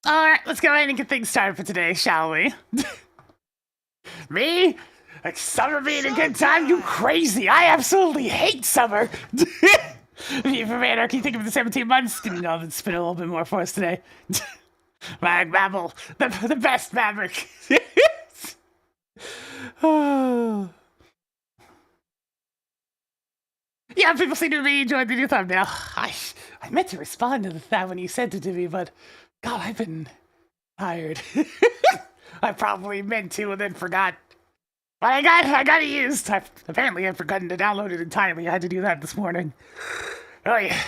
Alright, let's go ahead and get things started for today, shall we? Me? Like summer being a good time? You crazy! I absolutely hate summer! V for Anarchy, think of the 17 months. Didn't know that spin a little bit more for us today. MAGMML, the best Maverick. Oh. Yeah, people seem to be enjoying the new thumbnail. I meant to respond to that when you sent it to me, but God, I've been tired. I probably meant to and then forgot. But I got it used. Apparently I've forgotten to download it entirely. I had to do that this morning. Oh yeah.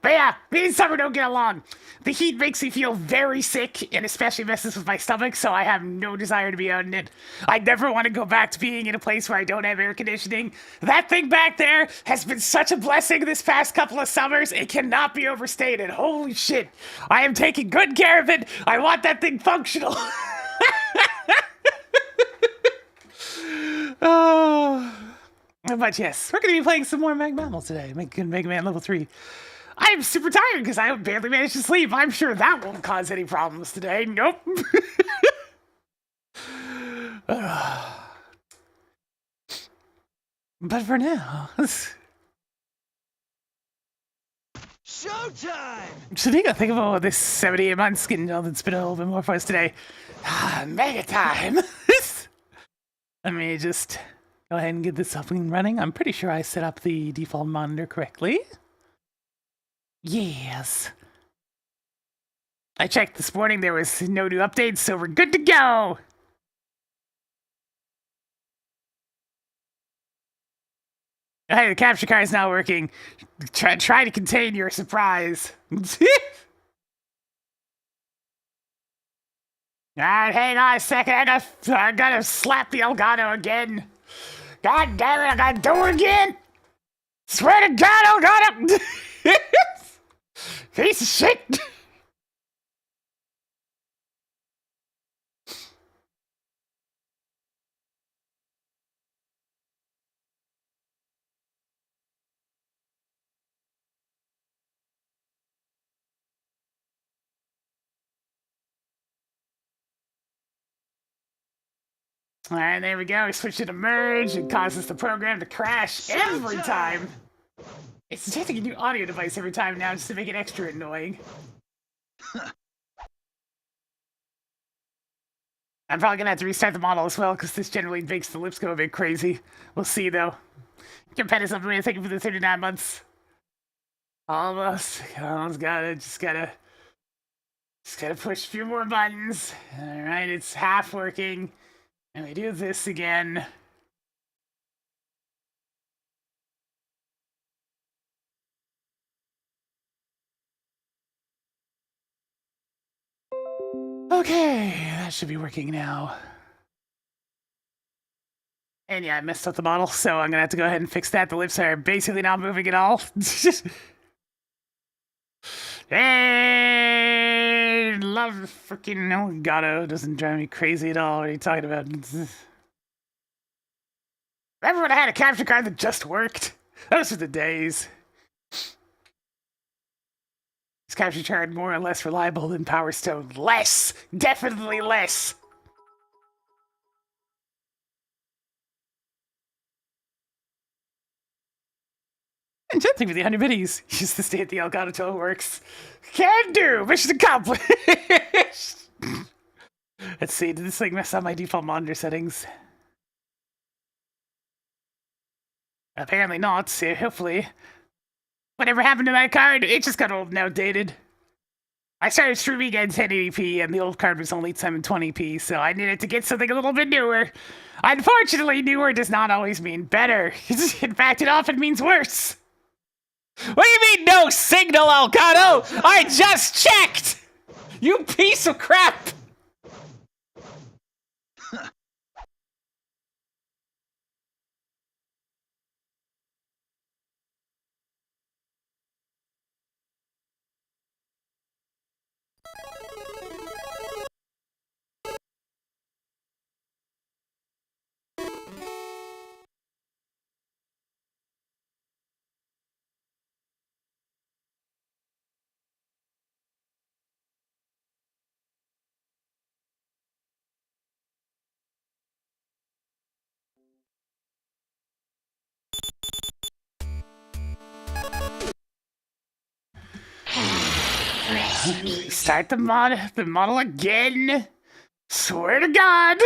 But yeah, me and Summer don't get along. The heat makes me feel very sick, and especially messes with my stomach, so I have no desire to be out in it. I never want to go back to being in a place where I don't have air conditioning. That thing back there has been such a blessing this past couple of summers, it cannot be overstated. Holy shit. I am taking good care of it. I want that thing functional. Oh. But yes, we're going to be playing some more MAGMML today. Mega Man level 3. I'm super tired because I barely managed to sleep. I'm sure that won't cause any problems today. Nope. But for now... Showtime! So you gotta think about this 78 months getting all that's been a little bit more for us today. Mega time! Let me just go ahead and get this up and running. I'm pretty sure I set up the default monitor correctly. Yes. I checked this morning, there was no new updates, so we're good to go! Hey, the capture card is not working. Try to contain your surprise. Alright, hang on a second, I gotta slap the Elgato again. God damn it, I gotta do it again! Swear to God, Elgato! Piece of shit! Alright, there we go. We switched it to merge. It causes the program to crash every time. It's detecting a new audio device every time now just to make it extra annoying. I'm probably gonna have to restart the model as well because this generally makes the lips go a bit crazy. We'll see though. Competitive something. Thank you for the 39 months. Almost gotta push a few more buttons. Alright, it's half working. And we do this again. Okay, that should be working now. And yeah, I messed up the model, so I'm gonna have to go ahead and fix that. The lips are basically not moving at all. Hey, love freaking Elgato. Doesn't drive me crazy at all. What are you talking about? Remember when I had a capture card that just worked? Those were the days. Is capture card more or less reliable than Power Stone? Less! Definitely less! And gently with the 100 biddies. Use the state the Elgato till it works. Can do! Mission accomplished! Let's see, did this thing mess up my default monitor settings? Apparently not, so hopefully. Whatever happened to that card? It just got old and outdated. I started streaming at 1080p and the old card was only 720p, so I needed to get something a little bit newer. Unfortunately, newer does not always mean better. In fact, it often means worse. What do you mean, no signal, Elgato? I just checked! You piece of crap! Start the model again. Swear to God.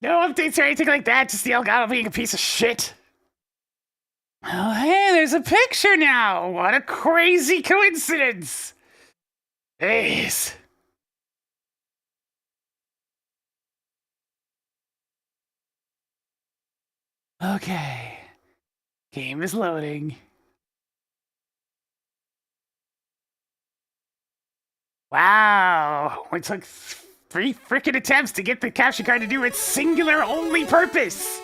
No updates or anything like that, just the Elgato being a piece of shit. Oh, hey, there's a picture now! What a crazy coincidence! Jeez. Okay. Game is loading. Wow. It took 3 frickin' attempts to get the capture card to do its singular only purpose!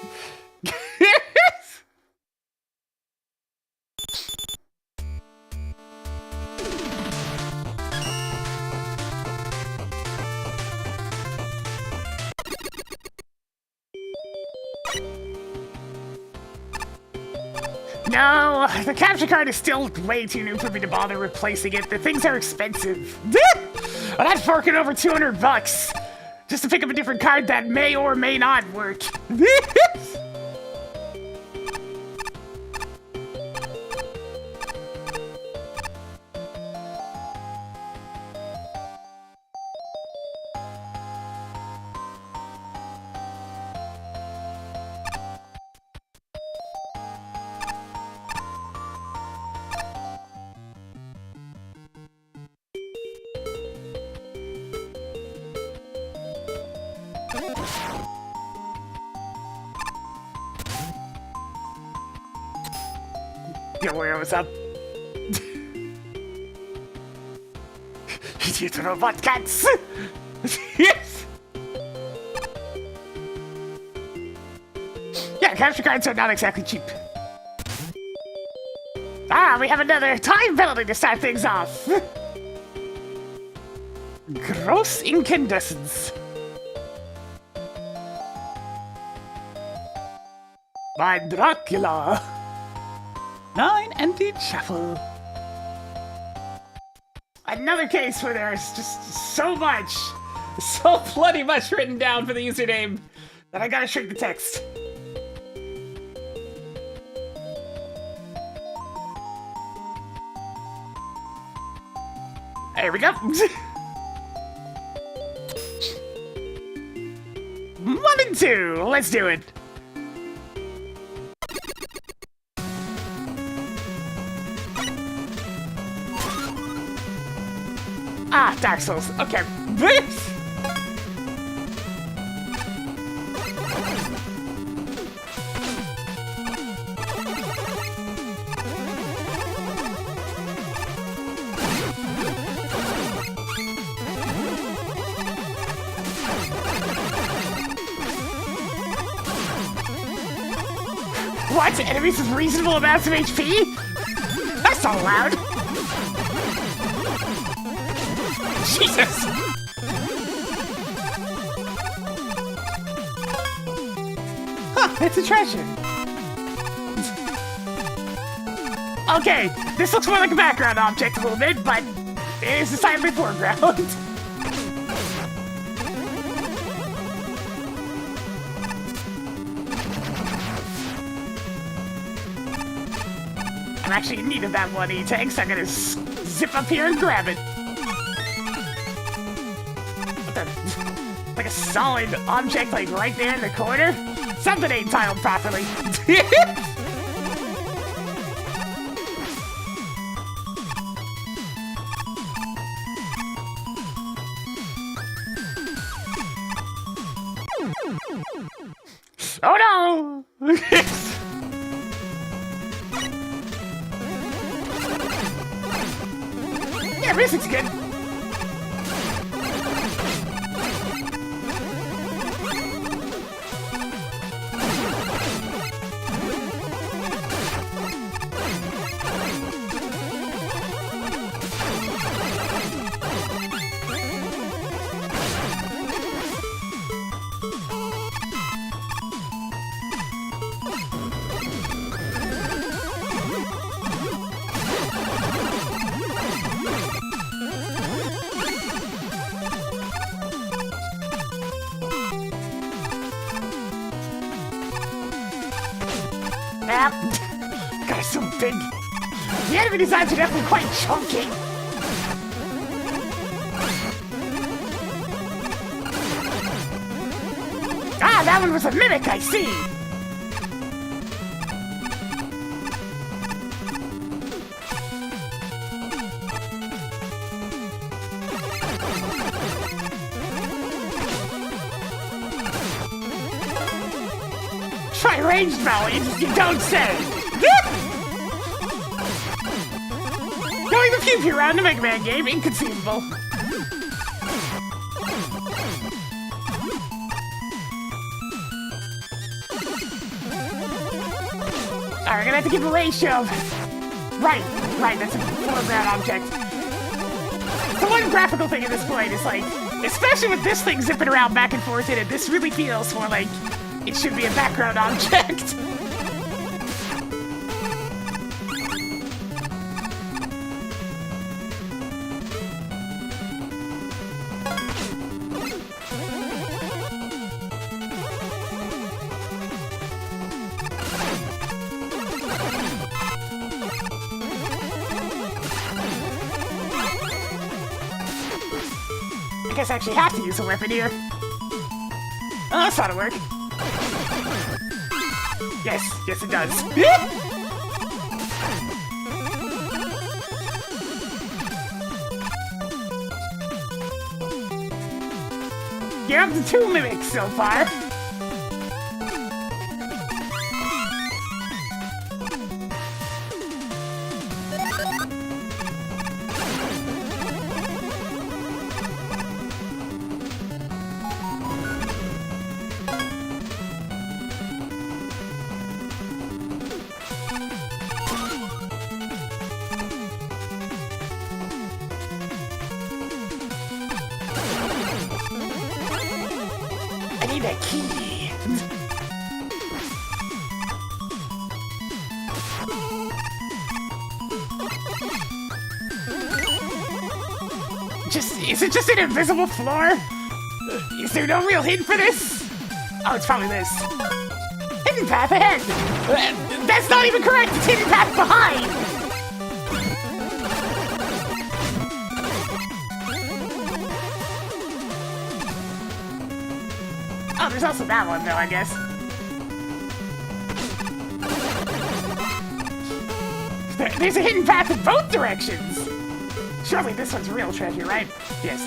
No, the capture card is still way too new for me to bother replacing it. The things are expensive. Well, that's forking over $200 just to pick up a different card that may or may not work. Yo, what's up? You robot cats! Yes! Yeah, capture cards are not exactly cheap. Ah, we have another time penalty to start things off! Gross incandescence. By Dracula. 9 empty chapel. Another case where there's just so bloody much written down for the username that I gotta shrink the text. There we go. 1 and 2, let's do it. Ah, Dark Souls. Okay. What? Enemies with reasonable amounts of HP? That's not allowed. Jesus! Huh, it's a treasure. Okay, this looks more like a background object a little bit, but it is decidedly foreground. I'm actually in need of that 1 E-tank, so I'm gonna zip up here and grab it. Like a solid object, like right there in the corner. Something ain't tiled properly. Oh no! Yeah, music's good. crap! Guy's so big. The enemy designs are definitely quite chunky. Ah, that one was a mimic, I see! Try ranged volleys, you don't say! Going the cube here around the Mega Man game, inconceivable. Alright, we're gonna have to give a ratio of... Right, that's a foreground object. The one graphical thing in this point is like, especially with this thing zipping around back and forth in it, this really feels more like it should be a background object. I guess I actually have to use a weapon here. Oh, that's ought to work. Yes, it does. You're up to 2 mimics so far. The key. Is it just an invisible floor? Is there no real hint for this? Oh, it's probably this. Hidden path ahead! That's not even correct! It's hidden path behind! Oh, there's also that one, though, I guess. There's a hidden path in both directions! Surely this one's real treasure, right? Yes.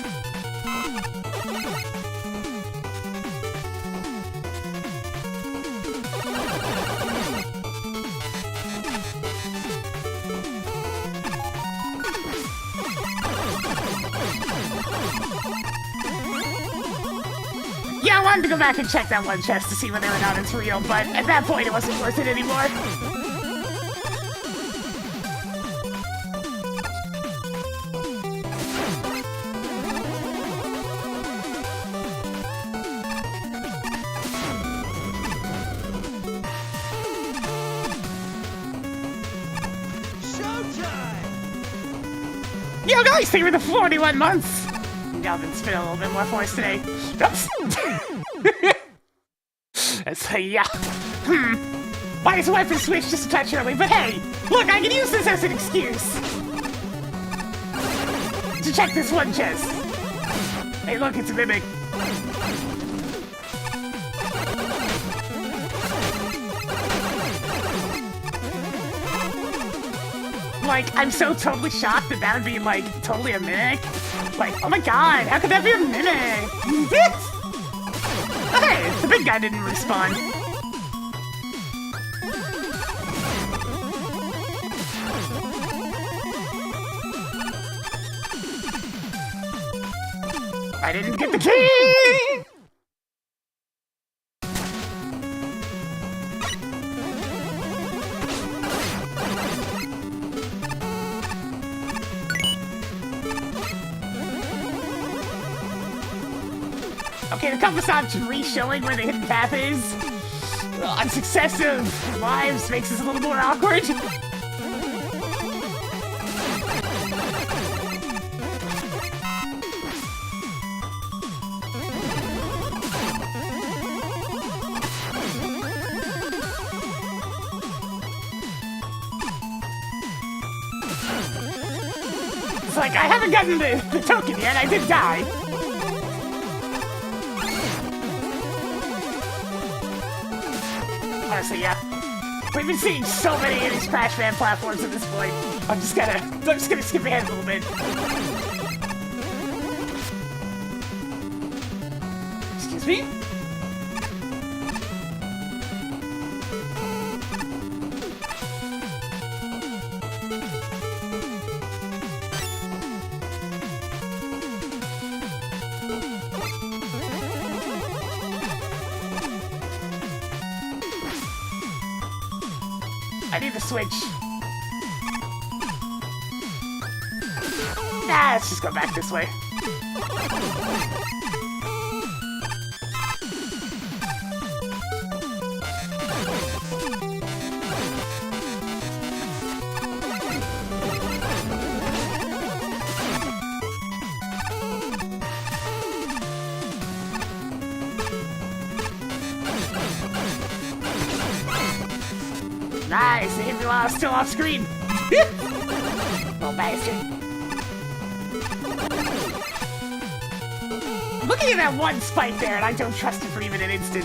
Yeah, I wanted to go back and check that one chest to see whether or not it's real, but at that point it wasn't worth it anymore. Yo guys, thank you for the 41 months! Galvin's been a little bit more for us today. Oops! So yeah. Why is weapon switch just a touch early? But hey, look, I can use this as an excuse to check this one chest. Hey look, it's a mimic. Like, I'm so totally shocked that that would be, like, totally a mimic. Like, oh my god, how could that be a mimic? Hey, the big guy didn't respawn. I didn't get the key! Okay, the compass option re-showing where the hidden path is on successive lives makes this a little more awkward. like, I haven't gotten the token yet, I did die. Honestly, yeah. We've been seeing so many of these Crash Band platforms at this point. I'm just gonna skip ahead a little bit. Excuse me? I need to switch. Nah, let's just go back this way. Nice, it hit me while I was still off screen. Little bastard. Looking at that one spike there, and I don't trust it for even an instant.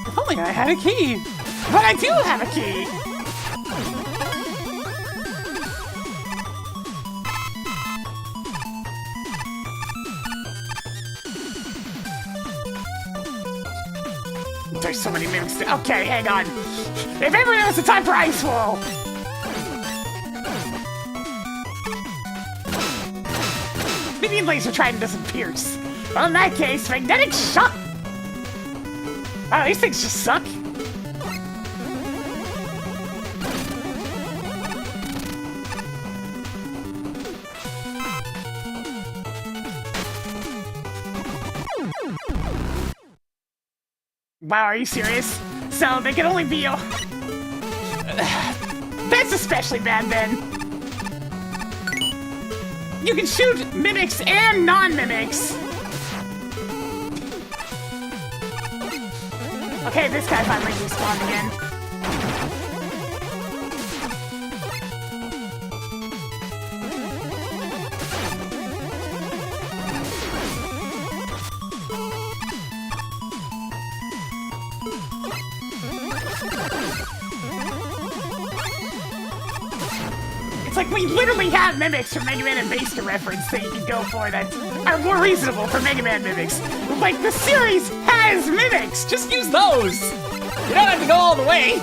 If only I had a key. But I do have a key. There's so many mimics. Okay, hang on. If ever there was a time for Ice Wall! Minion Laser Trident doesn't pierce. Well, in that case, Magnetic Shock! Oh, these things just suck. Wow, are you serious? So they can only be That's especially bad then. You can shoot mimics and non-mimics. Okay, this guy finally respawned again. Like, we literally have mimics from Mega Man and Bass to reference that you can go for that are more reasonable for Mega Man mimics. Like, the series has mimics! Just use those! You don't have to go all the way!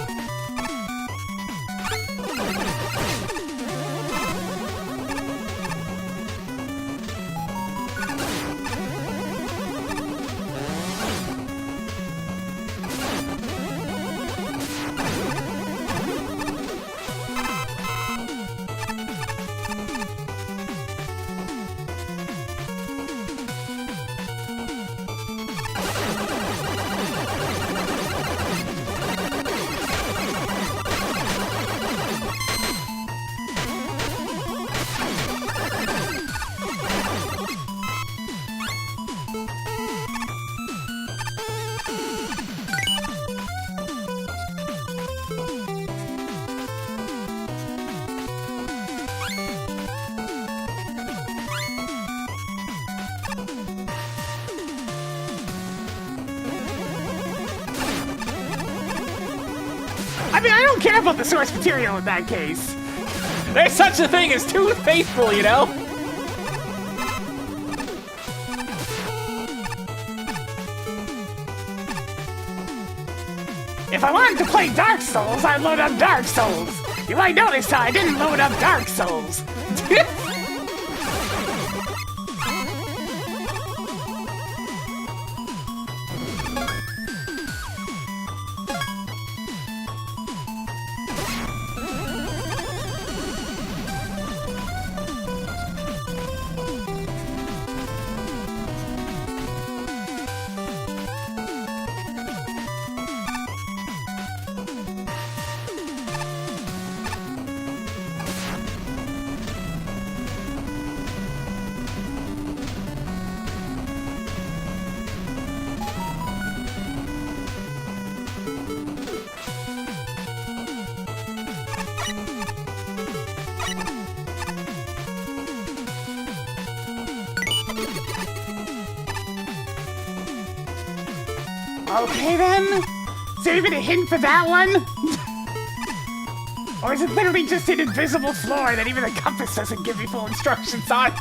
I mean, I don't care about the source material in that case. There's such a thing as too faithful, you know? If I wanted to play Dark Souls, I'd load up Dark Souls. You might notice how I didn't load up Dark Souls. Okay then? Is there even a hint for that one? Or is it literally just an invisible floor that even the compass doesn't give me full instructions on?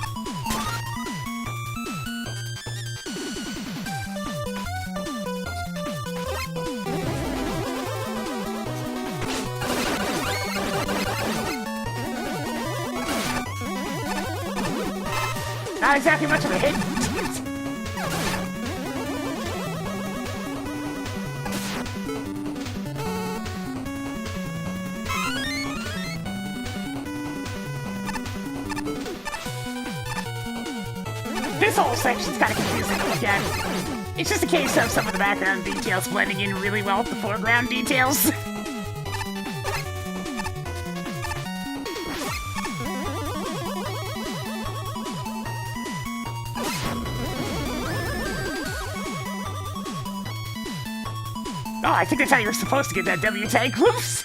Not exactly much of a hint. This whole section's kind of confusing to look at. It's just a case of some of the background details blending in really well with the foreground details. Oh, I think that's how you were supposed to get that W tag. Whoops!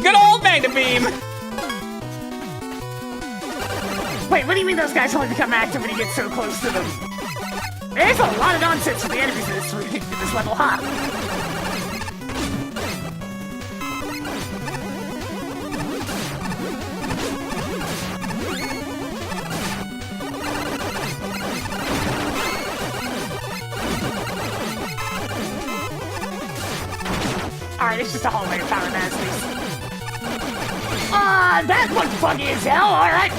Good old Magna Beam! Wait, what do you mean those guys only become active when you get so close to them? There's a lot of nonsense from the enemies in this level, huh? Alright, it's just a hallway of Power Masters. That looked funky as hell, alright.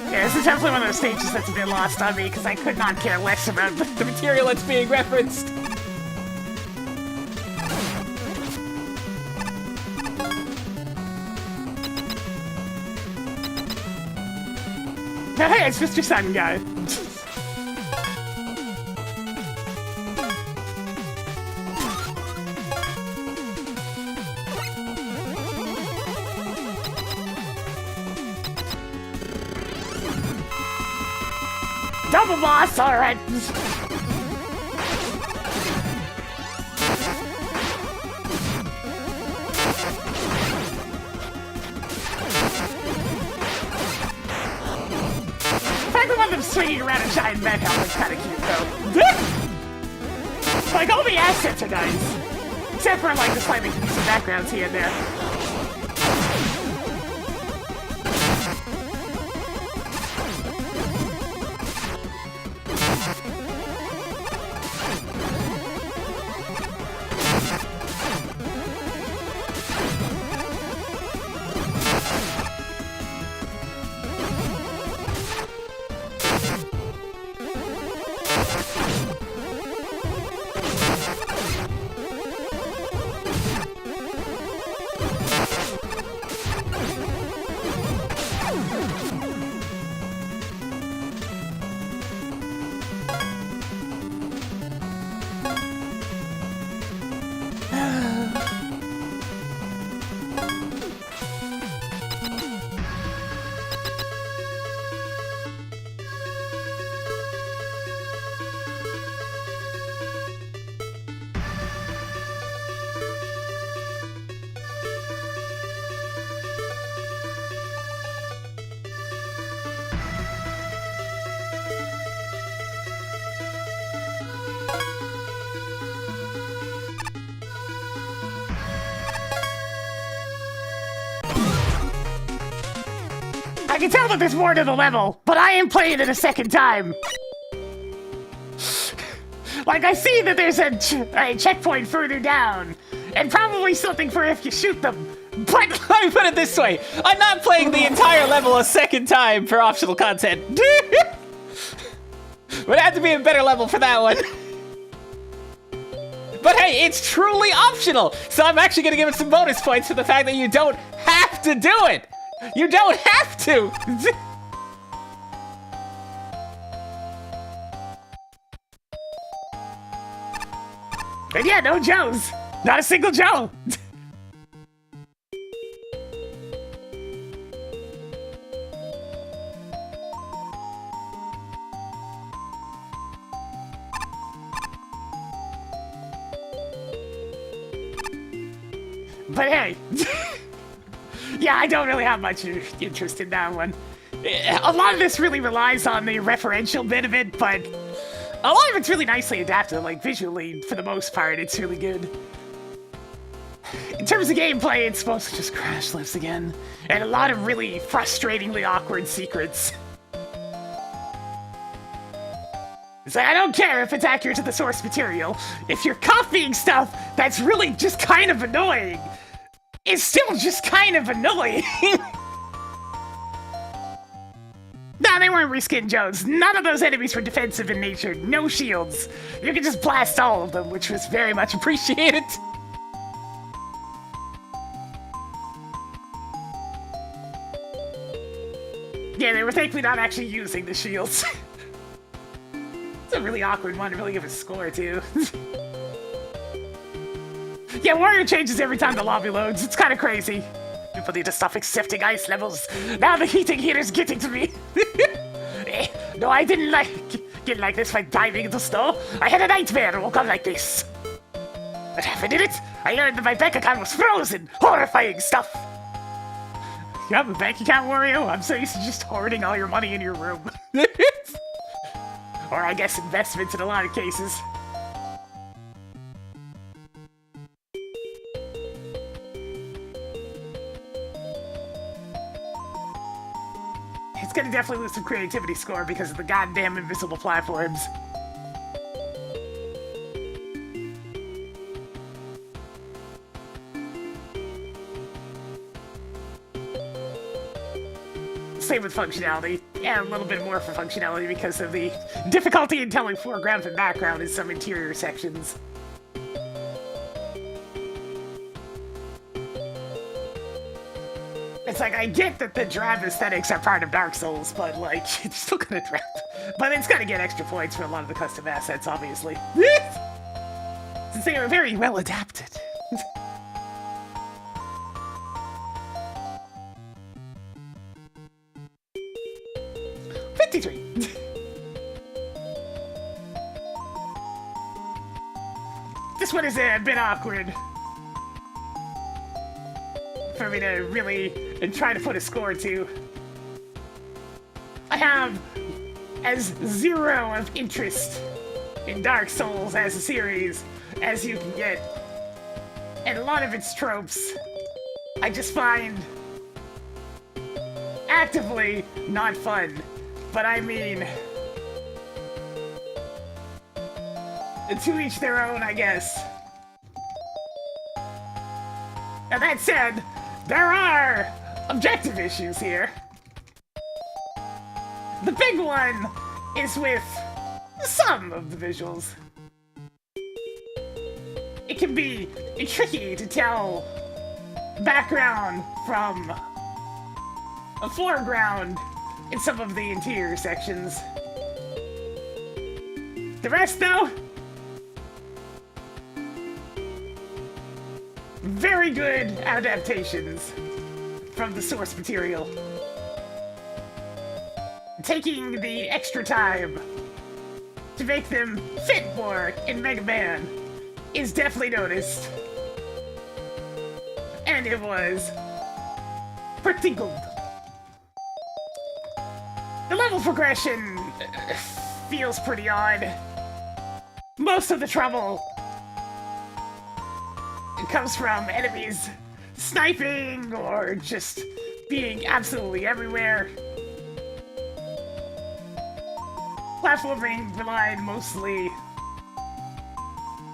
This is definitely one of those stages that's a bit lost on me, because I could not care less about the material that's being referenced. Hey, it's Mr. Sun Guy. Double boss, alright. The fact that one of them swinging around a giant med helmet's kind of cute, though. Like, all the assets are nice. Except for, like, the slightly confusing backgrounds here and there. I can tell that there's more to the level, but I am playing it a second time. Like, I see that there's a checkpoint further down, and probably something for if you shoot them. But Let me put it this way. I'm not playing the entire level a second time for optional content. Would have to be a better level for that one. But hey, it's truly optional, so I'm actually gonna give it some bonus points for the fact that you don't have to do it. You don't have to! And yeah, no Joes. Not a single Joe. But hey, yeah, I don't really have much interest in that one. A lot of this really relies on the referential bit of it, but a lot of it's really nicely adapted, like visually, for the most part, it's really good. In terms of gameplay, it's supposed to just crash lifts again, and a lot of really frustratingly awkward secrets. It's like, I don't care if it's accurate to the source material. If you're copying stuff that's really just kind of annoying, it's still just kind of annoying. Nah, they weren't reskin Jones. None of those enemies were defensive in nature. No shields. You could just blast all of them, which was very much appreciated. Yeah, they were thankfully not actually using the shields. It's a really awkward one to really give a score to. Yeah, Warrior changes every time the lobby loads. It's kind of crazy. People need to stop accepting ice levels. Now the heating here is getting to me. No, I didn't get like this by diving into snow. I had a nightmare and woke up like this. What happened in it? I learned that my bank account was frozen. Horrifying stuff. You have a bank account, Wario? I'm so used to just hoarding all your money in your room. Or I guess investments in a lot of cases. It's gonna definitely lose some creativity score because of the goddamn invisible platforms. Same with functionality. Yeah, a little bit more for functionality because of the difficulty in telling foreground from background in some interior sections. It's like, I get that the drab aesthetics are part of Dark Souls, but like, it's still gonna drab. But it's gonna get extra points for a lot of the custom assets, obviously. Since they are very well adapted. 53. This one is a bit awkward for me to really try to put a score to. I have as zero of interest in Dark Souls as a series as you can get, and a lot of its tropes I just find actively not fun. But I mean, to each their own, I guess. Now that said, there are objective issues here. The big one is with some of the visuals. It can be tricky to tell background from a foreground in some of the interior sections. The rest, though, very good adaptations from the source material. Taking the extra time to make them fit more in Mega Man is definitely noticed. And it was pretty good. The level progression feels pretty odd. Most of the trouble comes from enemies sniping or just being absolutely everywhere. Platforming relied mostly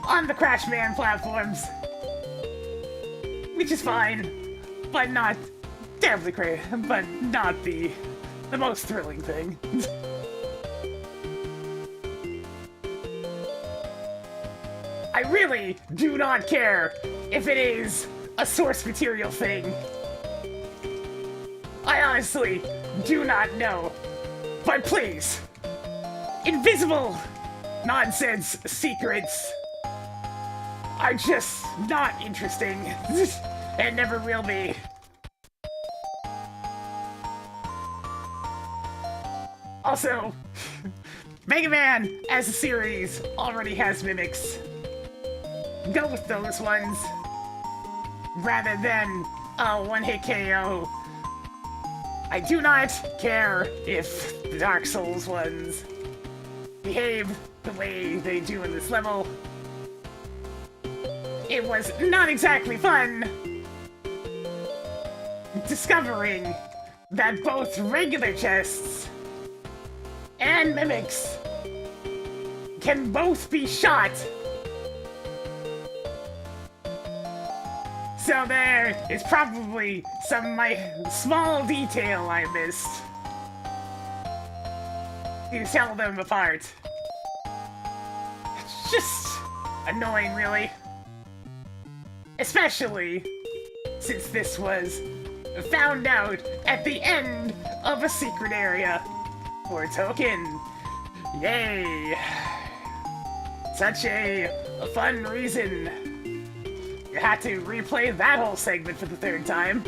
on the Crash Man platforms, which is fine, but not terribly great, but not the most thrilling thing. I really do not care if it is a source material thing. I honestly do not know. But please, invisible nonsense secrets are just not interesting and never will be. Also, Mega Man as a series already has mimics. Go with those ones. rather than a one-hit KO. I do not care if the Dark Souls ones behave the way they do in this level. It was not exactly fun discovering that both regular chests and mimics can both be shot. So there is probably some small detail I missed to tell them apart. It's just annoying, really. Especially since this was found out at the end of a secret area for a token. Yay! Such a fun reason. You had to replay that whole segment for the third time.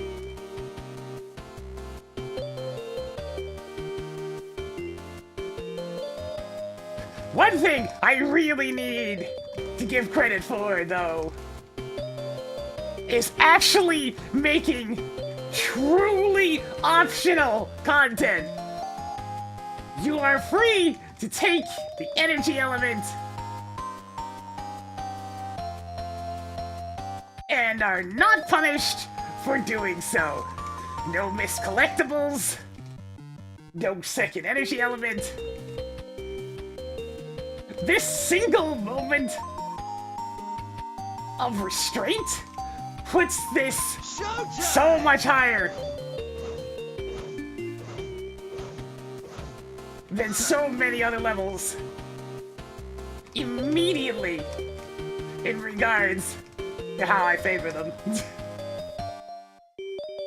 One thing I really need to give credit for, though, is actually making truly optional content. You are free to take the energy element and are not punished for doing so. No missed collectibles, no second energy element. This single moment of restraint puts this so much higher than so many other levels immediately in regards to how I favor them.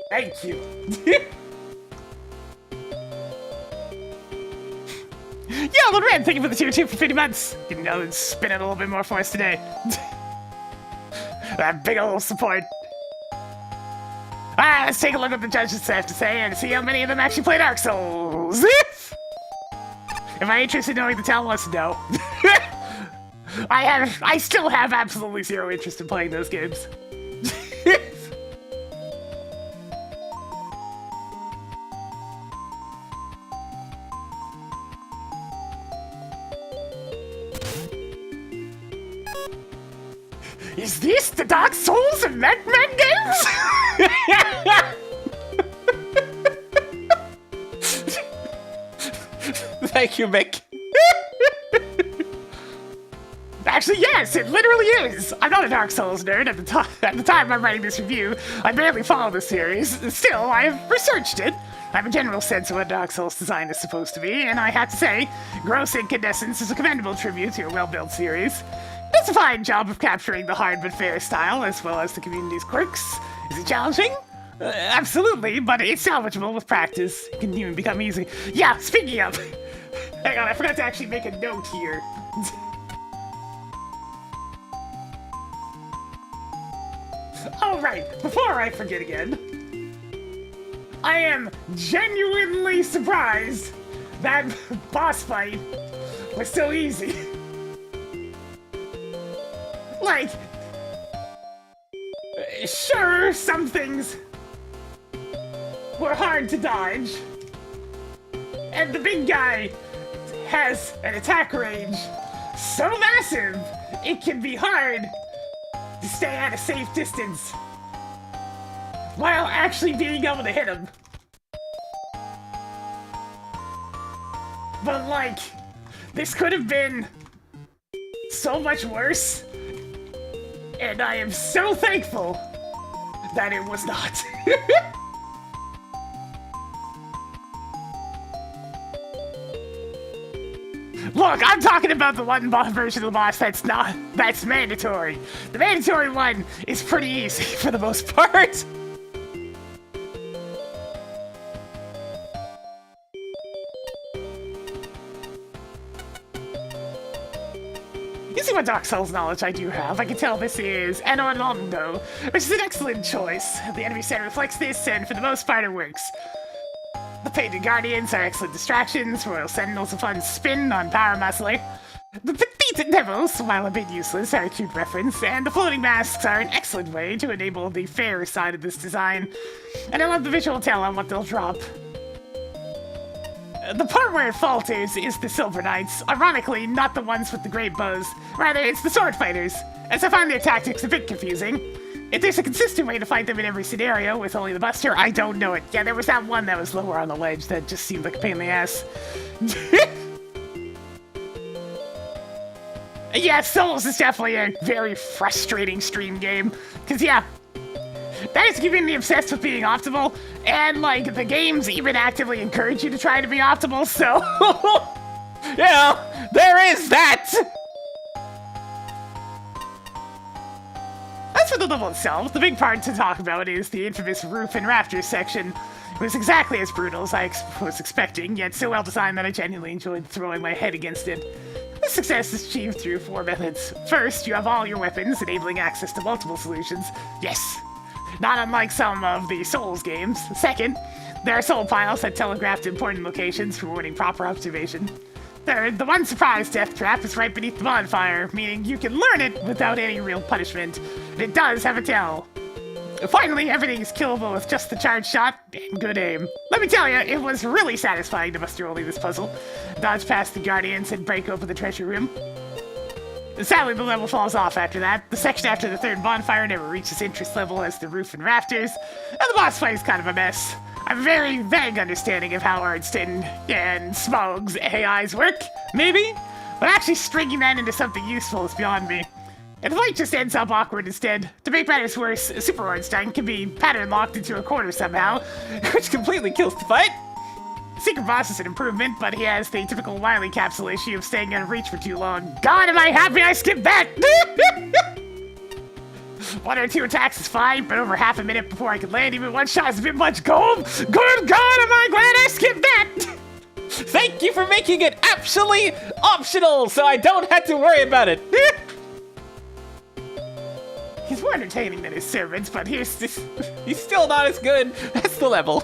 Thank you. Yellow Red, thank you for the tier 2 for 50 months. Didn't know it'd spin it a little bit more for us today. That big ol' support. Alright, let's take a look at what the judges have to say and see how many of them actually play Dark Souls. Am I interested in knowing the tell us? No. I still have absolutely zero interest in playing those games. Is this the Dark Souls and MAGMML games? Thank you, Mick. Actually, yes, it literally is. I'm not a Dark Souls nerd. At the time I'm writing this review, I barely follow the series. Still, I've researched it. I have a general sense of what Dark Souls design is supposed to be, and I have to say, Gross Incandescence is a commendable tribute to a well-built series. It does a fine job of capturing the hard but fair style, as well as the community's quirks. Is it challenging? Absolutely, but it's salvageable with practice. It can even become easy. Yeah, speaking of... Hang on, I forgot to actually make a note here. Alright, before I forget again, I am genuinely surprised that boss fight was so easy. Like, sure, some things were hard to dodge, and the big guy has an attack range so massive, it can be hard to stay at a safe distance while actually being able to hit him. But like, this could have been so much worse, and I am so thankful that it was not. Look, I'm talking about the one version of the boss that's mandatory. The mandatory one is pretty easy for the most part. You see what Dark Souls knowledge I do have. I can tell this is Enomondo, which is an excellent choice. The enemy set reflects this, and for the most part it works. The Painted Guardians are excellent distractions. Royal Sentinel's a fun spin on Power Muscler. The Mutant devils, while a bit useless, are a cute reference, and the floating masks are an excellent way to enable the fairer side of this design. And I love the visual tell on what they'll drop. The part where it falters is the Silver Knights, ironically not the ones with the great bows, rather it's the sword fighters, as I find their tactics a bit confusing. If there's a consistent way to fight them in every scenario with only the buster, I don't know it. Yeah, there was that one that was lower on the ledge that just seemed like a pain in the ass. Yeah, Souls is definitely a very frustrating stream game, because yeah, that is keeping me obsessed with being optimal, and like, the games even actively encourage you to try to be optimal, so... You know, there is that! As for the level itself, the big part to talk about is the infamous roof and rafters section. It was exactly as brutal as I was expecting, yet so well designed that I genuinely enjoyed throwing my head against it. This success is achieved through 4 methods. First, you have all your weapons, enabling access to multiple solutions. Yes! Not unlike some of the Souls games. Second, there are soul piles that telegraph to important locations, rewarding proper observation. Third, the one surprise death trap is right beneath the bonfire, meaning you can learn it without any real punishment. And it does have a tell. Finally, everything is killable with just the charge shot and good aim. Let me tell you, it was really satisfying to muster only this puzzle. Dodge past the guardians and break open the treasure room. Sadly, the level falls off after that. The section after the third bonfire never reaches interest level as the roof and rafters, and the boss fight is kind of a mess. I have a very vague understanding of how Ardston and Smog's AIs work, maybe? But actually stringing that into something useful is beyond me. And the fight just ends up awkward instead. To make matters worse, Super Ardston can be pattern locked into a corner somehow, which completely kills the fight. Secret Boss is an improvement, but he has the typical Wily Capsule issue of staying out of reach for too long. God, am I happy I skipped that! 1 or 2 attacks is fine, but over half a minute before I can land even one shot is a bit much gold. Good God, am I glad I skipped that! Thank you for making it absolutely optional, so I don't have to worry about it. He's more entertaining than his servants, but he's still not as good as the level.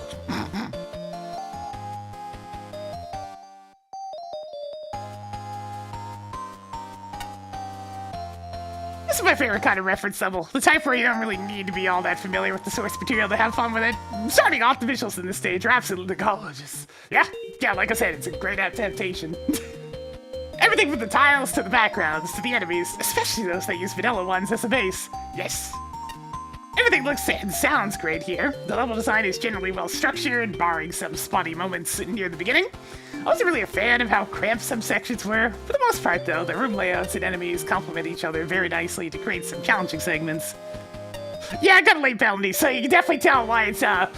This is my favorite kind of reference level, the type where you don't really need to be all that familiar with the source material to have fun with it. Starting off, the visuals in this stage are absolutely gorgeous. Yeah, like I said, it's a great adaptation. Everything from the tiles to the backgrounds to the enemies, especially those that use vanilla ones as a base. Yes. Everything looks and sounds great here. The level design is generally well structured, barring some spotty moments near the beginning. I wasn't really a fan of how cramped some sections were. For the most part, though, the room layouts and enemies complement each other very nicely to create some challenging segments. Yeah, I got a late penalty, so you can definitely tell why it's a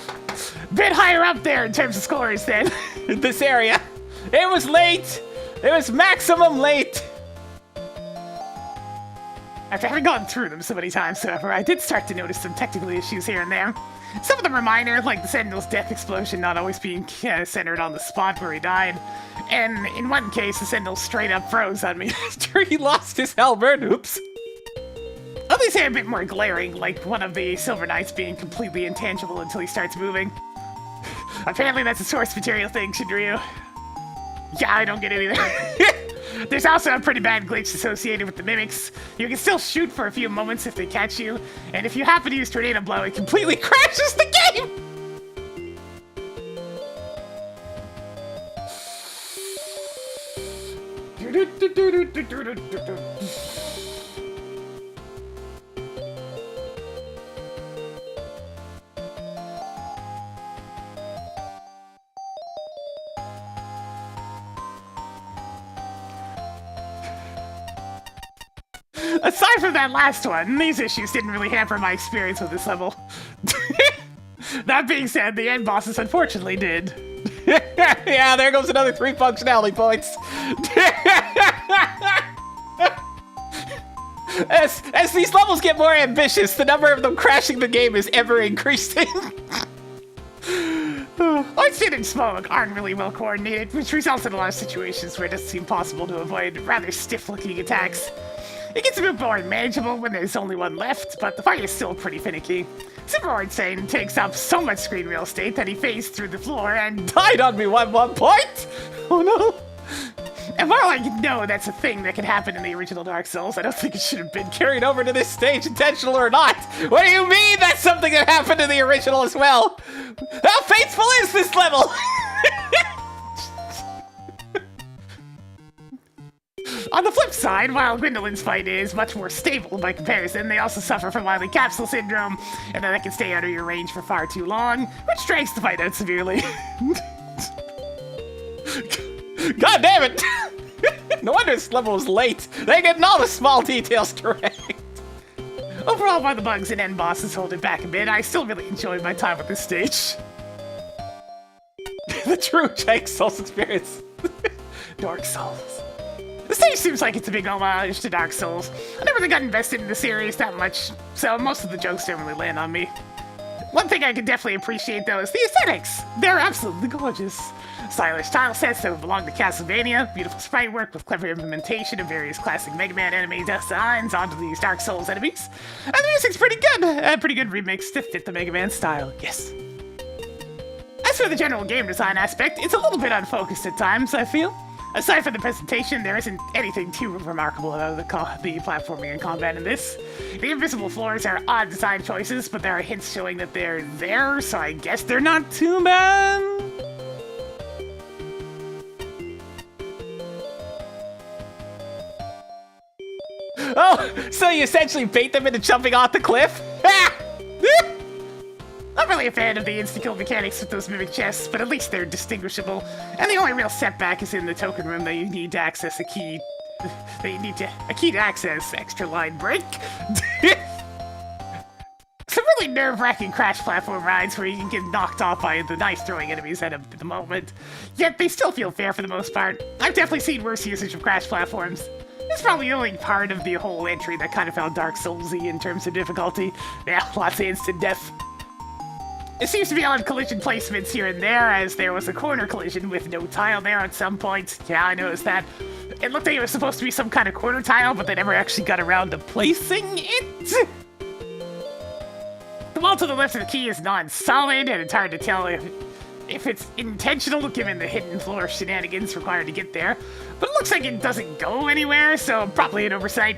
bit higher up there in terms of scores than this area. It was late. It was maximum late. After having gone through them so many times, however, I did start to notice some technical issues here and there. Some of them are minor, like the Sentinel's death explosion not always being centered on the spot where he died. And in one case, the Sentinel straight up froze on me after he lost his halberd. Oops. Others are a bit more glaring, like one of the Silver Knights being completely intangible until he starts moving. Apparently that's a source material thing, Shinryu. Yeah, I don't get it either. There's also a pretty bad glitch associated with the mimics. You can still shoot for a few moments if they catch you, and if you happen to use Tornado Blow, it completely crashes the game! Aside from that last one, these issues didn't really hamper my experience with this level. That being said, the end bosses unfortunately did. Yeah, there goes another 3 functionality points. As these levels get more ambitious, the number of them crashing the game is ever increasing. Ardston and Smog aren't really well coordinated, which results in a lot of situations where it doesn't seem possible to avoid rather stiff-looking attacks. It gets a bit more manageable when there's only one left, but the fight is still pretty finicky. Super Ardston takes up so much screen real estate that he phased through the floor and died on me at one point! Oh no! And while I know that's a thing that can happen in the original Dark Souls, I don't think it should have been carried over to this stage, intentional or not. What do you mean that's something that happened in the original as well? How faithful is this level? On the flip side, while Gwendolyn's fight is much more stable by comparison, they also suffer from wily capsule syndrome, and then they can stay out of your range for far too long, which drags the fight out severely. God damn it! No wonder this level was late. They're getting all the small details correct. Overall, while the bugs and end bosses hold it back a bit, I still really enjoyed my time with this stage. The true Dark Souls experience. Dark Souls. The stage seems like it's a big homage to Dark Souls. I never really got invested in the series that much, so most of the jokes don't really land on me. One thing I can definitely appreciate, though, is the aesthetics. They're absolutely gorgeous. Stylish tile sets that would belong to Castlevania, beautiful sprite work with clever implementation of various classic Mega Man enemy designs onto these Dark Souls enemies. And the music's pretty good. A pretty good remix to fit the Mega Man style, yes. As for the general game design aspect, it's a little bit unfocused at times, I feel. Aside from the presentation, there isn't anything too remarkable about the platforming and combat in this. The invisible floors are odd design choices, but there are hints showing that they're there, so I guess they're not too bad. Oh, so you essentially bait them into jumping off the cliff? I'm really a fan of the insta-kill mechanics with those mimic chests, but at least they're distinguishable. And the only real setback is in the token room that you need to access a key. A key to access extra line break. Some really nerve-wracking crash platform rides where you can get knocked off by the knife-throwing enemies at the moment. Yet they still feel fair for the most part. I've definitely seen worse usage of crash platforms. It's probably the only part of the whole entry that kind of felt Dark Souls-y in terms of difficulty. Yeah, lots of instant death. It seems to be odd collision placements here and there, as there was a corner collision with no tile there at some point. Yeah, I noticed that. It looked like it was supposed to be some kind of corner tile, but they never actually got around to placing it. The wall to the left of the key is non-solid, and it's hard to tell if it's intentional given the hidden floor shenanigans required to get there. But it looks like it doesn't go anywhere, so probably an oversight.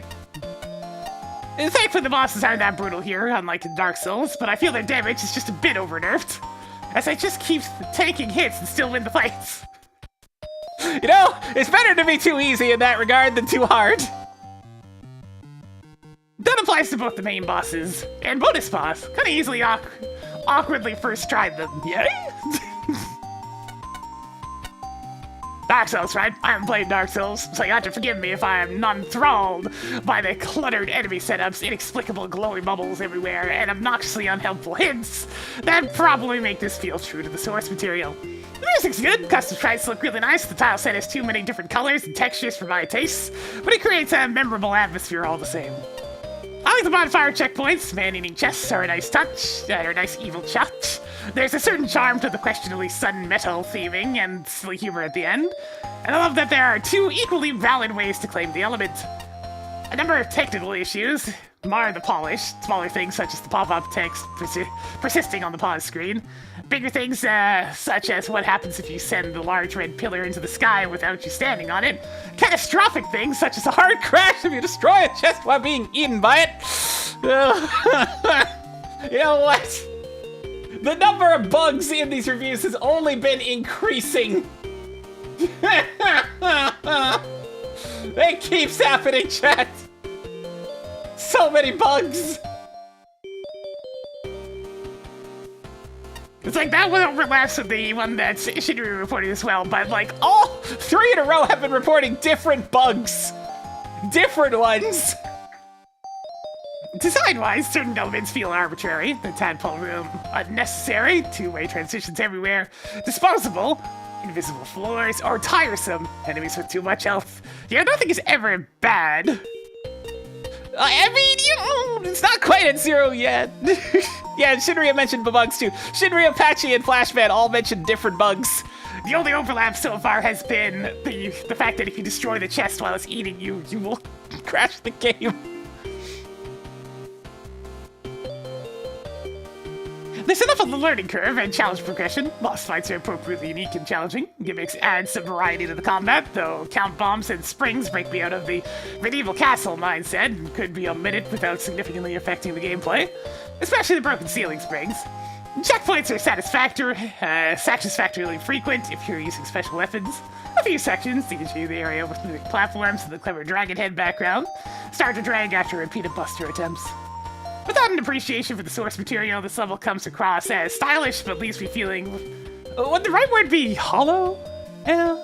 Thankfully, the bosses aren't that brutal here, unlike in Dark Souls, but I feel their damage is just a bit over-nerfed, as I just keep taking hits and still win the fights. You know, it's better to be too easy in that regard than too hard. That applies to both the main bosses and bonus boss. Kinda easily awkwardly first tried them. Yay? Dark Souls, right? I haven't played Dark Souls, so you have to forgive me if I am not enthralled by the cluttered enemy setups, inexplicable glowing bubbles everywhere, and obnoxiously unhelpful hints that probably make this feel true to the source material. The music's good, custom sprites look really nice, the tile set has too many different colors and textures for my tastes, but it creates a memorable atmosphere all the same. I like the bonfire checkpoints, man-eating chests are a nice touch, or a nice evil touch. There's a certain charm to the questionably sudden metal theming and silly humor at the end. And I love that there are two equally valid ways to claim the element. A number of technical issues mar the polish, smaller things such as the pop-up text persisting on the pause screen. Bigger things such as what happens if you send the large red pillar into the sky without you standing on it. Catastrophic things such as a hard crash if you destroy a chest while being eaten by it. You know what? The number of bugs in these reviews has only been increasing. It keeps happening, chat. So many bugs. It's like that one overlaps with the one that Shinryu reported as well, but like All 3 in a row have been reporting different bugs. Different ones. design-wise, certain elements feel arbitrary. The tadpole room unnecessary, two-way transitions everywhere, disposable, invisible floors, or tiresome. Enemies with too much health. Yeah, nothing is ever bad. I mean, it's not quite at 0 yet. Yeah, Shinryu mentioned bugs too. Shinryu, Apache, and Flashman all mentioned different bugs. The only overlap so far has been the fact that if you destroy the chest while it's eating you, you will Crash the game. There's enough of the learning curve and challenge progression. Boss fights are appropriately unique and challenging. Gimmicks add some variety to the combat, though count bombs and springs break me out of the medieval castle mindset and could be omitted without significantly affecting the gameplay, especially the broken ceiling springs. Checkpoints are satisfactorily frequent if you're using special weapons. A few sections, e.g. the area with the platforms and the clever dragon head background, start to drag after repeated buster attempts. Without an appreciation for the source material, this level comes across as stylish, but leaves me feeling... would the right word be hollow? Yeah.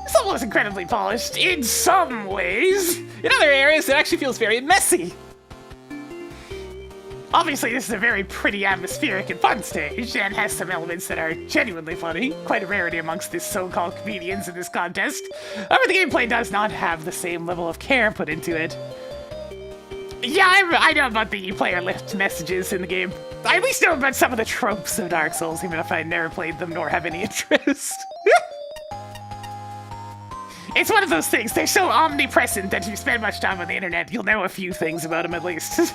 This level is incredibly polished in some ways. In other areas, it actually feels very messy. Obviously, this is a very pretty, atmospheric, and fun stage, and has some elements that are genuinely funny, quite a rarity amongst the so-called comedians in this contest. However, the gameplay does not have the same level of care put into it. Yeah, I know about the player left messages in the game. I at least know about some of the tropes of Dark Souls, even if I never played them nor have any interest. It's one of those things, they're so omnipresent that if you spend much time on the internet, you'll know a few things about them at least.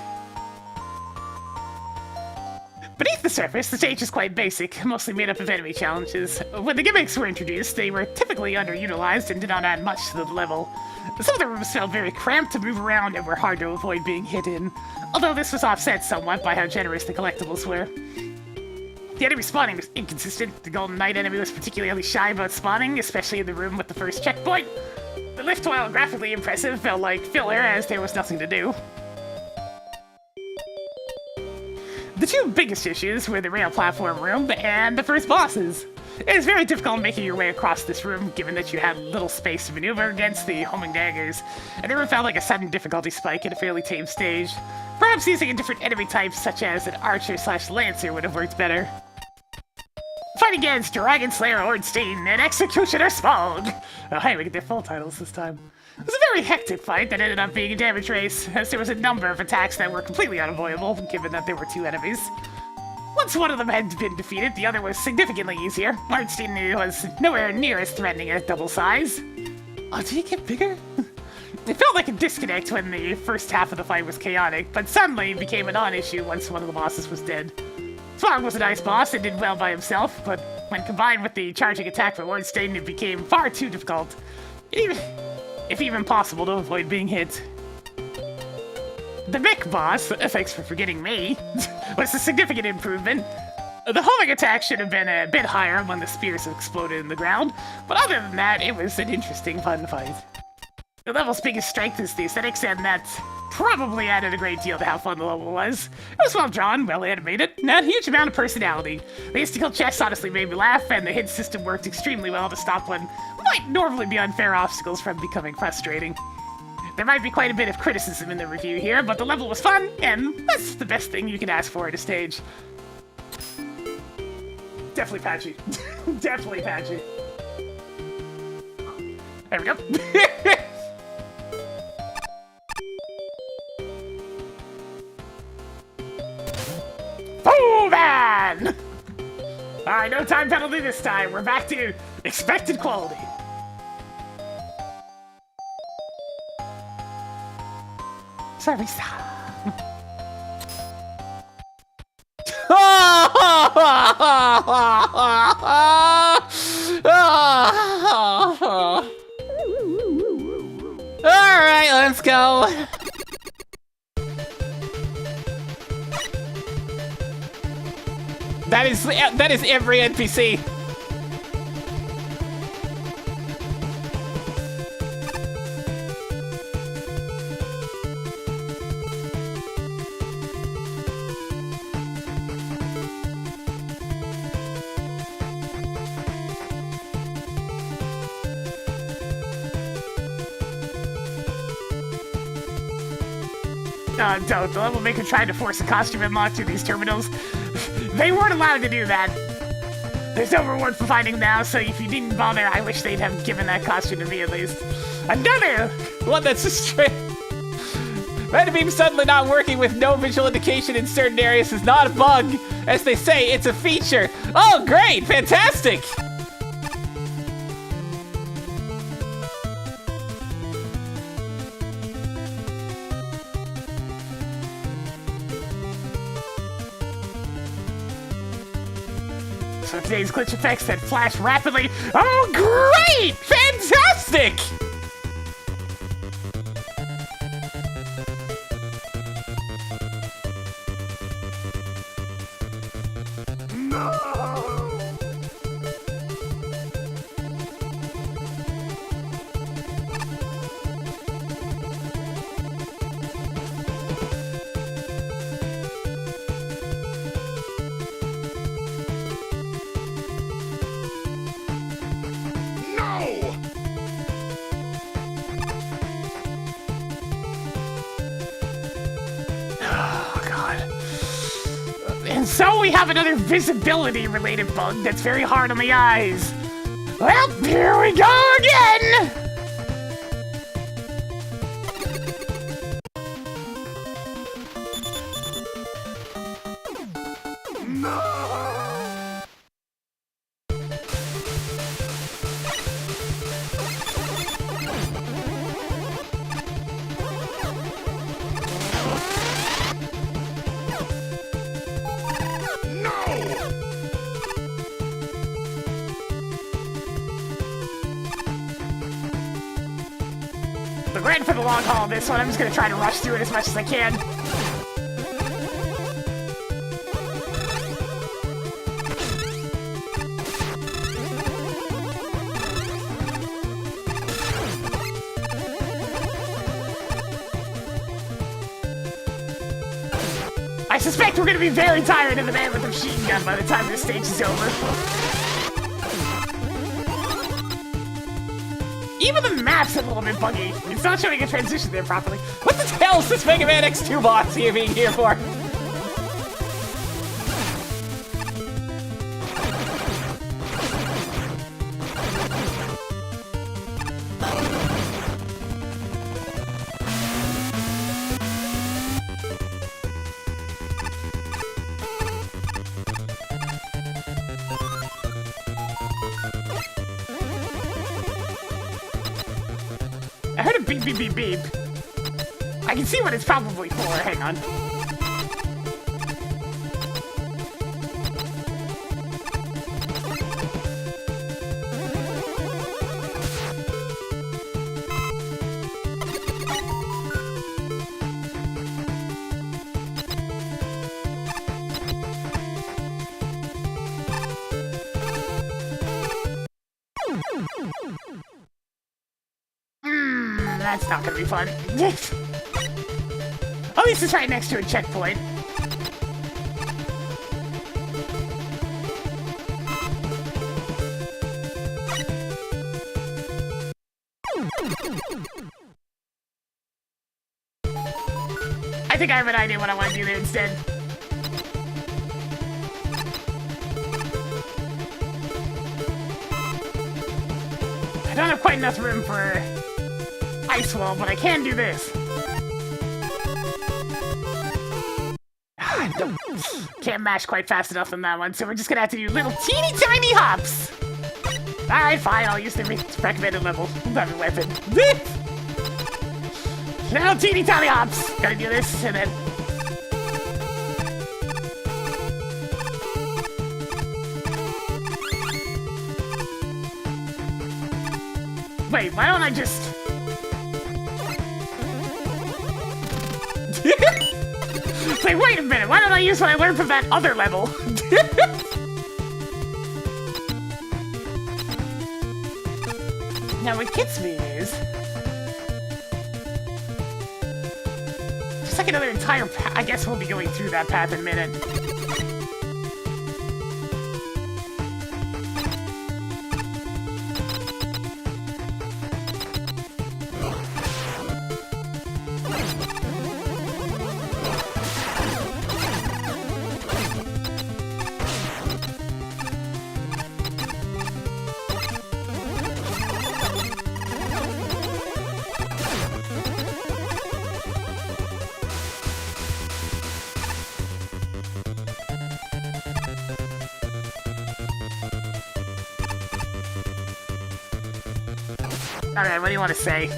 Beneath the surface, the stage is quite basic, mostly made up of enemy challenges. When the gimmicks were introduced, they were typically underutilized and did not add much to the level. Some of the rooms felt very cramped to move around and were hard to avoid being hit in, although this was offset somewhat by how generous the collectibles were. The enemy spawning was inconsistent. The Golden Knight enemy was particularly shy about spawning, especially in the room with the first checkpoint. The lift, while graphically impressive, felt like filler as there was nothing to do. The two biggest issues were the rail platform room and the first bosses. It is very difficult making your way across this room, given that you had little space to maneuver against the homing daggers, and the room felt like a sudden difficulty spike in a fairly tame stage. Perhaps using a different enemy type, such as an archer/lancer, would have worked better. Fighting against Dragon Slayer Ornstein and Executioner Smog! Oh hey, we get their full titles this time. It was a very hectic fight that ended up being a damage race, as there was a number of attacks that were completely unavoidable, given that there were two enemies. Once one of them had been defeated, the other was significantly easier. Ornstein was nowhere near as threatening at double size. Oh, did he get bigger? It felt like a disconnect when the first half of the fight was chaotic, but suddenly became a non-issue once one of the bosses was dead. Smog was a nice boss and did well by himself, but when combined with the charging attack from Ornstein, it became far too difficult. If even possible, to avoid being hit. The Make boss, thanks for forgetting me, was a significant improvement. The homing attack should have been a bit higher when the spears exploded in the ground, but other than that, it was an interesting, fun fight. The level's biggest strength is the aesthetics, and that probably added a great deal to how fun the level was. It was well drawn, well animated, and had a huge amount of personality. The mystical chests honestly made me laugh, and the hit system worked extremely well to stop what might normally be unfair obstacles from becoming frustrating. There might be quite a bit of criticism in the review here, but the level was fun, and that's the best thing you can ask for at a stage. Definitely patchy. Definitely patchy. There we go. Oh, man! Alright, no time penalty this time. We're back to expected quality. Sorry, Alright, let's go. That is every NPC. Don't. The level maker tried to force a costume unlock through these terminals. They weren't allowed to do that. There's no reward for finding them now, so if you didn't bother, I wish they'd have given that costume to me at least. Another one that's a straight. Red beam suddenly not working with no visual indication in certain areas is not a bug. As they say, it's a feature. Oh, great! Fantastic! So today's glitch effects that flash rapidly. Oh, great! Fantastic! And so we have another visibility-related bug that's very hard on the eyes. Well, here we go again! But we're in for the long haul on this one. I'm just gonna try to rush through it as much as I can. I suspect we're gonna be very tired of the man with the machine gun by the time this stage is over. Even the map's a little bit buggy. It's not showing a transition there properly. What the hell is this Mega Man X2 box here being here for? I heard a beep beep beep beep. I can see what it's probably for. Hang on. That's not gonna be fun. At least it's right next to a checkpoint. I think I have an idea what I want to do there instead. I don't have quite enough room for ice wall, but I can do this. Can't mash quite fast enough on that one, so we're just gonna have to do little teeny tiny hops. Alright, fine, I'll use the recommended level weapon. Little teeny tiny hops. Gotta do this, and then... Wait, why don't I just... Wait a minute, why don't I use what I learned from that other level? Now what gets me is... Just like another entire path. I guess we'll be going through that path in a minute. Alright, what do you want to say?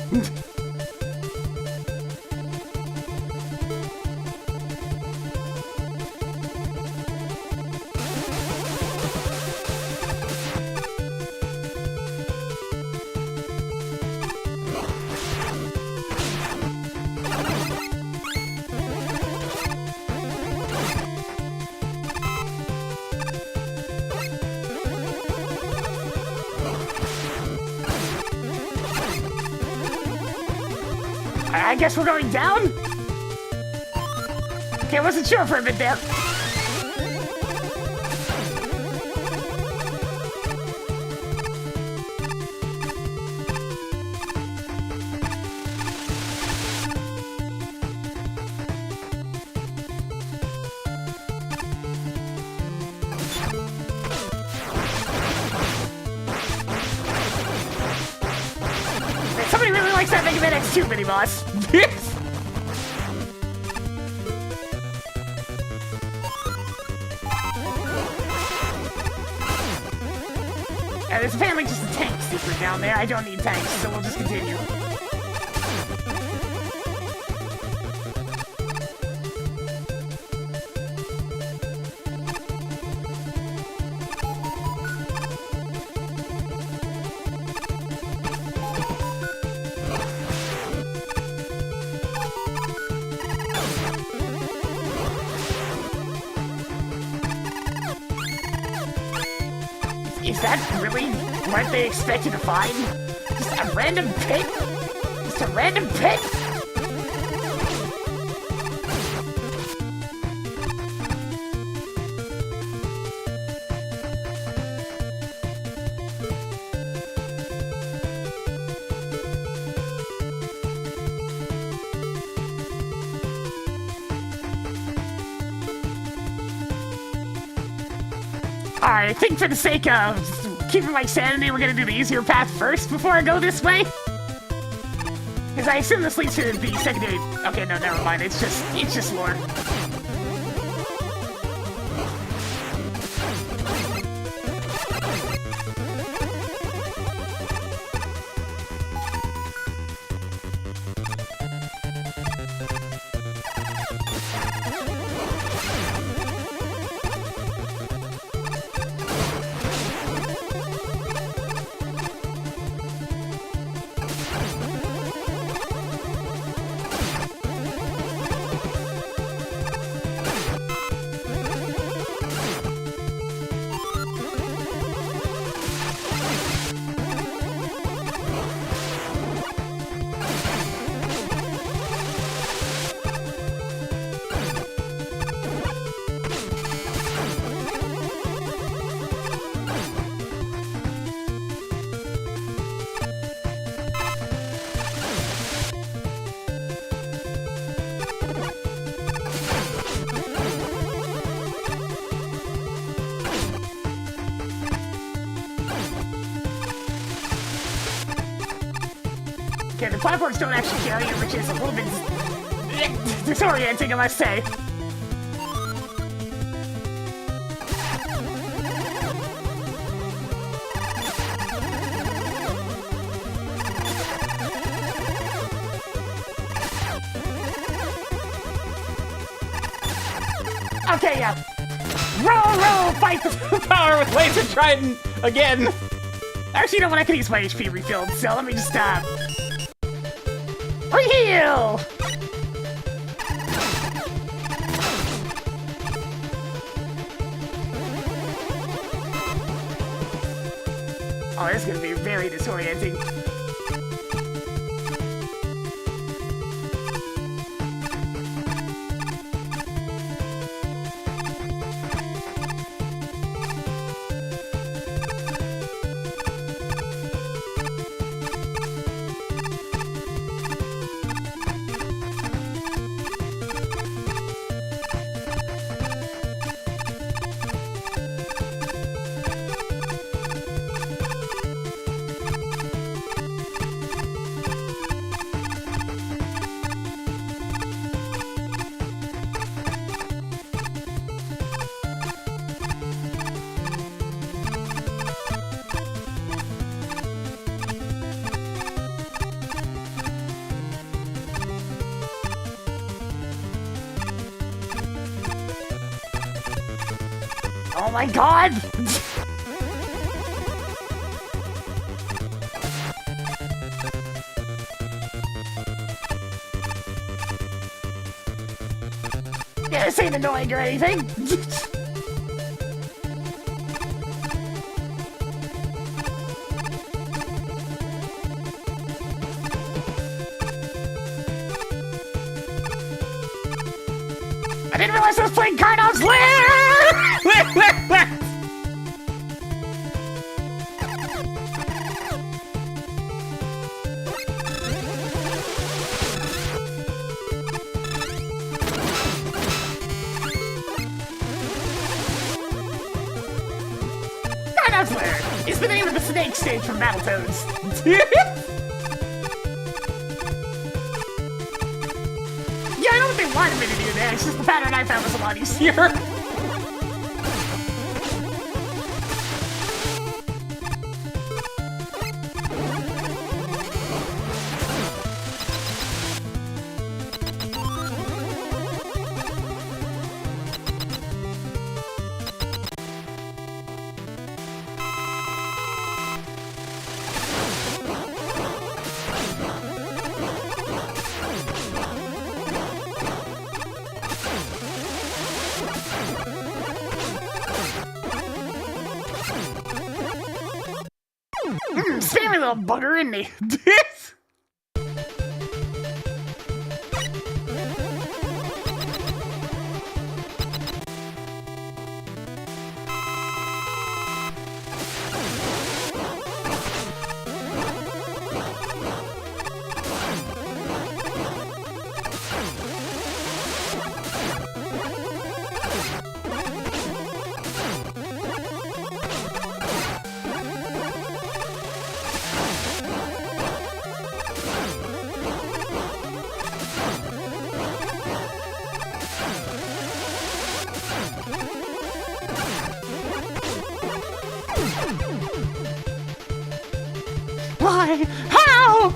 I guess we're going down? Okay, I wasn't sure for a bit there. Somebody really likes that Mega Man X2 mini boss. And there's apparently just a tank secret down there. I don't need tanks, so we'll just continue. Is that really what they expected to find? Just a random pit? Just a random pit? I think for the sake of keeping my sanity, we're gonna do the easier path first before I go this way. Because I assume this leads to the secondary... Okay, no, never mind. It's just lore. Okay, the platforms don't actually carry you, which is a little bit disorienting, I must say. Okay, yeah. Roll, fight the Power with laser trident again. Actually, you know what? I could use my HP refilled, so let me just, heal! Oh, this is gonna be very disorienting. Oh my god! Yeah, this ain't annoying or anything. didn't realize I was playing Cardinals Lair! Cardinals Lair is the name of the snake stage from Battletoads. Yeah, I don't think they wanted me to do that. It's just the pattern I found was a lot easier. Spammy little bugger, isn't he? Why? How?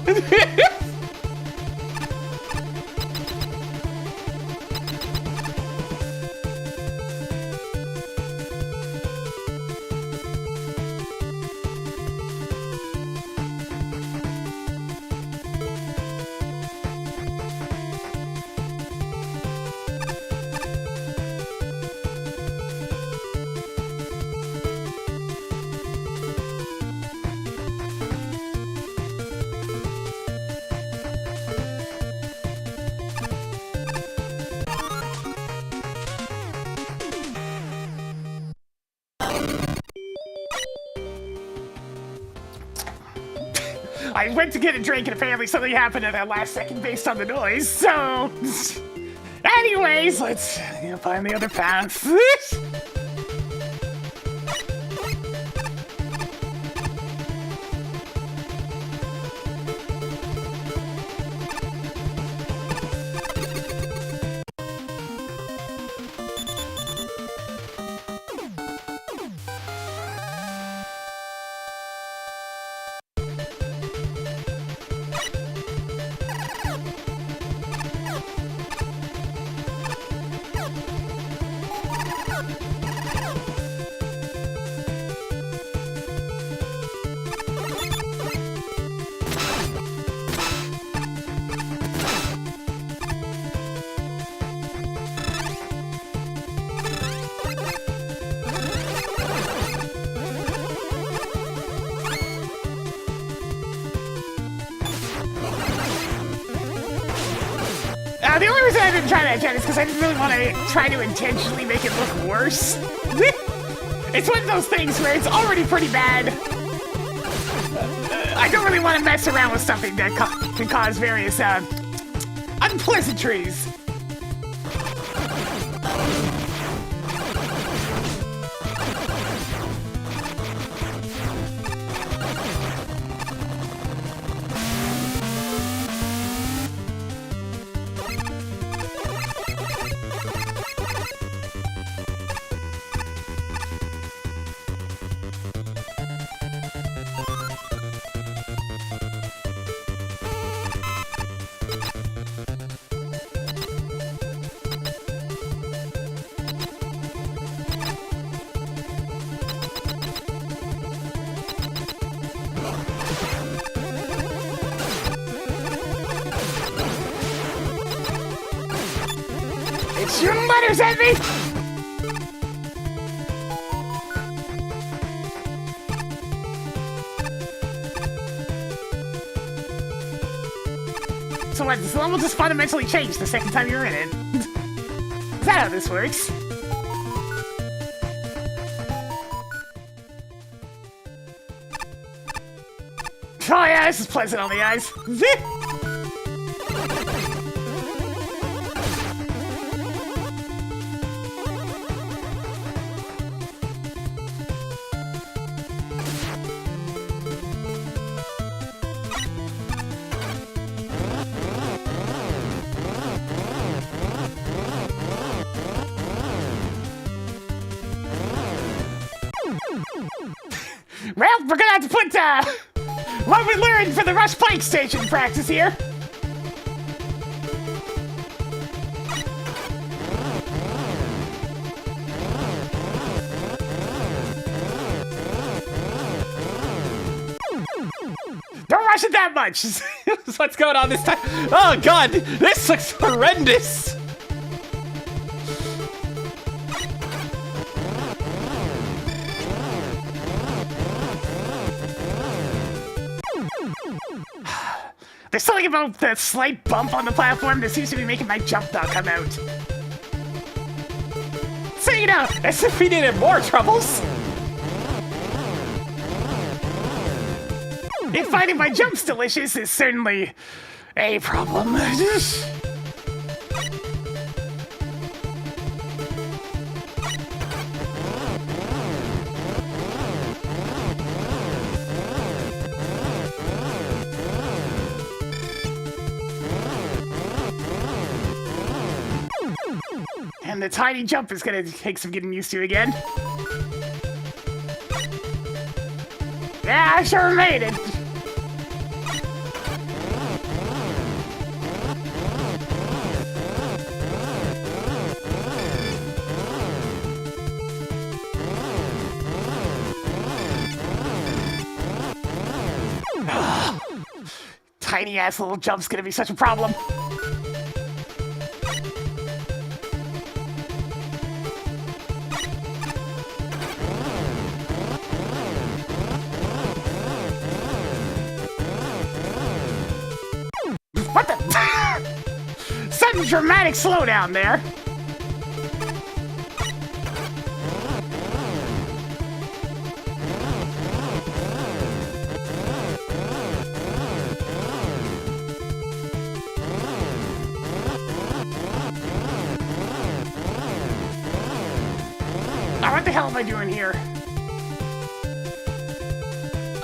I went to get a drink and apparently something happened at that last second based on the noise, so... Anyways, let's find the other path. The only reason I didn't try that yet is because I didn't really want to try to intentionally make it look worse. It's one of those things where it's already pretty bad. I don't really want to mess around with something that can cause various unpleasantries. It's shooting letters at me! So what, this level just fundamentally changed the second time you're in it? Is that how this works? Oh yeah, this is pleasant on the eyes. Well, we're gonna have to put what we learned for the Rush Pike Station practice here. Don't rush it that much. What's going on this time? Oh god, this looks horrendous. There's something about the slight bump on the platform that seems to be making my jump not come out. So you know, As if we needed more troubles. if finding my jumps delicious is certainly a problem. And the tiny jump is gonna take some getting used to again. Yeah, I sure made it. Tiny ass little jump's gonna be such a problem. What the? Sudden dramatic slowdown there. What the hell am I doing here?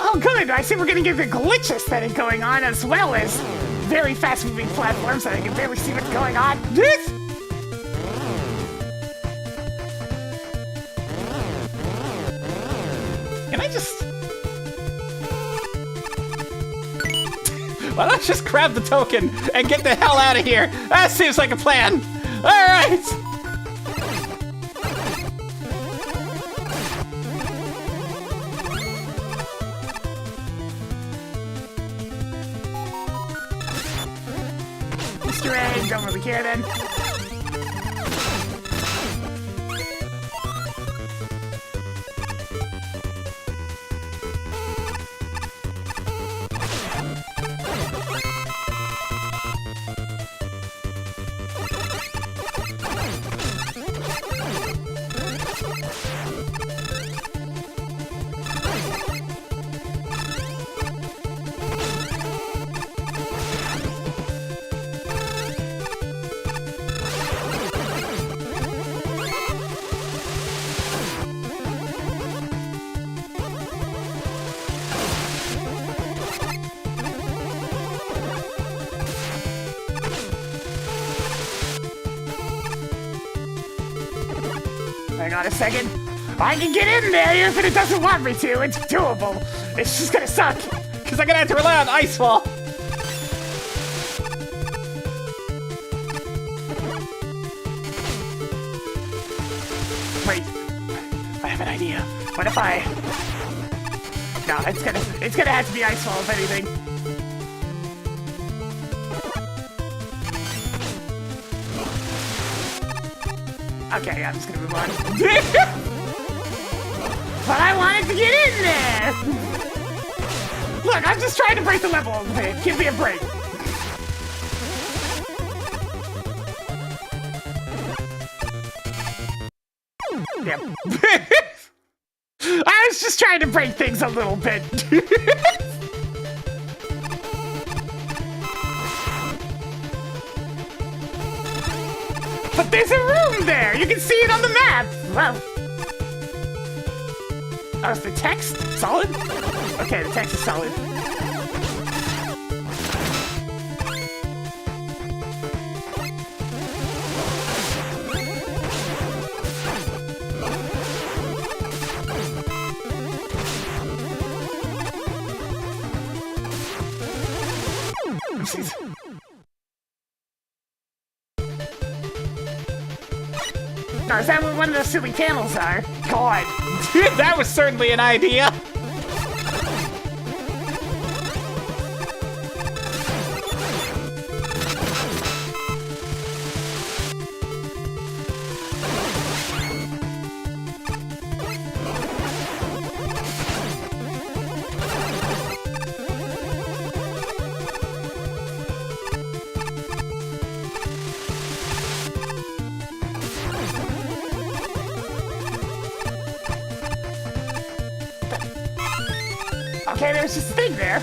Oh good, I see we're gonna get the glitch aesthetic going on as well as very fast moving platforms that I can barely see what's going on. Can I just... Why don't I just grab the token and get the hell out of here? That seems like a plan. Alright! Easter egg, don't really care then. Hang on a second. I can get in there even if it doesn't want me to. It's doable. It's just gonna suck. Because I'm gonna have to rely on Ice Wall. Wait. I have an idea. What if I... No, it's gonna have to be Ice Wall if anything. Okay, I'm just gonna move on. But I wanted to get in there! Look, I'm just trying to break the level a bit. Give me a break. was just trying to break things a little bit. But there's a room there! You can see it on the map! Wow. Oh, is the text solid? Okay, the text is solid. Oopsies. Oh, is that what one of those silly panels are? God. That was certainly an idea. Okay, there's just a thing there.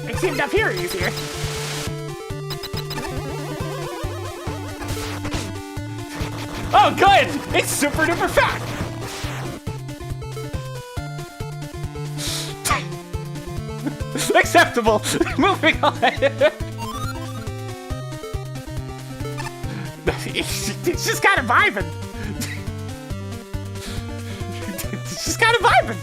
It seemed up here easier. Oh, good! It's super duper fast! Acceptable! Moving on! It's just kind of vibing. It's just kind of vibing.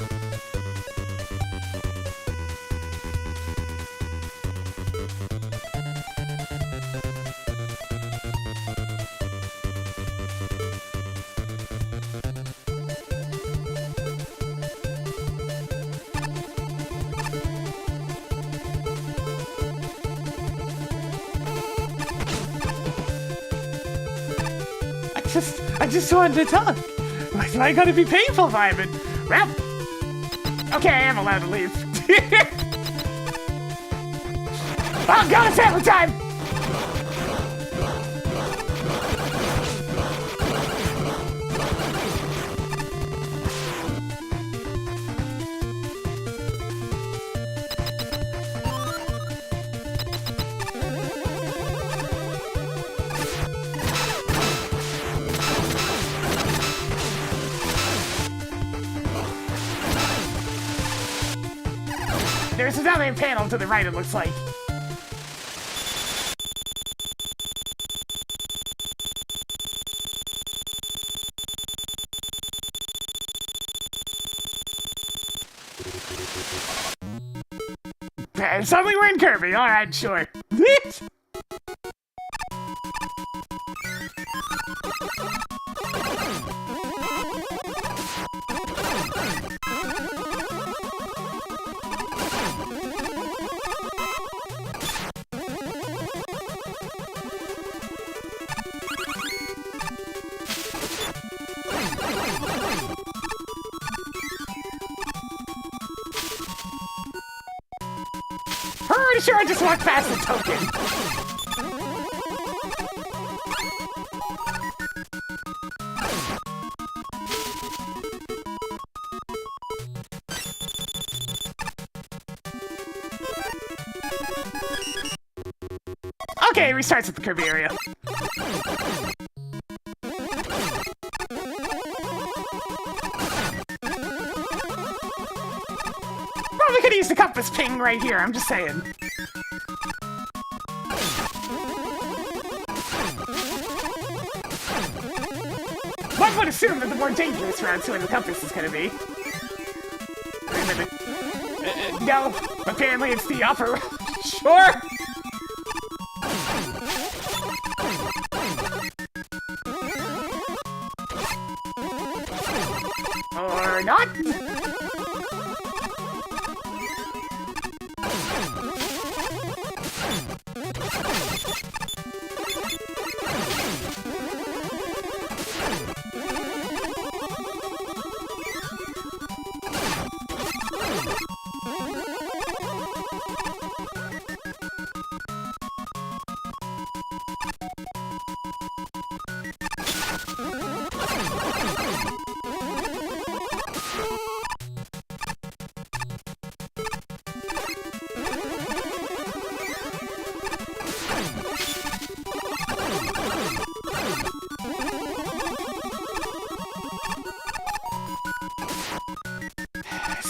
I just wanted to talk. Why gotta be painful vibing? Well, okay, I am allowed to leave. Oh god, it's hammer time! There's another panel to the right, it looks like. And suddenly we're in Kirby, alright, sure. Pretty sure I just walked past the token. Okay, it restarts at the Kirby area. Probably could use the compass ping right here, I'm just saying. One would assume that the more dangerous route to the compass is gonna be. Wait a minute. No, apparently it's the upper. Sure! Or not?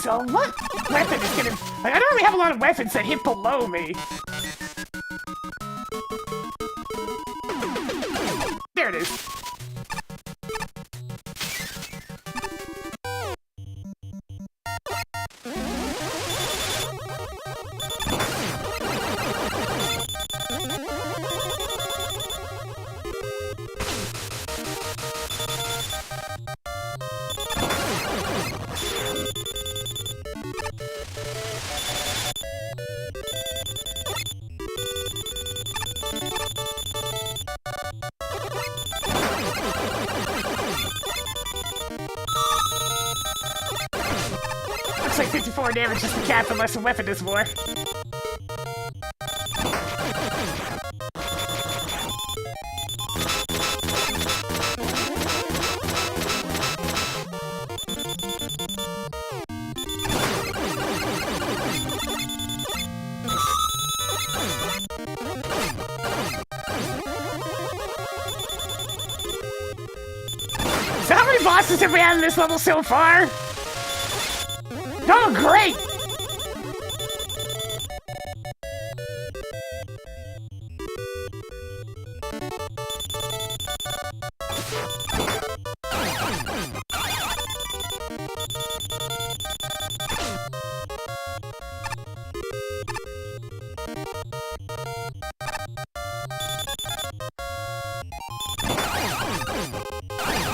so what weapon is gonna... Like, I don't really have a lot of weapons that hit below me. There it is. Looks like 54 damage is the cap unless the weapon does more. So how many bosses have we had in this level so far? Oh, great!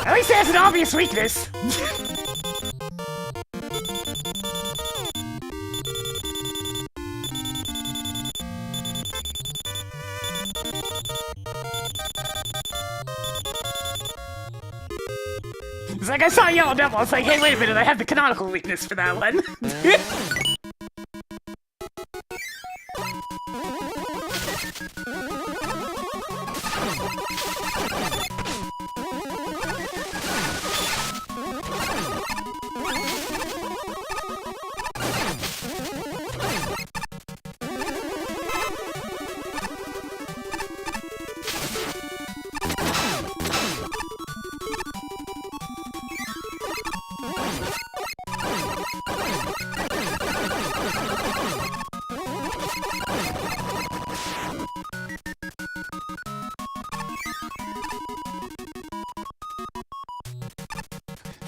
At least it has an obvious weakness. It's like I saw Yellow Devil, I was like, hey, wait a minute, I have the canonical weakness for that one.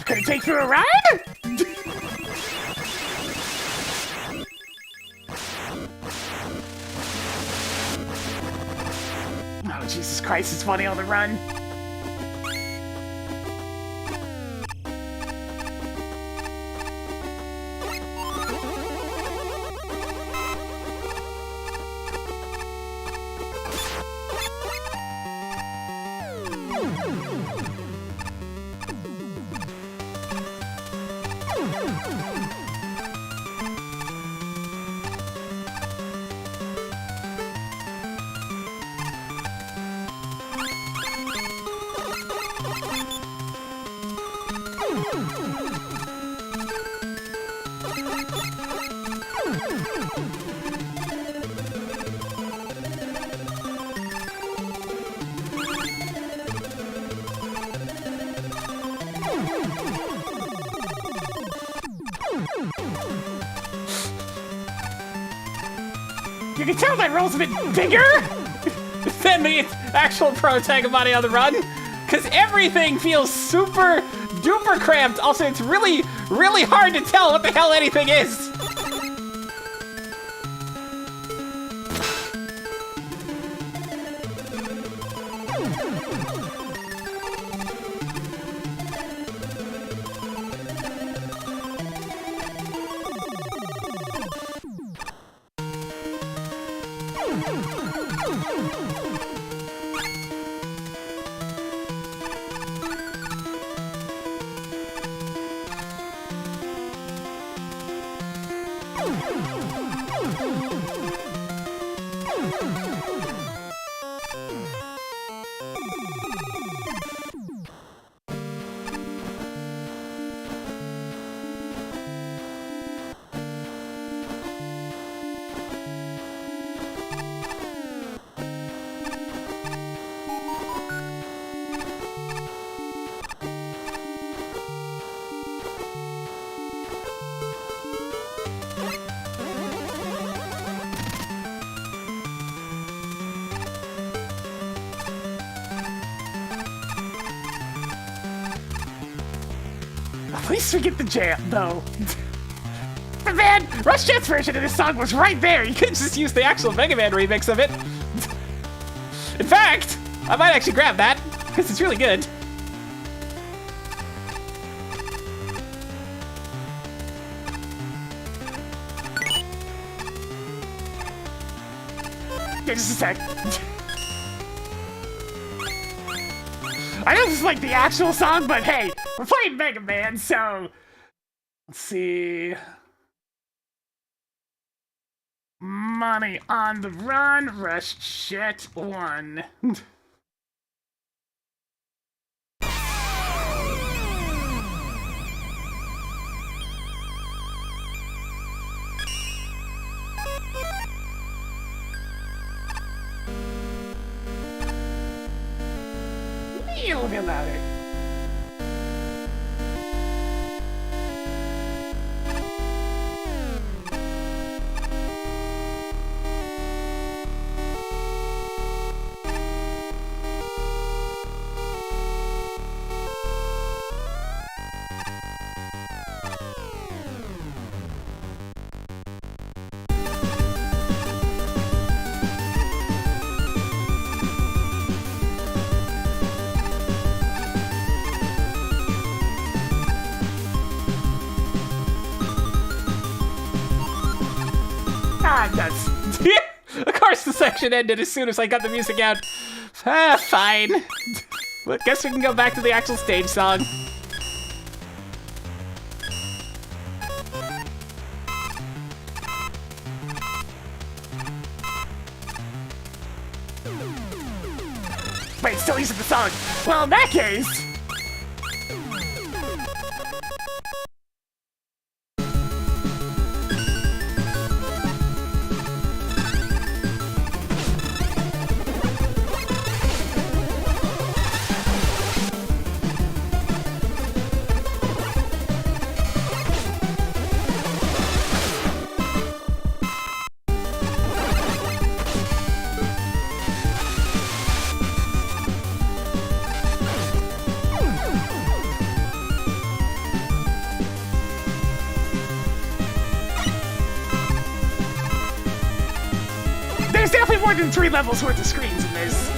Gonna take you a ride? Oh, Jesus Christ, it's funny on the run. You can tell that roll's a bit bigger Than the actual protagonist body on the run, because everything feels super duper cramped. Also, it's really, really hard to tell what the hell anything is. Please forget the jam, though. But man, Rush Jet's version of this song was right there. You could just use the actual Mega Man remix of it. In fact, I might actually grab that, because it's really good. Yeah, just a sec. I know this is like the actual song, but hey, we're playing Mega Man, so... Let's see... Money on the Run, Rush Jet 1. A little bit louder. Nuts. Of course the section ended as soon as I got the music out. Ah, fine. But guess we can go back to the actual stage song. Wait, still using the song. Well, in that case... There's definitely more than 3 levels worth of screens in this.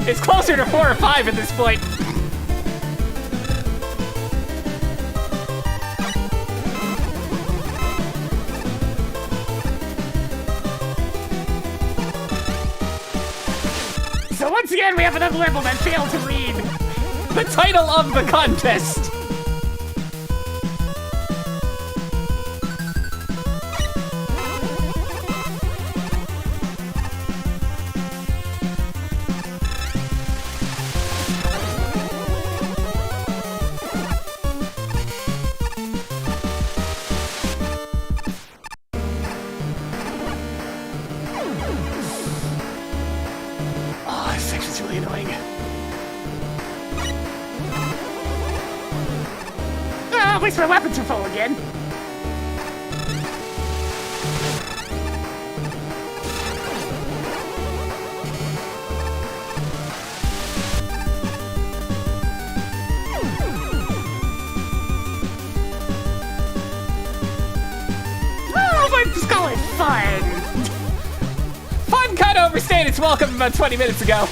It's closer to 4 or 5 at this point. So once again, we have another level that failed to read The title of the contest. Really annoying. Ah, at least my weapons are full again. Oh, but just call it fun. Fun kind of overstayed its welcome about 20 minutes ago.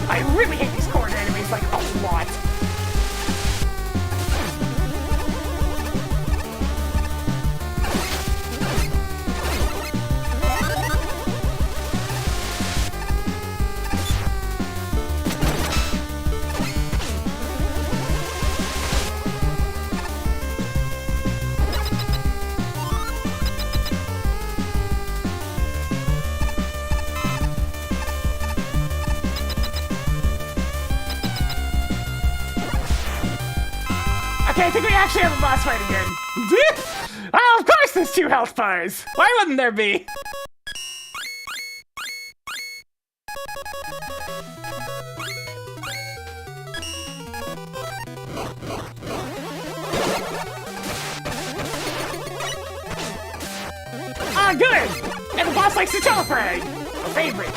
I really hate these corner enemies like a lot. Okay, I think we actually have a boss fight again. Oh, of course there's 2 health bars. Why wouldn't there be? not good! And the boss likes to teleporate! A favorite.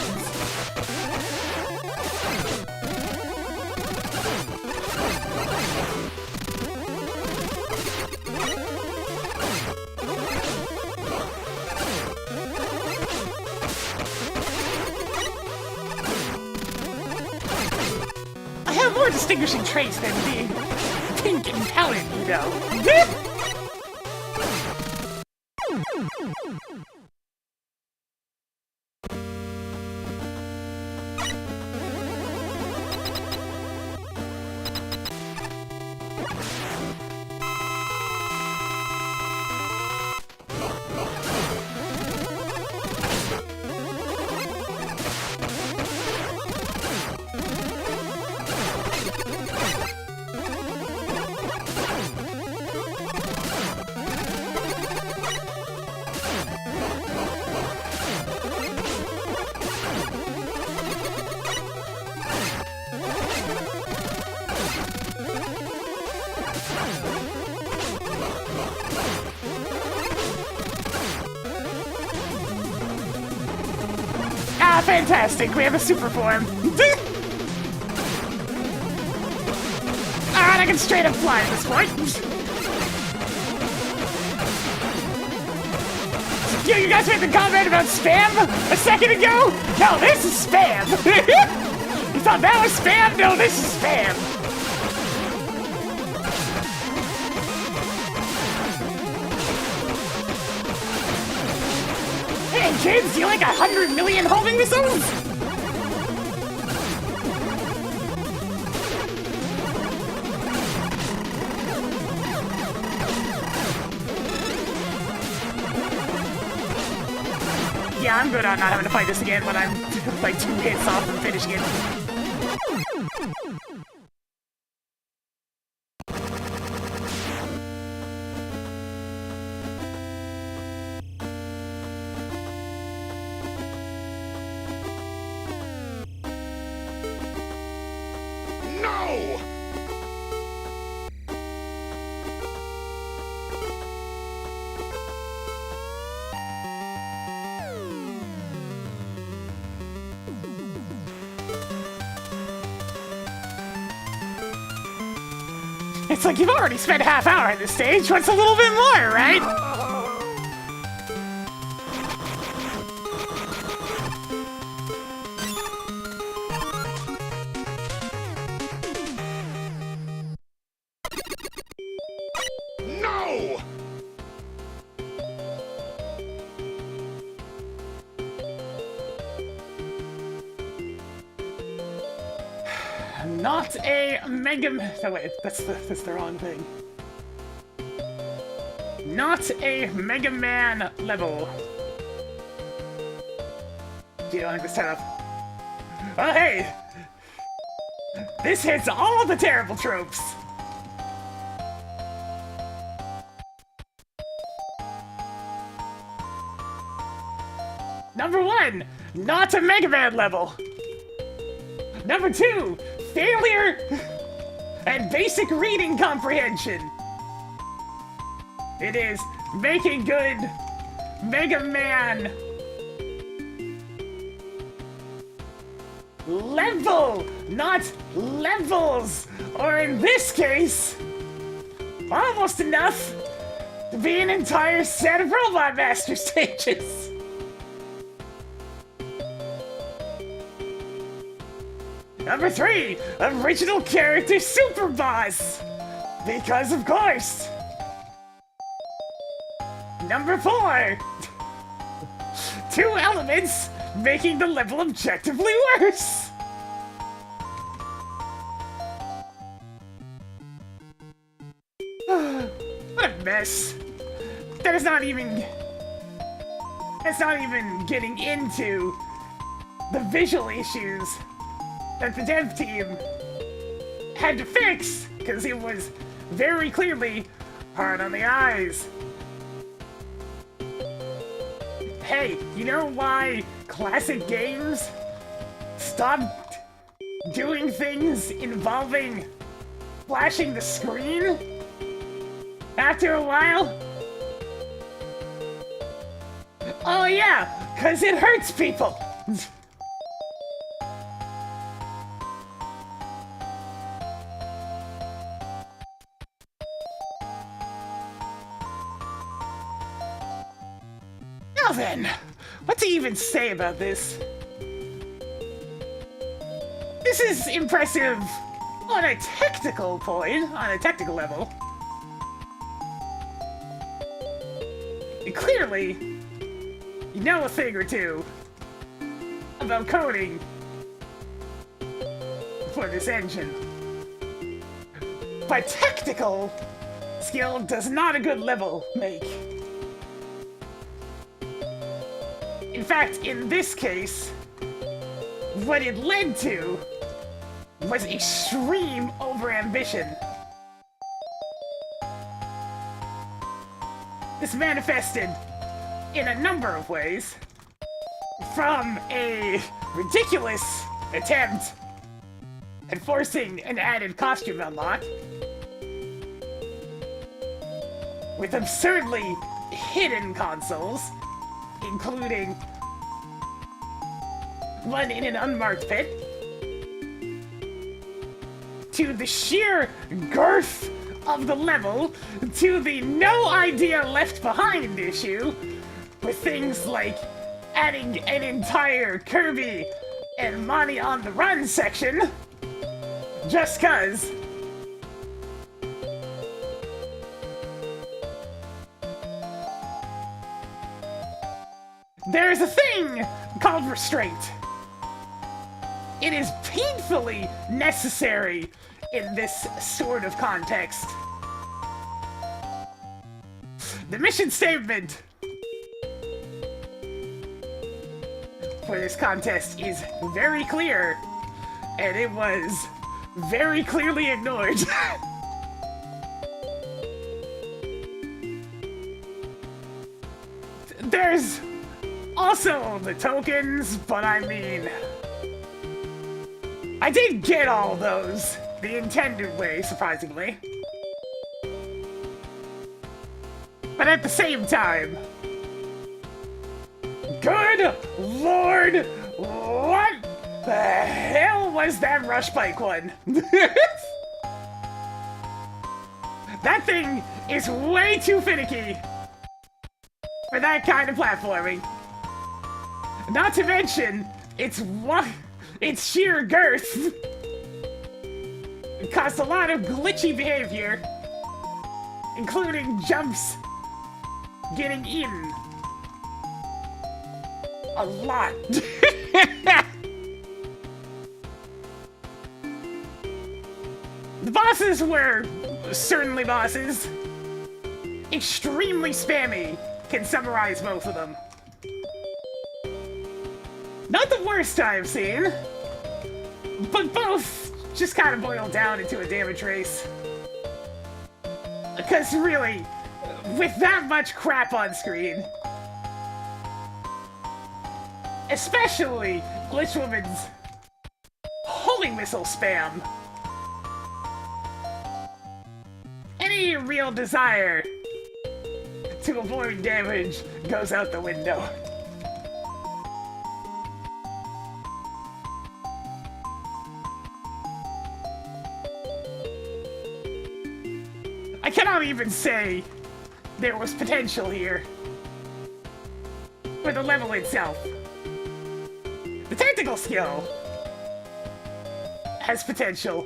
I have more distinguishing traits than being pink and talent, you know. Ah, fantastic! We have a super form. Alright, I can straight up fly at this point. Yo, you guys made the comment about spam a second ago? No, this is spam! You thought that was spam? No, this is spam! Hey kids, do you like 100 million homing missiles? Yeah, I'm good on not having to fight this again when I'm like 2 hits off from finishing it. No! It's like you've already spent a half hour on this stage. What's a little bit more, right? No! Not a Mega... No, wait, that's the wrong thing. Not a Mega Man level. Do you don't like this setup? Oh, hey! This hits all the terrible tropes! Number 1, not a Mega Man level. Number 2, failure and basic reading comprehension. It is making good Mega Man level, not levels, or in this case, almost enough to be an entire set of Robot Master stages. Number 3, original character super boss, because of course. Number 4, 2 elements making the level objectively worse. What a mess. That's not even getting into the visual issues that the dev team had to fix, because it was very clearly hard on the eyes. Hey, you know why classic games stopped doing things involving flashing the screen after a while? Oh yeah, cause it hurts people. Now then, what to even say about this? This is impressive on a technical point, on a technical level. And clearly, you know a thing or two about coding for this engine. But technical skill does not a good level make. In fact, in this case, what it led to was extreme overambition. This manifested in a number of ways, from a ridiculous attempt at forcing an added costume unlock, with absurdly hidden consoles, including one in an unmarked pit, to the sheer girth of the level, to the no idea left behind issue, with things like adding an entire Kirby and Monty on the Run section, just cuz. There's a thing called restraint. It is painfully necessary in this sort of context. The mission statement for this contest is very clear, and it was very clearly ignored. There's also the tokens, but I mean, I did get all those the intended way, surprisingly. But at the same time, good lord, what the hell was that rush bike one? That thing is way too finicky for that kind of platforming. Not to mention, its sheer girth caused a lot of glitchy behavior, including jumps getting in. A lot. The bosses were certainly bosses. Extremely spammy, can summarize both of them. Not the worst I've seen, but both just kind of boil down into a damage race. Because really, with that much crap on screen, especially Glitch Woman's holy missile spam, any real desire to avoid damage goes out the window. I cannot even say there was potential here for the level itself. The technical skill has potential,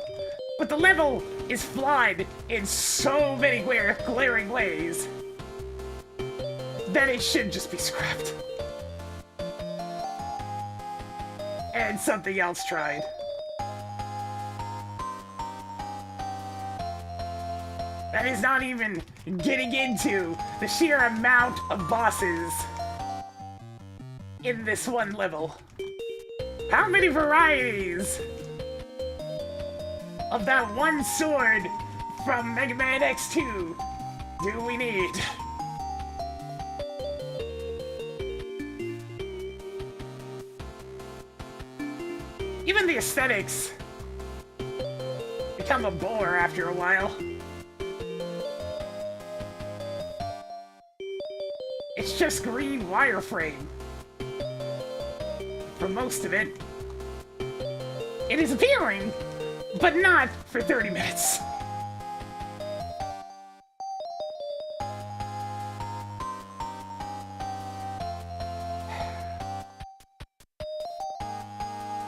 but the level is flawed in so many glaring ways that it should just be scrapped. And something else tried. That is not even getting into the sheer amount of bosses in this one level. How many varieties of that one sword from Mega Man X2 do we need? Even the aesthetics become a bore after a while. It's just green wireframe. For most of it. It is appealing, but not for 30 minutes.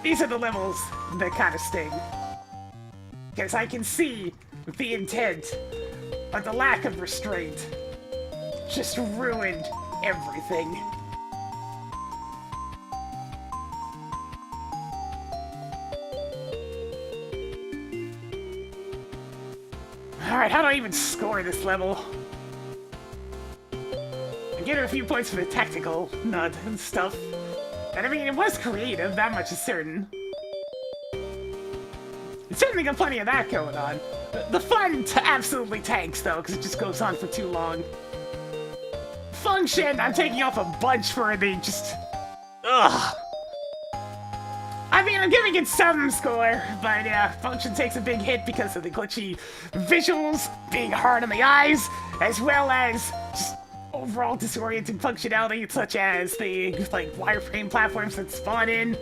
These are the levels that kind of sting. Because I can see the intent, but the lack of restraint just ruined everything. Alright, how do I even score this level? I get her a few points for the technical nut and stuff. And I mean, it was creative, that much is certain. It's certainly got plenty of that going on. The fun absolutely tanks, though, because it just goes on for too long. Function, I'm taking off a bunch for the just... Ugh. I mean, I'm giving it some score, but yeah, Function takes a big hit because of the glitchy visuals being hard on the eyes, as well as just overall disorienting functionality, such as the, like, wireframe platforms that spawn in.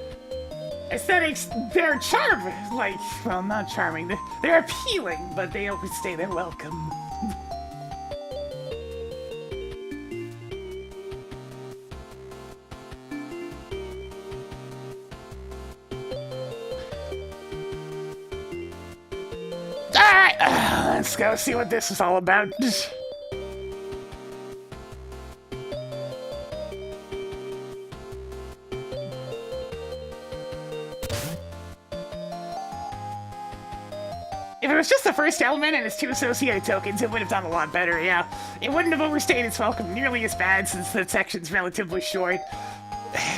Aesthetics, they're charming, like, well, not charming, they're appealing, but they overstay their welcome. Alright, let's go see what this is all about. If it was just the first element and its 2 associated tokens, it would have done a lot better, yeah. It wouldn't have overstayed its welcome nearly as bad since the section's relatively short.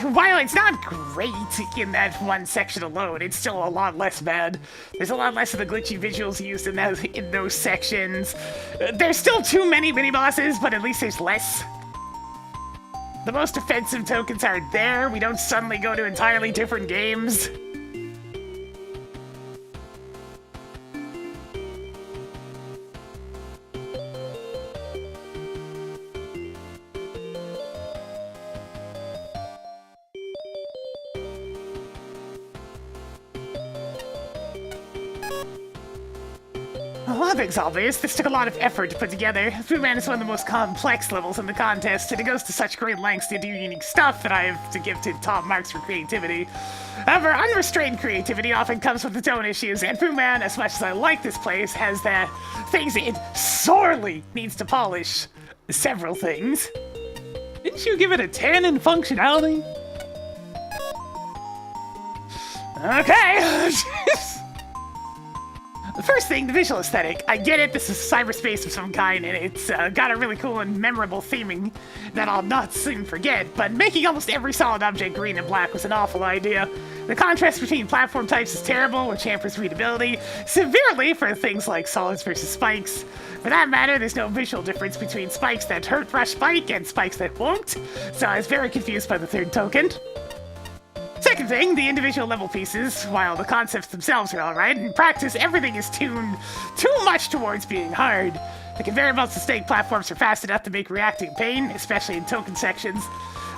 While it's not great in that one section alone, it's still a lot less bad. There's a lot less of the glitchy visuals used in those sections. There's still too many mini-bosses, but at least there's less. The most offensive tokens aren't there. We don't suddenly go to entirely different games. One thing's obvious, this took a lot of effort to put together. Brewman is one of the most complex levels in the contest, and it goes to such great lengths to do unique stuff that I have to give to top marks for creativity. However, unrestrained creativity often comes with its own issues, and Brewman, as much as I like this place, has the things it sorely needs to polish. Several things. Didn't you give it a 10 in functionality? Okay. The first thing, the visual aesthetic. I get it, this is cyberspace of some kind, and it's got a really cool and memorable theming that I'll not soon forget, but making almost every solid object green and black was an awful idea. The contrast between platform types is terrible, which hampers readability severely for things like solids versus spikes. For that matter, there's no visual difference between spikes that hurt rush spike and spikes that won't, so I was very confused by the third token. Second thing, the individual level pieces, while the concepts themselves are alright, in practice everything is tuned too much towards being hard. The conveyor belts and stake platforms are fast enough to make reacting pain, especially in token sections.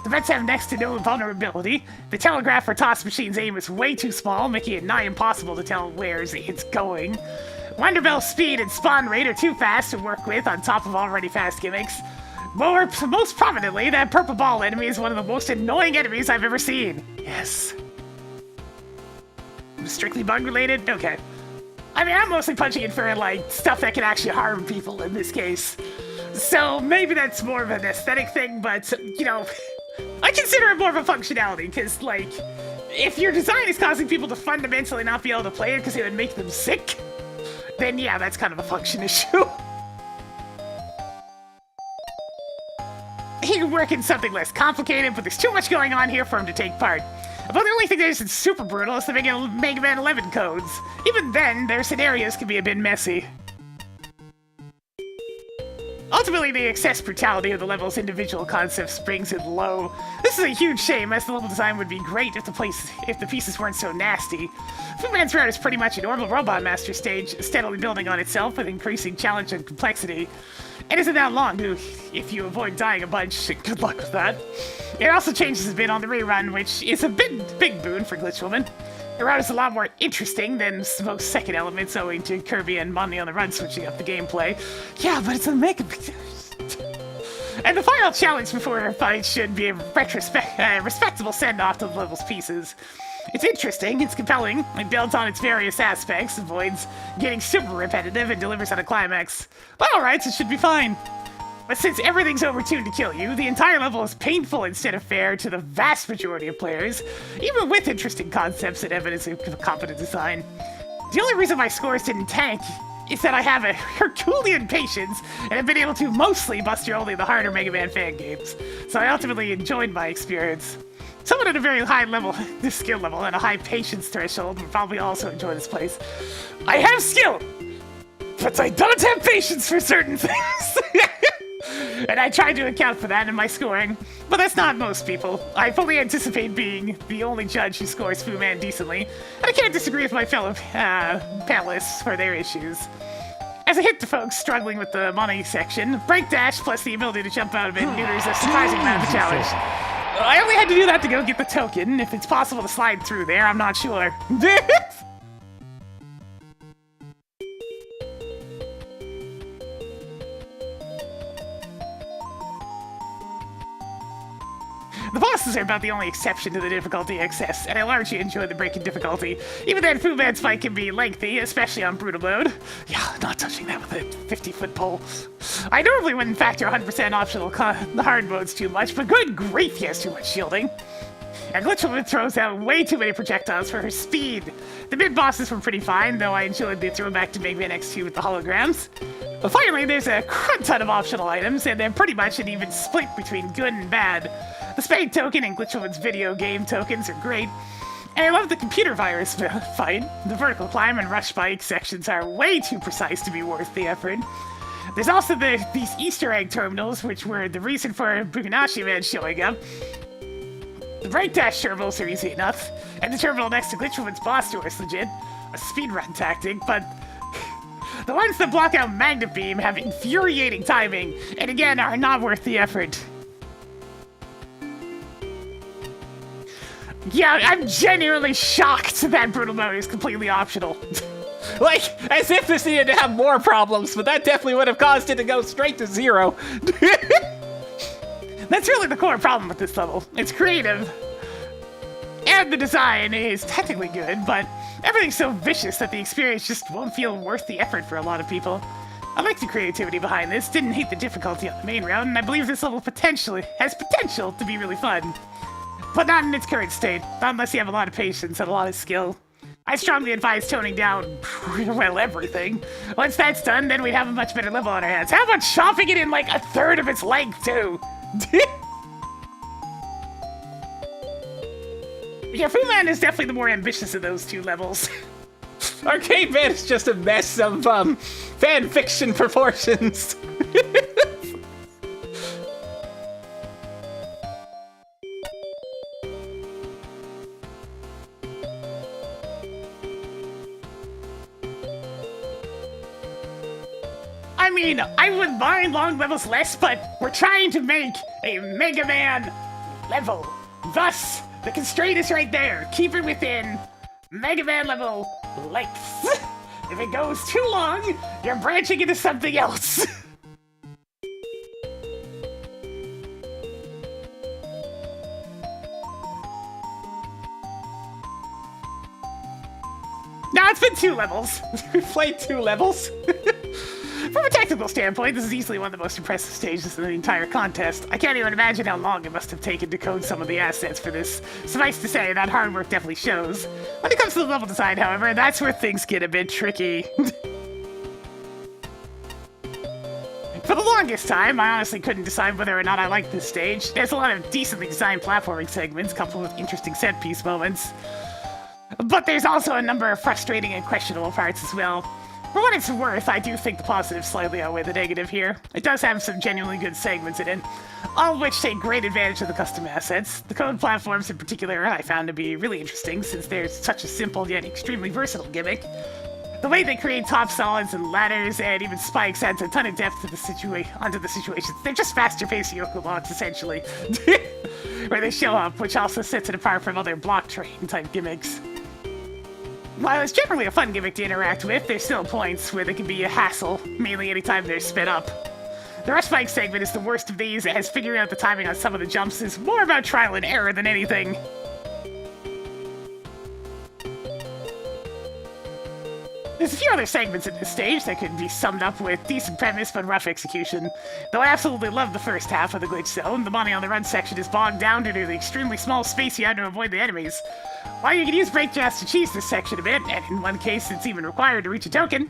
The vents have next to no vulnerability. The telegraph or toss machine's aim is way too small, making it nigh impossible to tell where it's going. Wonderbell's speed and spawn rate are too fast to work with on top of already fast gimmicks. Most prominently, that purple ball enemy is one of the most annoying enemies I've ever seen. Yes. Strictly bug related? Okay. I mean, I'm mostly punching it for, like, stuff that can actually harm people in this case. So maybe that's more of an aesthetic thing, but, you know, I consider it more of a functionality, because, like, if your design is causing people to fundamentally not be able to play it because it would make them sick, then yeah, that's kind of a function issue. He could work in something less complicated, but there's too much going on here for him to take part. About the only thing that isn't super brutal is the Mega Man 11 codes. Even then, their scenarios can be a bit messy. Ultimately, the excess brutality of the level's individual concepts brings it low. This is a huge shame, as the level design would be great if the pieces weren't so nasty. Foodman's Route is pretty much a normal Robot Master stage, steadily building on itself with increasing challenge and complexity. It isn't that long, if you avoid dying a bunch. Good luck with that. It also changes a bit on the rerun, which is a big boon for Glitchwoman. The route is a lot more interesting than most second elements owing to Kirby and Money on the Run switching up the gameplay. Yeah, but it's a mega... And the final challenge before our fight should be a respectable send-off to the level's pieces. It's interesting, it's compelling, it builds on its various aspects, avoids getting super repetitive, and delivers on a climax. But alright, it should be fine. But since everything's overtuned to kill you, the entire level is painful instead of fair to the vast majority of players, even with interesting concepts and evidence of competent design. The only reason my scores didn't tank is that I have a Herculean patience and have been able to mostly buster only the harder Mega Man fan games, so I ultimately enjoyed my experience. Someone at a very high level, this skill level, and a high patience threshold would probably also enjoy this place. I have skill, but I don't have patience for certain things. And I tried to account for that in my scoring, but that's not most people. I fully anticipate being the only judge who scores Fu Man decently, and I can't disagree with my fellow panelists for their issues. As a hit to folks struggling with the money section, Break Dash plus the ability to jump out of it neuters a surprising amount of the challenge. I only had to do that to go get the token. If it's possible to slide through there, I'm not sure. The bosses are about the only exception to the difficulty excess, and I largely enjoy the break in difficulty. Even then, Fu Man's fight can be lengthy, especially on brutal mode. Yeah, not touching that with a 50-foot pole. I normally wouldn't factor 100% optional the hard modes too much, but good grief, he has too much shielding. And Glitchwoman throws out way too many projectiles for her speed. The mid-bosses were pretty fine, though I enjoyed the throwback to Mega Man X2 with the holograms. But finally, there's a crud ton of optional items, and they're pretty much an even split between good and bad. The Spade token and Glitchwoman's video game tokens are great, and I love the computer virus fight. The vertical climb and rush bike sections are way too precise to be worth the effort. There's also these Easter egg terminals, which were the reason for Buganashi Man showing up. The break dash terminals are easy enough, and the terminal next to Glitchwoman's boss door is legit. A speedrun tactic, but the ones that block out Magnet Beam have infuriating timing, and again are not worth the effort. Yeah, I'm genuinely shocked that brutal mode is completely optional. Like, as if this needed to have more problems, but that definitely would have caused it to go straight to 0. That's really the core problem with this level. It's creative, and the design is technically good, but everything's so vicious that the experience just won't feel worth the effort for a lot of people. I like the creativity behind this, didn't hate the difficulty on the main round, and I believe this level has potential to be really fun. But not in its current state, not unless you have a lot of patience and a lot of skill. I strongly advise toning down, well, everything. Once that's done, then we'd have a much better level on our hands. How about chopping it in like a third of its length, too? Yeah, Fu Man is definitely the more ambitious of those two levels. Arcade Man is just a mess of fan fiction proportions. I mean, I wouldn't mind long levels less, but we're trying to make a Mega Man level. Thus, the constraint is right there. Keep it within Mega Man level length. If it goes too long, you're branching into something else. Now it's been 2 levels. We've played 2 levels. From a technical standpoint, this is easily one of the most impressive stages in the entire contest. I can't even imagine how long it must have taken to code some of the assets for this. Suffice to say, that hard work definitely shows. When it comes to the level design, however, that's where things get a bit tricky. For the longest time, I honestly couldn't decide whether or not I liked this stage. There's a lot of decently designed platforming segments, coupled with interesting set-piece moments. But there's also a number of frustrating and questionable parts as well. For what it's worth, I do think the positives slightly outweigh the negative here. It does have some genuinely good segments in it, all of which take great advantage of the custom assets. The code platforms in particular I found to be really interesting, since they're such a simple yet extremely versatile gimmick. The way they create top solids and ladders and even spikes adds a ton of depth to onto the situations. They're just faster paced Yoku logs, essentially. Where they show up, which also sets it apart from other block train type gimmicks. While it's generally a fun gimmick to interact with, there's still points where they can be a hassle, mainly anytime they're sped up. The rush spike segment is the worst of these, as figuring out the timing on some of the jumps is more about trial and error than anything. There's a few other segments in this stage that could be summed up with decent premise but rough execution. Though I absolutely love the first half of the glitch zone, the money on the run section is bogged down due to the extremely small space you have to avoid the enemies. While you can use breakjacks to cheese this section a bit, and in one case it's even required to reach a token,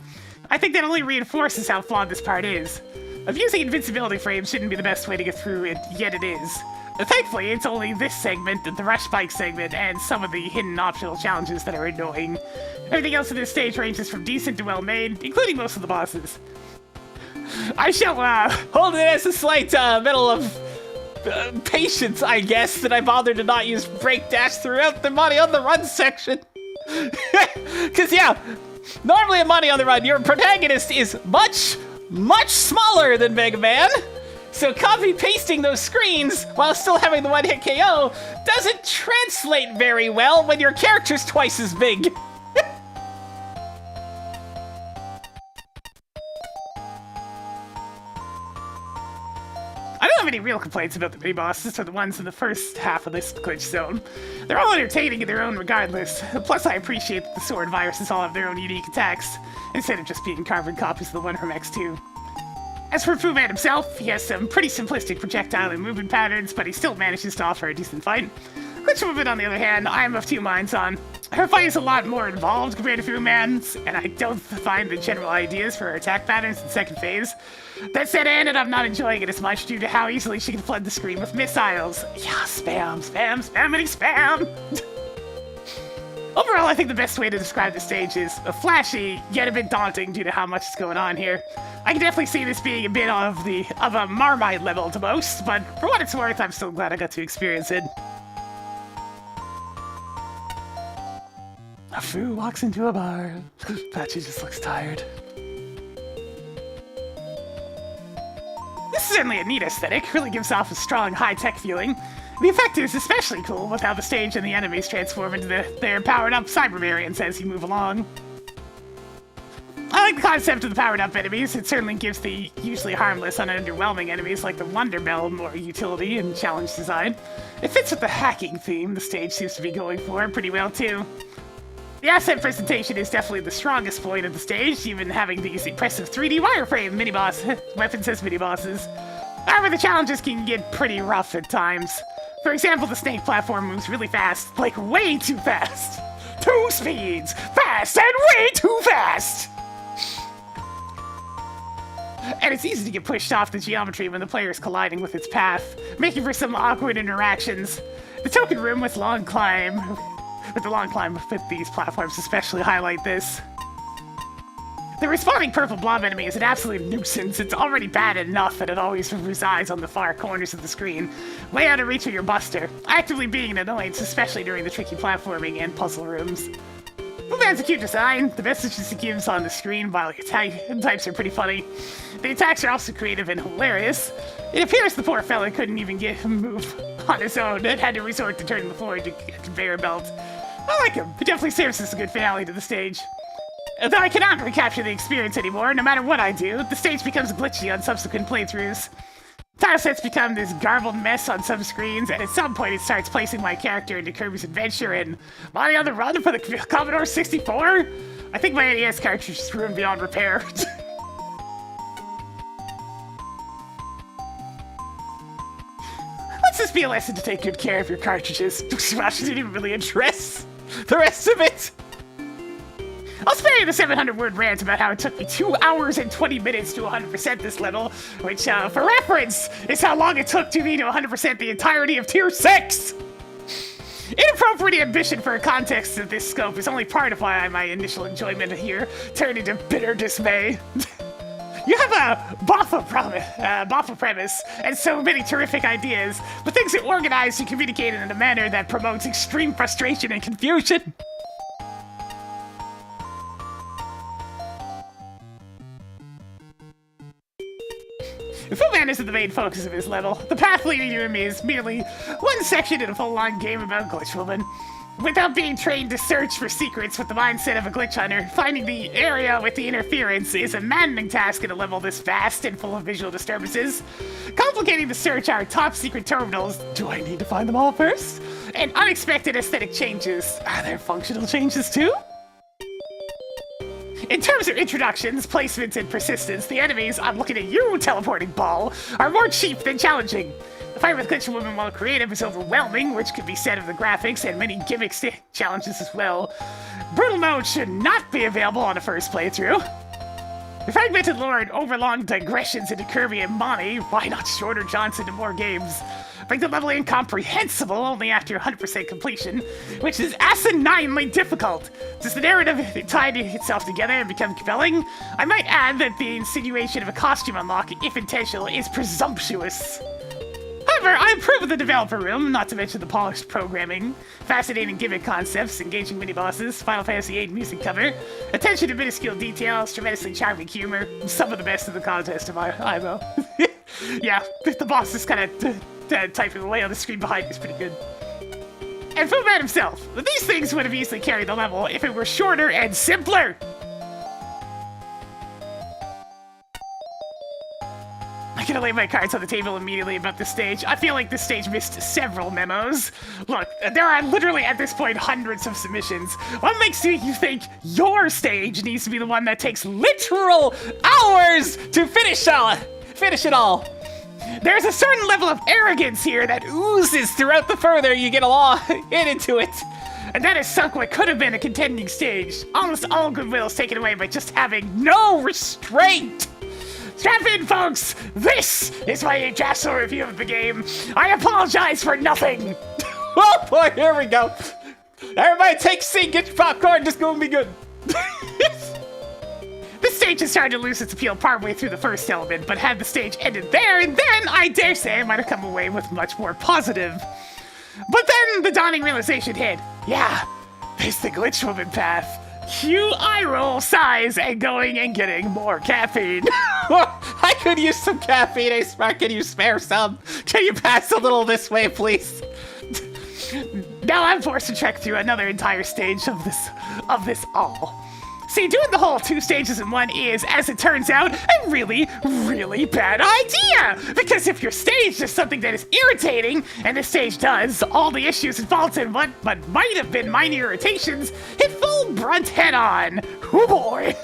I think that only reinforces how flawed this part is. Abusing invincibility frames shouldn't be the best way to get through it, yet it is. Thankfully, it's only this segment, the rush spike segment, and some of the hidden optional challenges that are annoying. Everything else in this stage ranges from decent to well-made, including most of the bosses. I shall, hold it as a slight medal of patience, I guess, that I bothered to not use break dash throughout the money on the run section. Because, yeah, normally in money on the run, your protagonist is much smaller than Mega Man. So copy-pasting those screens while still having the one-hit KO doesn't translate very well when your character's twice as big. I don't have any real complaints about the mini-bosses or the ones in the first half of this glitch zone. They're all entertaining in their own regardless. Plus, I appreciate that the sword viruses all have their own unique attacks, instead of just being carbon copies of the one from X2. As for Fu Man himself, he has some pretty simplistic projectile and movement patterns, but he still manages to offer a decent fight. Glitch Movement, on the other hand, I am of two minds on. Her fight is a lot more involved compared to Fu Man's, and I don't find the general ideas for her attack patterns in second phase. That said, I ended up not enjoying it as much due to how easily she can flood the screen with missiles. Yeah, spam, spammity spam! Overall, I think the best way to describe the stage is flashy, yet a bit daunting due to how much is going on here. I can definitely see this being a bit of a Marmite level to most, but for what it's worth, I'm still glad I got to experience it. A Fu walks into a bar. Patchy just looks tired. This is certainly a neat aesthetic, really gives off a strong high-tech feeling. The effect is especially cool with how the stage and the enemies transform into their powered-up cyber variants as you move along. I like the concept of the powered-up enemies. It certainly gives the usually harmless and underwhelming enemies like the Wonder Bell more utility and challenge design. It fits with the hacking theme the stage seems to be going for pretty well too. The asset presentation is definitely the strongest point of the stage, even having these impressive 3D wireframe mini-boss weapons as mini-bosses. However, the challenges can get pretty rough at times. For example, the snake platform moves really fast, like way too fast. 2 speeds, fast and way too fast! And it's easy to get pushed off the geometry when the player is colliding with its path, making for some awkward interactions. The token room with the long climb with these platforms especially highlight this. The respawning purple blob enemy is an absolute nuisance. It's already bad enough that it always resides on the far corners of the screen, way out of reach of your buster, actively being an annoyance, especially during the tricky platforming and puzzle rooms. Moveman's a cute design. The messages it gives on the screen while your types are pretty funny. The attacks are also creative and hilarious. It appears the poor fella couldn't even get him move on his own and had to resort to turning the floor into a conveyor belt. I like him. It definitely serves as a good finale to the stage. Though I cannot recapture the experience anymore, no matter what I do, the stage becomes glitchy on subsequent playthroughs. Tile sets become this garbled mess on some screens, and at some point it starts placing my character into Kirby's Adventure and Money on the Run for the Commodore 64? I think my NES cartridge is ruined beyond repair. Let's just be a lesson to take good care of your cartridges. Smash didn't even really address the rest of it. I'll spare you the 700-word rant about how it took me 2 hours and 20 minutes to 100% this level, which, for reference, is how long it took me to 100% the entirety of Tier 6! Inappropriate ambition for a context of this scope is only part of why my initial enjoyment here turned into bitter dismay. You have a Boffa premise, and so many terrific ideas, but things are organized and communicated in a manner that promotes extreme frustration and confusion. Footman isn't the main focus of his level. The path leading to him is merely one section in a full-on game about Glitch Woman. Without being trained to search for secrets with the mindset of a glitch hunter, finding the area with the interference is a maddening task in a level this vast and full of visual disturbances. Complicating the search are top secret terminals. Do I need to find them all first? And unexpected aesthetic changes. Are there functional changes too? In terms of introductions, placements, and persistence, the enemies, I'm looking at you, teleporting ball, are more cheap than challenging. The fight with Glitch Woman, while creative, is overwhelming, which could be said of the graphics and many gimmicks challenges as well. Brutal mode should not be available on a first playthrough. The fragmented lore and overlong digressions into Kirby and Monty, why not shorter jaunts into more games? Make the level incomprehensible only after 100% completion, which is asininely difficult. Does the narrative tie itself together and become compelling? I might add that the insinuation of a costume unlock, if intentional, is presumptuous. However, I approve of the developer room, not to mention the polished programming, fascinating gimmick concepts, engaging mini-bosses, Final Fantasy VIII music cover, attention to minuscule details, tremendously charming humor, some of the best of the contest in my eyebrow. Yeah, the boss is kind of typing away on the screen behind me is pretty good. And Footman himself, these things would have easily carried the level if it were shorter and simpler. I'm gonna lay my cards on the table immediately about this stage. I feel like this stage missed several memos. Look, there are literally at this point hundreds of submissions. What makes you think your stage needs to be the one that takes literal hours to finish it all? There's a certain level of arrogance here that oozes throughout the further you get along into it. And that has sunk what could have been a contending stage. Almost all goodwill is taken away by just having no restraint. Strap in, folks! This is my Jassel review of the game. I apologize for nothing! Oh boy, here we go. Everybody take a seat, get your popcorn, just gonna be good. This stage is starting to lose its appeal partway through the first element, but had the stage ended there, and then I dare say I might have come away with much more positive. But then the dawning realization hit. Yeah, there's the Glitch Woman path. Cue eye roll, sighs, and going and getting more caffeine. I could use some caffeine, hey Smart, can you spare some? Can you pass a little this way, please? Now I'm forced to trek through another entire stage of this all. See, doing the whole 2 stages in one is, as it turns out, a really, really bad idea! Because if your stage does something that is irritating, and this stage does, all the issues and faults in what might have been minor irritations hit full brunt head-on. Oh boy!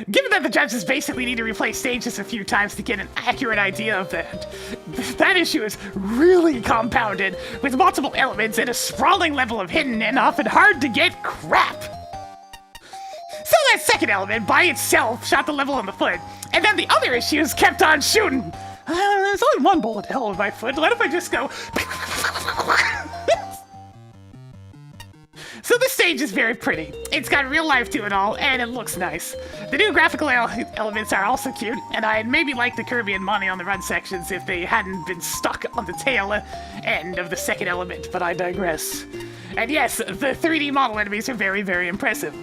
Given that the judges basically need to replay stages a few times to get an accurate idea of that issue is really compounded with multiple elements and a sprawling level of hidden and often hard to get crap. So that second element by itself shot the level in the foot, and then the other issues kept on shooting. There's only one bullet hole in my foot. What if I just go? So this stage is very pretty. It's got real life to it all, and it looks nice. The new graphical elements are also cute, and I'd maybe like the Kirby and Monty on the run sections if they hadn't been stuck on the tail end of the second element, but I digress. And yes, the 3D model enemies are very, very impressive.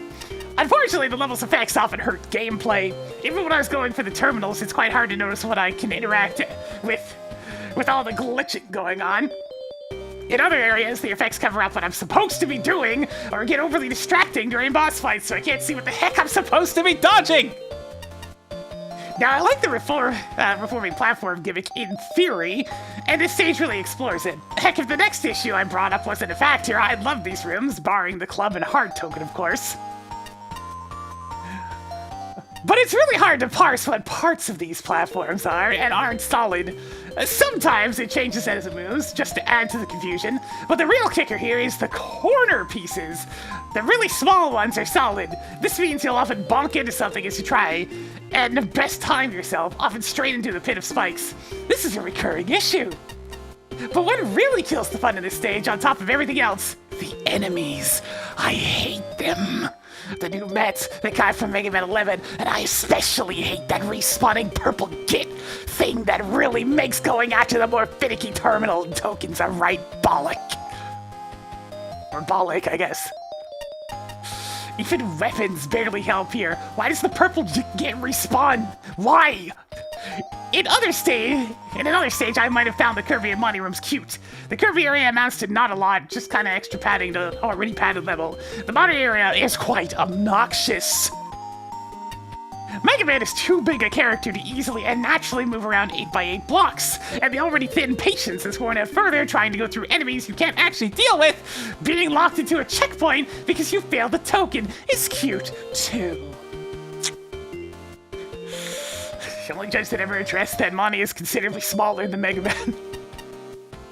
Unfortunately, the level's effects often hurt gameplay. Even when I was going for the terminals, it's quite hard to notice what I can interact with all the glitching going on. In other areas, the effects cover up what I'm supposed to be doing, or get overly distracting during boss fights, so I can't see what the heck I'm supposed to be dodging! Now, I like the reforming platform gimmick in theory, and this stage really explores it. Heck, if the next issue I brought up wasn't a factor, I'd love these rooms, barring the club and heart token, of course. But it's really hard to parse what parts of these platforms are and aren't solid. Sometimes it changes as it moves, just to add to the confusion, but the real kicker here is the corner pieces. The really small ones are solid. This means you'll often bonk into something as you try, and best time yourself, often straight into the pit of spikes. This is a recurring issue. But what really kills the fun in this stage, on top of everything else, the enemies. I hate them. The new Mets, the guy from MAGMML3, and I especially hate that respawning purple git thing that really makes going after the more finicky terminal tokens a right bollock. Or bollock, I guess. Even weapons barely help here. Why does the purple git respawn? Why? In another stage, I might have found the curvy and money rooms cute. The curvy area amounts to not a lot, just kind of extra padding to already padded level. The money area is quite obnoxious. Mega Man is too big a character to easily and naturally move around 8x8 blocks, and the already thin patience is worn out further trying to go through enemies you can't actually deal with. Being locked into a checkpoint because you failed the token is cute too. The only judge that ever addressed that Monty is considerably smaller than Mega Man.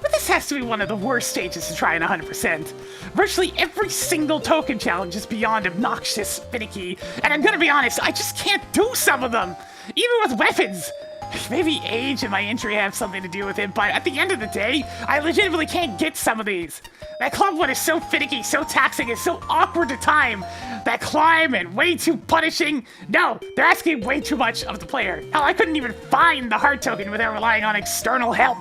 But this has to be one of the worst stages to try in 100%. Virtually every single token challenge is beyond obnoxious, finicky, and I'm gonna be honest, I just can't do some of them, even with weapons. Maybe age and my injury have something to do with it, but at the end of the day, I legitimately can't get some of these. That club one is so finicky, so taxing, and so awkward to time. That climb and way too punishing. No, they're asking way too much of the player. Hell, I couldn't even find the heart token without relying on external help.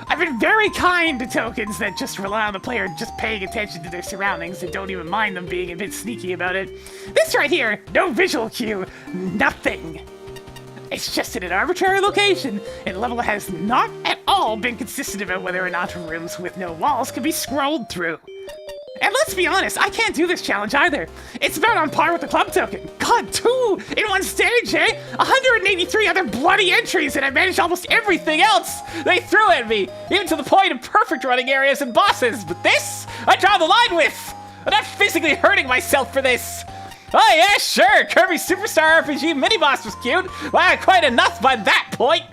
I've been very kind to tokens that just rely on the player just paying attention to their surroundings and don't even mind them being a bit sneaky about it. This right here, no visual cue, nothing. It's just in an arbitrary location, and the level has not at all been consistent about whether or not rooms with no walls can be scrolled through. And let's be honest, I can't do this challenge either. It's about on par with the club token. God, 2 in one stage, eh? 183 other bloody entries, and I managed almost everything else they threw at me, even to the point of perfect running areas and bosses. But this, I draw the line with. I'm not physically hurting myself for this. Oh yeah, sure, Kirby Superstar RPG mini-boss was cute. Well, quite enough by that point.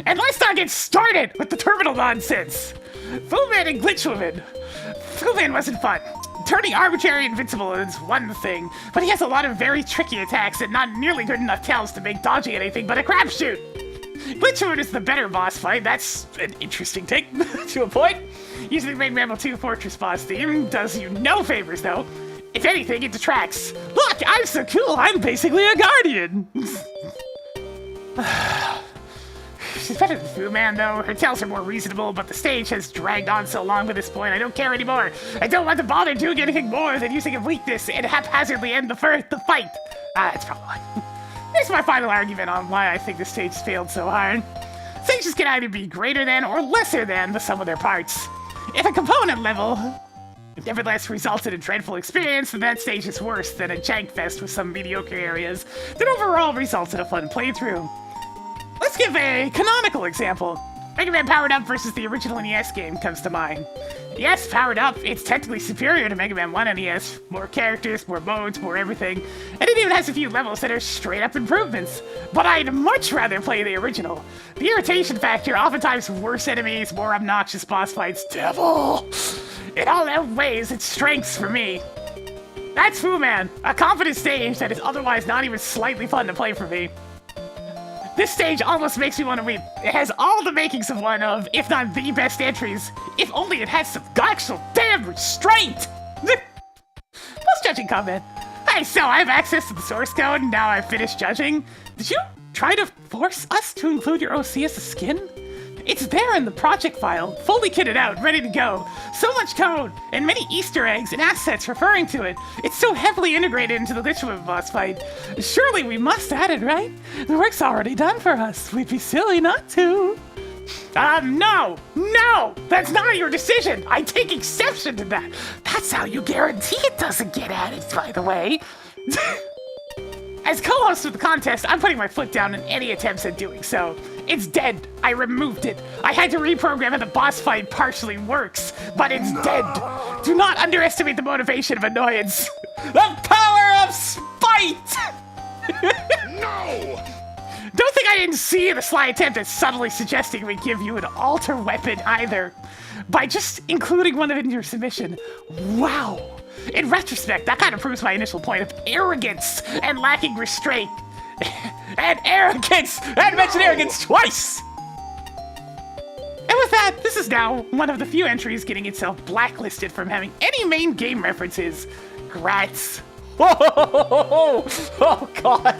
And let's not get started with the terminal nonsense. Fu-Man and Glitch Woman. Fu-Man wasn't fun. Turning arbitrary invincible is one thing, but he has a lot of very tricky attacks and not nearly good enough tells to make dodging anything but a crapshoot. Glitch Woman is the better boss fight. That's an interesting take to a point. Using the MAGMML3 Fortress boss theme does you no favors though. If anything, it detracts. Look, I'm so cool, I'm basically a guardian. She's better than Fu-Man, though. Her tells are more reasonable, but the stage has dragged on so long to this point, I don't care anymore. I don't want to bother doing anything more than using a weakness and haphazardly end the fight. That's probably. Here's my final argument on why I think this stage failed so hard. Stages can either be greater than or lesser than the sum of their parts. If a component level nevertheless results in a dreadful experience, then that stage is worse than a jank fest with some mediocre areas that overall results in a fun playthrough. Let's give a canonical example. Mega Man Powered Up versus the original NES game comes to mind. Yes, Powered Up, it's technically superior to Mega Man 1 NES. More characters, more modes, more everything. And it even has a few levels that are straight up improvements. But I'd much rather play the original. The irritation factor, oftentimes worse enemies, more obnoxious boss fights, devil! It all outweighs its strengths for me. That's Fu-Man, a confident stage that is otherwise not even slightly fun to play for me. This stage almost makes me want to weep. It has all the makings of one of, if not the best entries, if only it had some actual damn restraint! Post-judging comment. Hey, so I have access to the source code and now I've finished judging. Did you try to force us to include your OC as a skin? It's there in the project file, fully kitted out, ready to go. So much code, and many Easter eggs and assets referring to it. It's so heavily integrated into the Glitch Woman boss fight. Surely we must add it, right? The work's already done for us. We'd be silly not to. No! No! That's not your decision! I take exception to that! That's how you guarantee it doesn't get added, by the way. As co-host of the contest, I'm putting my foot down in any attempts at doing so. It's dead. I removed it. I had to reprogram and the boss fight partially works, but it's dead. Do not underestimate the motivation of annoyance. The power of spite! No! Don't think I didn't see the sly attempt at subtly suggesting we give you an alter weapon either. By just including one of it in your submission. Wow. In retrospect, that kind of proves my initial point of arrogance and lacking restraint. And arrogance! And mention arrogance twice! And with that, this is now one of the few entries getting itself blacklisted from having any main game references. Grats. Oh god!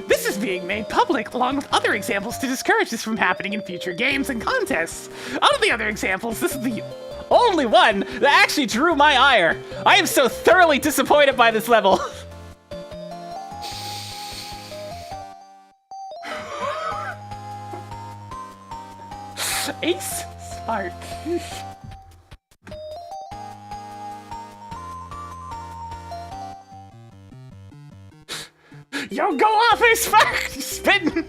This is being made public along with other examples to discourage this from happening in future games and contests. Out of the other examples, this is the only one that actually drew my ire. I am so thoroughly disappointed by this level. Ace Spark. Yo, go off, Ace Spark! Spitting!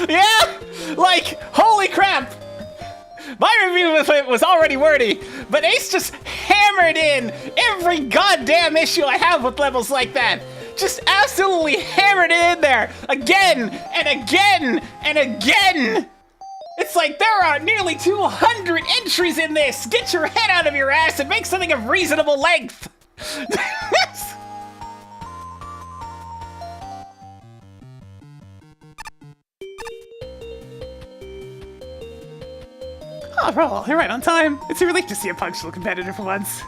Yeah! Like, holy crap! My review of it was already wordy, but Ace just hammered in every goddamn issue I have with levels like that. Just absolutely hammered it in there again and again and again. It's like there are nearly 200 entries in this. Get your head out of your ass and make something of reasonable length. Oh, roll, you're right on time. It's a relief to see a punctual competitor for once.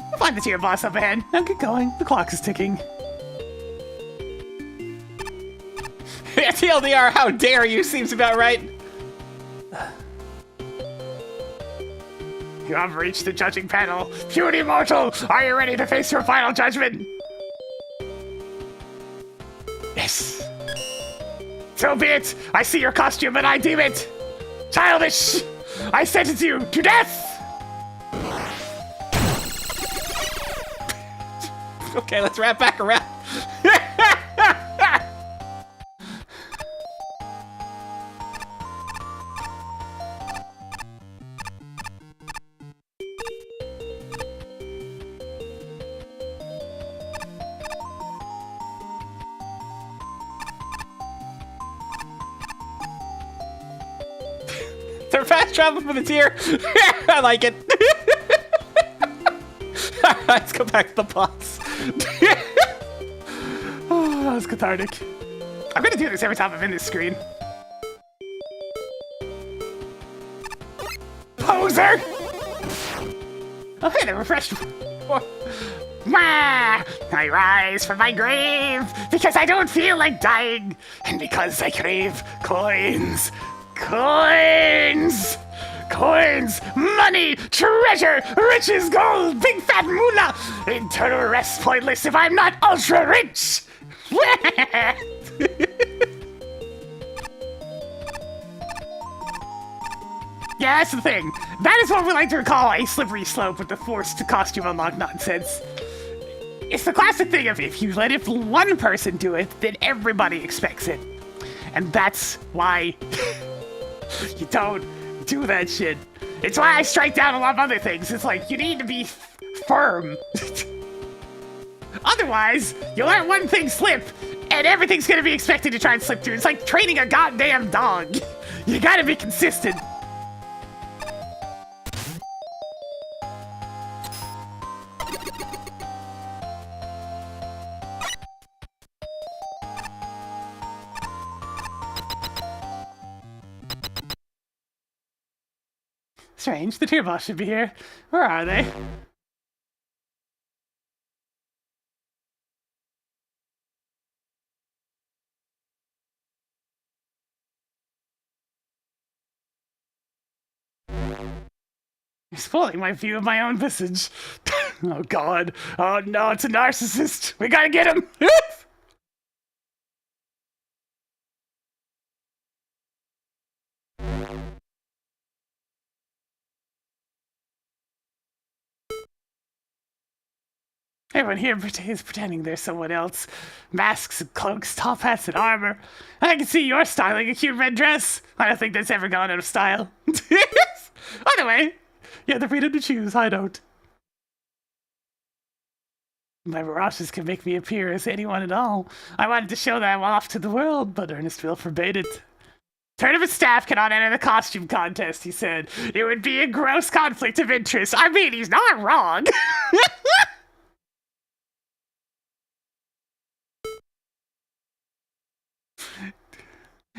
We'll find the tier boss up ahead. Now get going. The clock is ticking. TLDR, how dare you, seems about right. You have reached the judging panel. Puny mortal, are you ready to face your final judgment? Yes. So be it. I see your costume and I deem it childish. I sentence you to death. Okay, let's wrap back around. They're fast travel for the tier. I like it. Alright, let's go back to the boss. Oh, that was cathartic. I'm gonna do this every time I'm in this screen. Poser! Oh, hey, they refreshed. Wah! I rise from my grave because I don't feel like dying, and because I crave coins. Coins! Coins! Money! Treasure! Riches! Gold! Big fat moolah! Internal rest pointless if I'm not ultra rich! Yeah, that's the thing. That is what we like to call a slippery slope with the forced costume unlock nonsense. It's the classic thing of if you let one person do it, then everybody expects it. And that's why you don't do that shit. It's why I strike down a lot of other things. It's like, you need to be firm. Otherwise, you let one thing slip, and everything's gonna be expected to try and slip through. It's like training a goddamn dog. You gotta be consistent. Strange, the tier boss should be here. Where are they? You're spoiling my view of my own visage. Oh god. Oh no, it's a narcissist. We gotta get him. Everyone here is pretending they're someone else. Masks and cloaks, top hats and armor. I can see you're styling a cute red dress. I don't think that's ever gone out of style. Either way, you have the freedom to choose, I don't. My mirages can make me appear as anyone at all. I wanted to show that I'm off to the world, but Ernestville forbade it. Tournament staff cannot enter the costume contest, he said. It would be a gross conflict of interest. I mean, he's not wrong.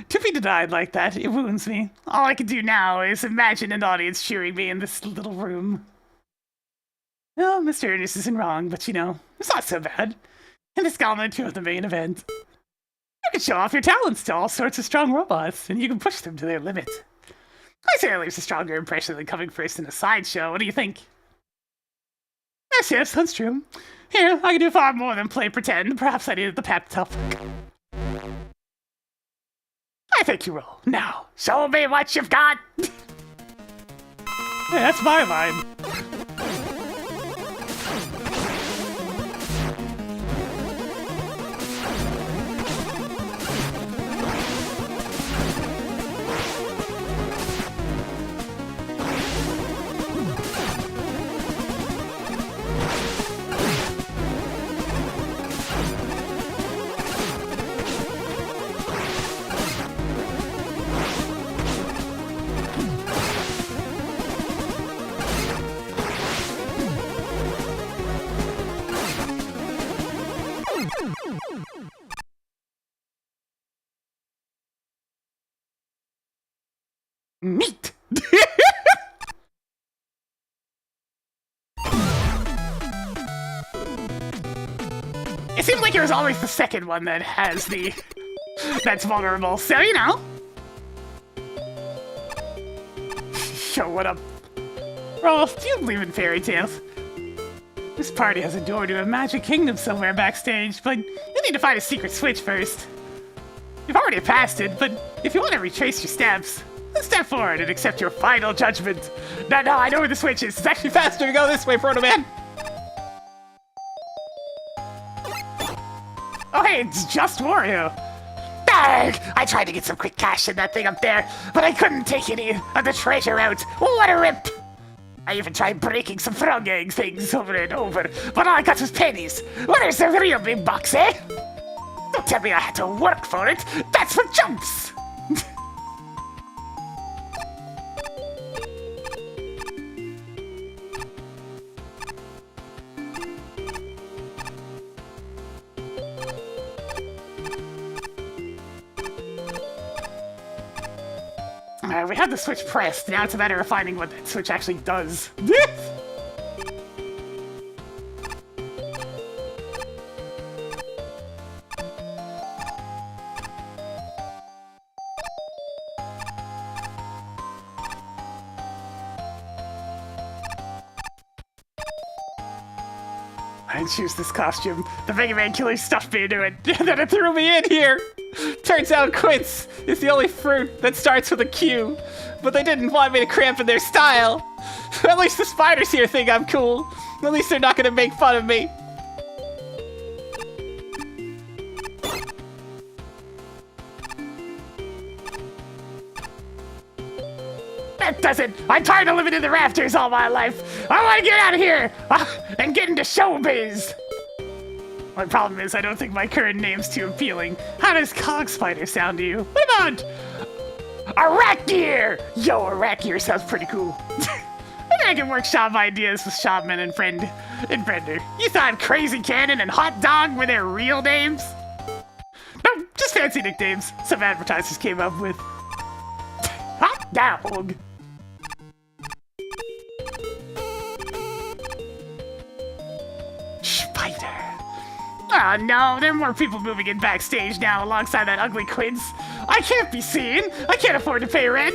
To be denied like that, it wounds me. All I can do now is imagine an audience cheering me in this little room. Oh, Mr. Ernest isn't wrong, but you know, it's not so bad. And this gauntlet to the main event. can show off your talents to all sorts of strong robots, and you can push them to their limit. I say it leaves a stronger impression than coming first in a sideshow. What do you think? Yes, that's true. Here, I can do far more than play pretend. Perhaps I needed the pep talk. I think you will. Now, show me what you've got. Yeah, that's my line. Neat! It seems like it was always the second one that has that's vulnerable, so you know. Yo, what up? Rolf, do you believe in fairy tales? This party has a door to a magic kingdom somewhere backstage, but you need to find a secret switch first. You've already passed it, but if you want to retrace your steps, then step forward and accept your final judgment. No, I know where the switch is. It's actually faster to go this way, Proto Man. Oh, hey, it's just Wario. I tried to get some quick cash in that thing up there, but I couldn't take any of the treasure out. What a rip! I even tried breaking some frog egg things over and over, but all I got was pennies. Where's the real big bucks, eh? Don't tell me I had to work for it. That's for jumps! We had the switch pressed. Now it's a matter of finding what that switch actually does. I didn't choose this costume. The Mega Man killer stuffed me into it, and then it threw me in here. Turns out Quince is the only fruit that starts with a Q, but they didn't want me to cramp in their style. At least the spiders here think I'm cool. At least they're not gonna make fun of me. That does it! I'm tired of living in the rafters all my life! I want to get out of here! And get into showbiz! My problem is I don't think my current name's too appealing. How does Cog Spider sound to you? What about Arakier? Yo, Arakier sounds pretty cool. I think I can workshop ideas with Shopman and Friender. You thought Crazy Cannon and Hot Dog were their real names? No, just fancy nicknames some advertisers came up with. Hot Dog! Spider. Oh no, there are more people moving in backstage now alongside that ugly Quince. I can't be seen. I can't afford to pay rent.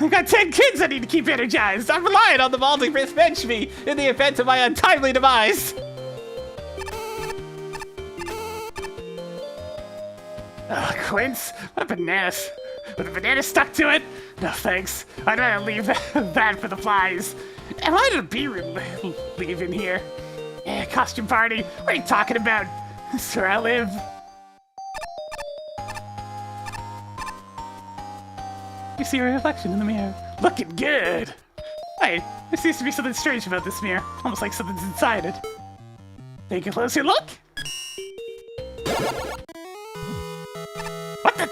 I've got 10 kids I need to keep energized. I'm relying on them all to revenge me in the event of my untimely demise. Oh, Quince, what bananas. With a banana stuck to it? No thanks. I'd rather leave that for the flies. Am I to be leaving here? Yeah, costume party. What are you talking about? That's where I live. You see your reflection in the mirror. Looking good. Wait, there seems to be something strange about this mirror. Almost like something's inside it. Take a closer look. What the?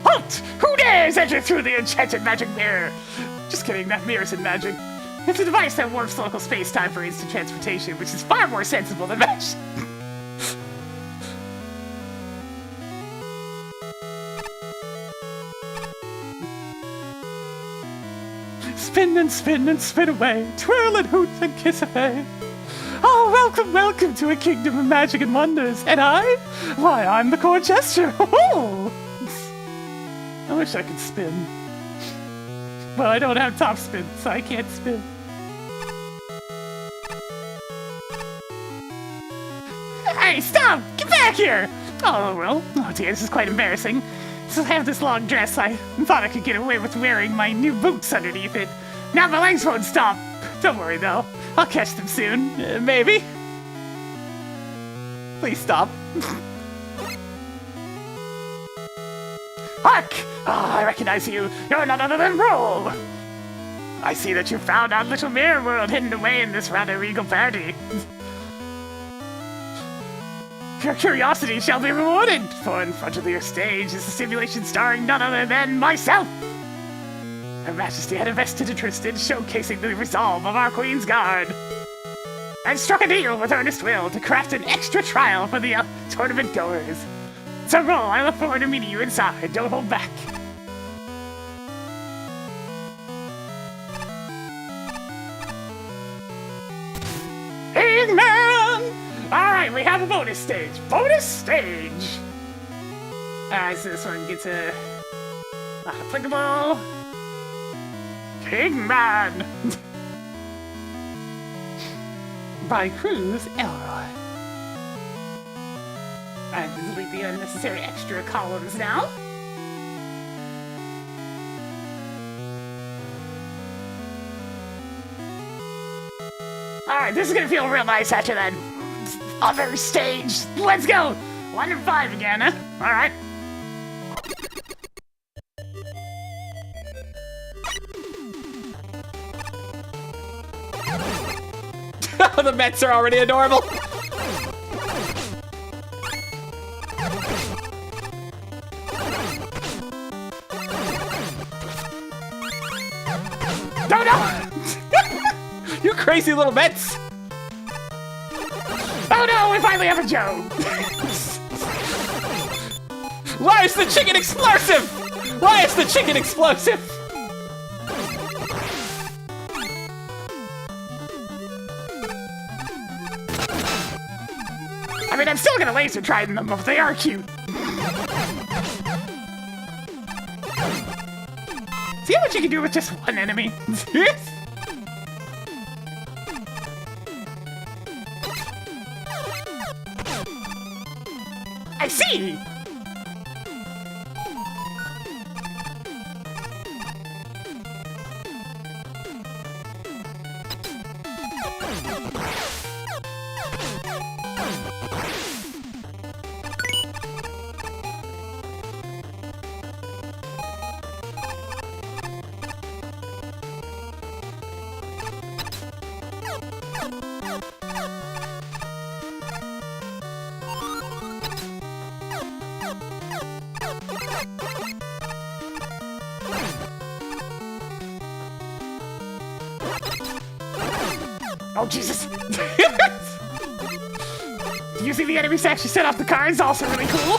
Halt! Who dares enter through the enchanted magic mirror? Just kidding, that mirror isn't magic. It's a device that warps local space-time for instant transportation, which is far more sensible than magic. Spin and spin and spin away, twirl and hoot and kiss away. Oh, welcome, welcome to a kingdom of magic and wonders. And why, I'm the court jester. Oh! I wish I could spin. Well, I don't have top spin, so I can't spin. Hey, stop! Get back here! Oh, well. Oh, dear, this is quite embarrassing. So I have this long dress. I thought I could get away with wearing my new boots underneath it. Now my legs won't stop. Don't worry, though. I'll catch them soon. Maybe. Please stop. Hark! Oh, I recognize you. You're none other than Brew. I see that you found our little mirror world hidden away in this rather regal party. Your curiosity shall be rewarded, for in front of your stage is a simulation starring none other than myself. Her Majesty had a vested interest in showcasing the resolve of our Queen's Guard, and struck a deal with earnest will to craft an extra trial for the tournament goers. So roll, I look forward to meeting you inside. Don't hold back. Hey, man! Alright, we have a bonus stage. Bonus stage! Alright, so this one gets a... not applicable. Pigman! By Cruz Elroy. Alright, delete the unnecessary extra columns now. Alright, this is gonna feel real nice after that other stage. Let's go! 1 and 5 again, huh? Alright. The Mets are already adorable. No, no! You crazy little Mets! Oh no, we finally have a Joe! Why is the chicken explosive? Why is the chicken explosive? I mean, I'm still gonna laser try them, but they are cute. See what you can do with just one enemy? I see! Oh, Jesus! Do you see the enemies actually set off the cards? Also really cool.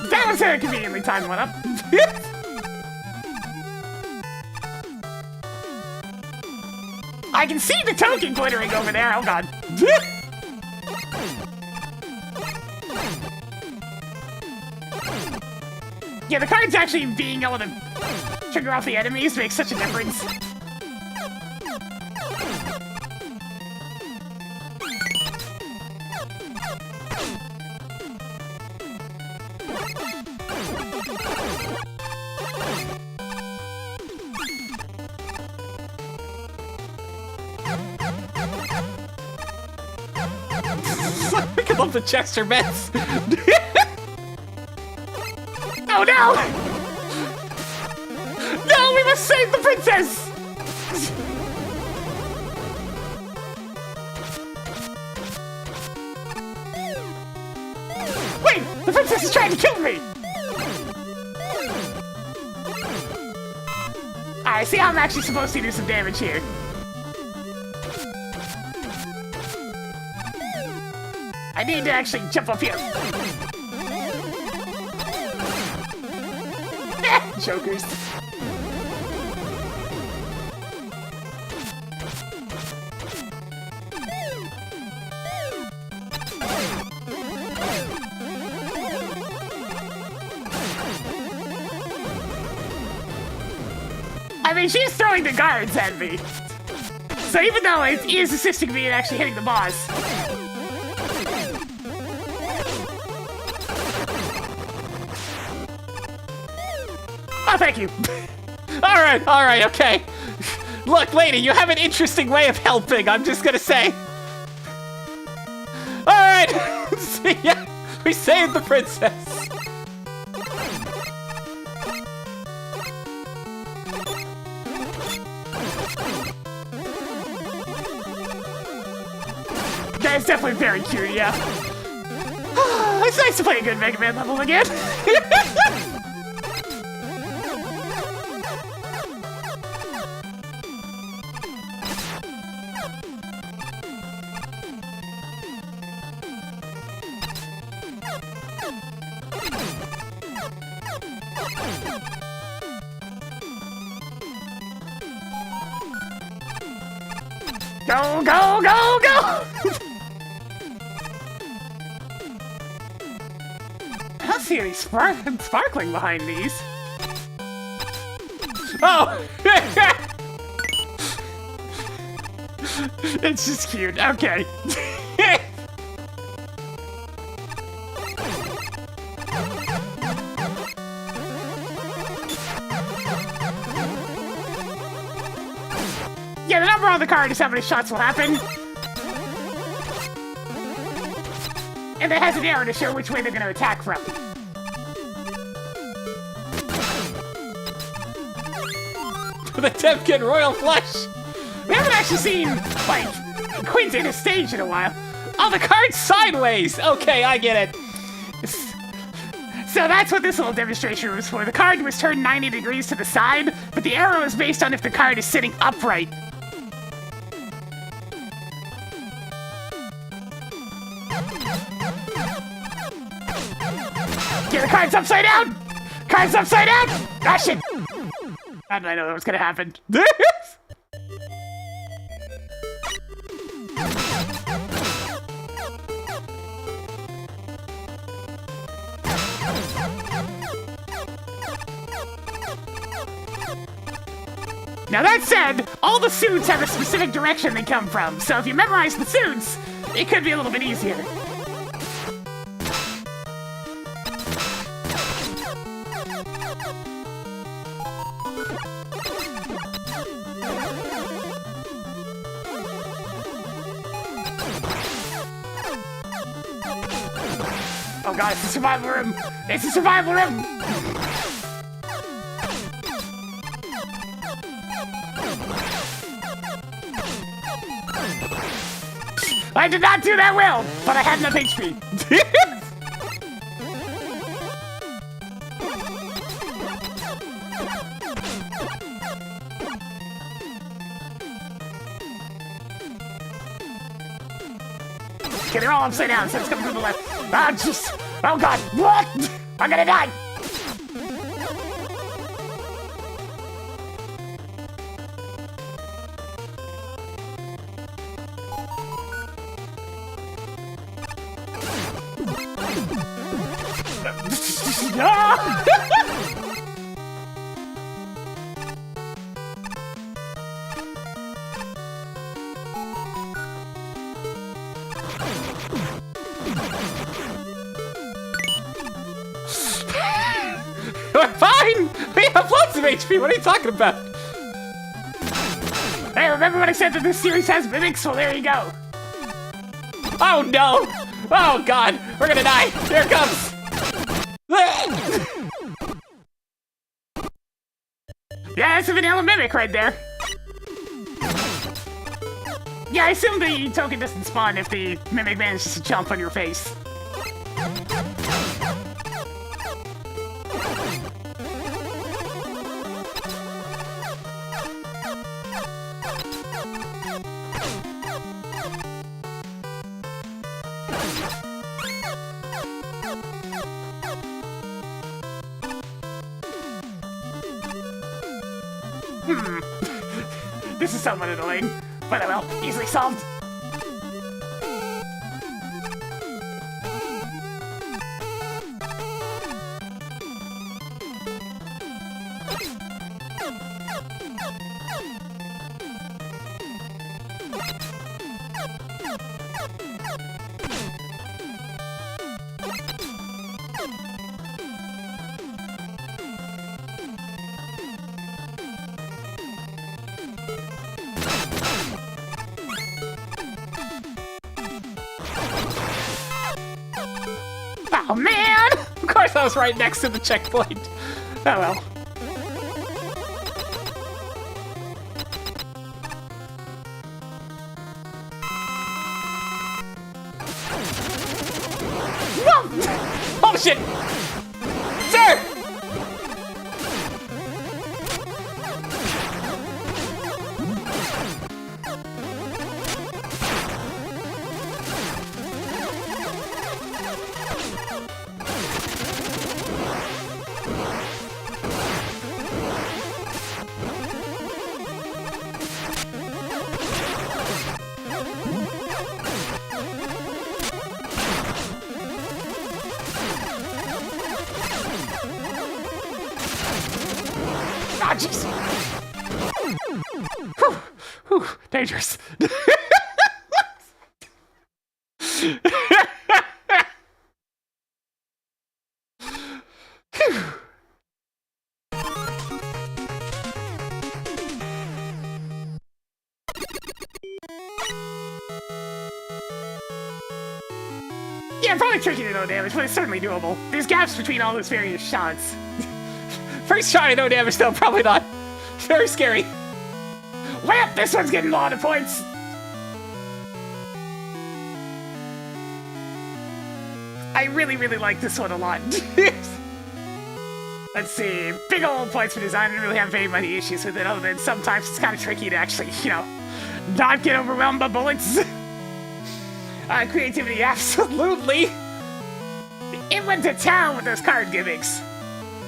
That was a conveniently timed one up. I can see the token glittering over there. Oh, God. Yeah, the cards actually being able to trigger off the enemies makes such a difference. I love the Chester Mets. Oh no! No, we must save the princess! Wait! The princess is trying to kill me! Alright, see how I'm actually supposed to do some damage here. I need to actually jump up here. Jokers. I mean, she's throwing the guards at me. So even though it is assisting me in actually hitting the boss. Oh, thank you. All right, okay. Look, lady, you have an interesting way of helping, I'm just gonna say. All right, see ya. We saved the princess. That's definitely very cute, yeah. It's nice to play a good Mega Man level again. Go, go, go, go! I don't see any sparkling behind these. Oh! It's just cute. Okay. Yeah, the number on the card is how many shots will happen. And it has an arrow to show which way they're going to attack from. The Temkin Royal Flush! We haven't actually seen, like, Quint in a stage in a while. Oh, the card's sideways! Okay, I get it. So that's what this little demonstration was for. The card was turned 90 degrees to the side, but the arrow is based on if the card is sitting upright. Yeah, the card's upside down! Card's upside down! Ah, shit! How did I know that was gonna happen? Now that said, all the suits have a specific direction they come from, so if you memorize the suits, it could be a little bit easier. Oh god, it's a survival room! It's a survival room! I did not do that well, but I had enough HP. Okay, they're all upside down, so it's coming from the left. Ah, jeez. Oh god, what? I'm gonna die. Ah! We're fine! We have lots of HP, what are you talking about? Hey, remember when I said that this series has mimics? Well, there you go. Oh no! Oh god! We're gonna die! Here it comes! Yeah, that's a vanilla mimic right there. Yeah, I assume the token doesn't spawn if the mimic manages to jump on your face. This is somewhat annoying, but oh well, easily solved. Oh man! Of course, I was right next to the checkpoint. Oh well. Oh shit! Sir! Ah, jeez. Whew, whew, dangerous. Yeah, probably tricky to no damage, but it's certainly doable. There's gaps between all those various shots. First try, no damage though, probably not. Very scary. Well, this one's getting a lot of points. I really, really like this one a lot. Let's see. Big old points for design. I didn't really have very many issues with it, other than sometimes it's kind of tricky to actually, you know, not get overwhelmed by bullets. Creativity, absolutely. It went to town with those card gimmicks.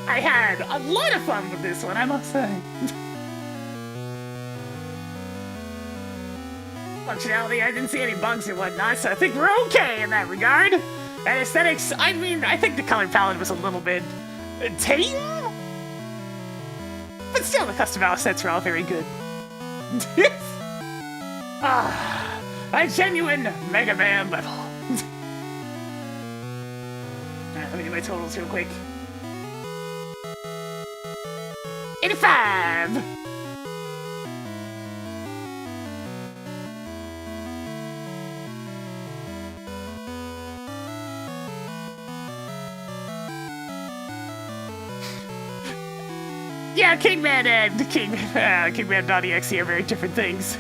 I had a lot of fun with this one, I must say. Functionality, I didn't see any bugs or whatnot, so I think we're okay in that regard. And aesthetics, I mean, I think the color palette was a little bit tame? But still, the custom assets are all very good. A genuine Mega Man level. Alright, let me do my totals real quick. 85! Yeah, Kingman and Kingman.exe are very different things.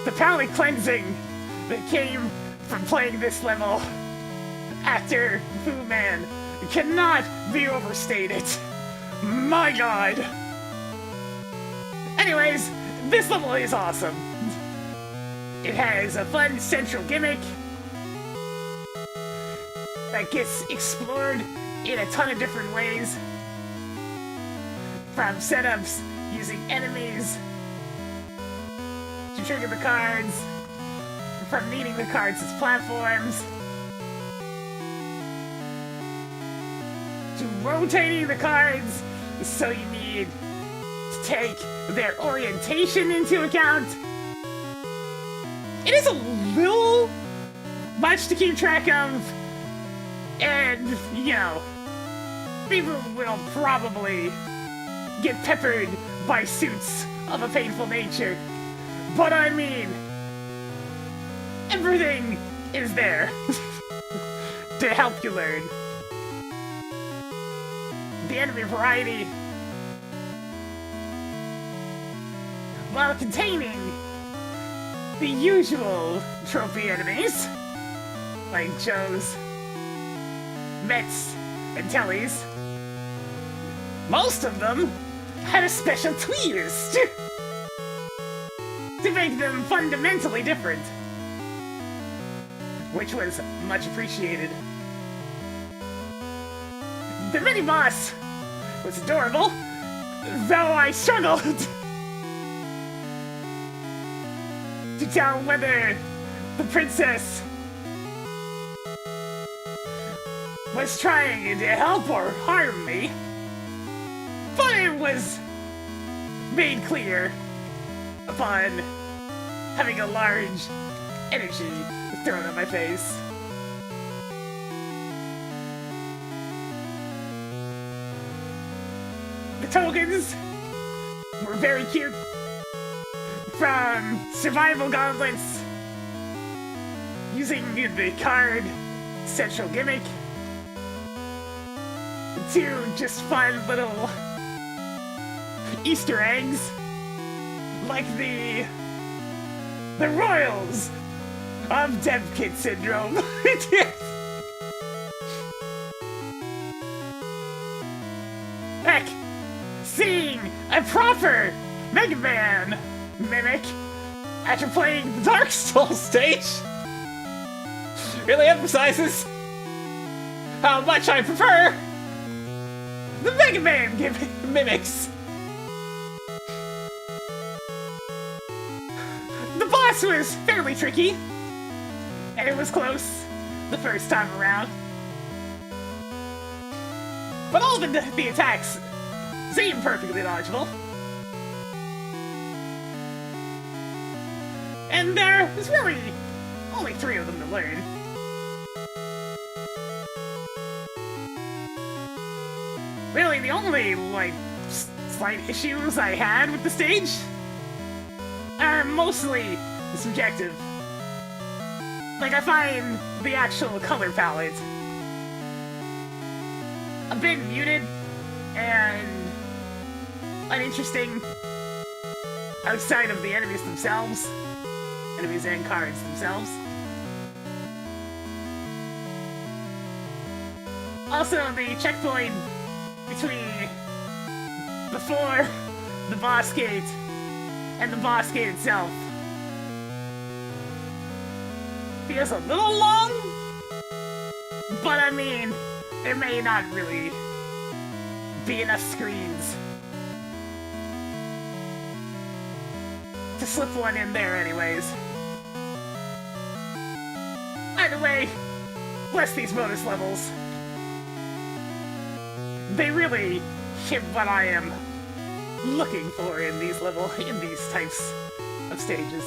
The palate cleansing that came from playing this level after Fu Man cannot be overstated. My god. Anyways, this level is awesome. It has a fun central gimmick that gets explored in a ton of different ways. From setups using enemies to trigger the cards, from needing the cards as platforms, to rotating the cards so you need to take their orientation into account. It is a little much to keep track of, and, you know, people will probably get peppered by suits of a painful nature. But I mean, everything is there to help you learn. The enemy variety, while containing the usual trophy enemies, like Joe's, Mets, and Tellies, most of them had a special twist to make them fundamentally different, which was much appreciated. The mini-boss was adorable, though I struggled to tell whether the princess was trying to help or harm me, but it was made clear upon having a large energy thrown at my face. The tokens were very cute. From survival gauntlets, using the card central gimmick, to just fun little Easter eggs, like the Royals of Dev Kit Syndrome. Heck, seeing a proper Mega Man mimic after playing the Dark Souls stage really emphasizes how much I prefer the Mega Man mimics. The boss was fairly tricky, and it was close the first time around. But all the attacks seem perfectly dodgeable. And there was really only 3 of them to learn. Really, the only, like, slight issues I had with the stage are mostly subjective. Like, I find the actual color palette a bit muted and uninteresting outside of the enemies themselves. Enemies and cards themselves. Also, the checkpoint between before the boss gate and the boss gate itself feels a little long, but I mean, there may not really be enough screens to slip one in there anyways. Either way, bless these bonus levels. They really hit what I am looking for in these types of stages.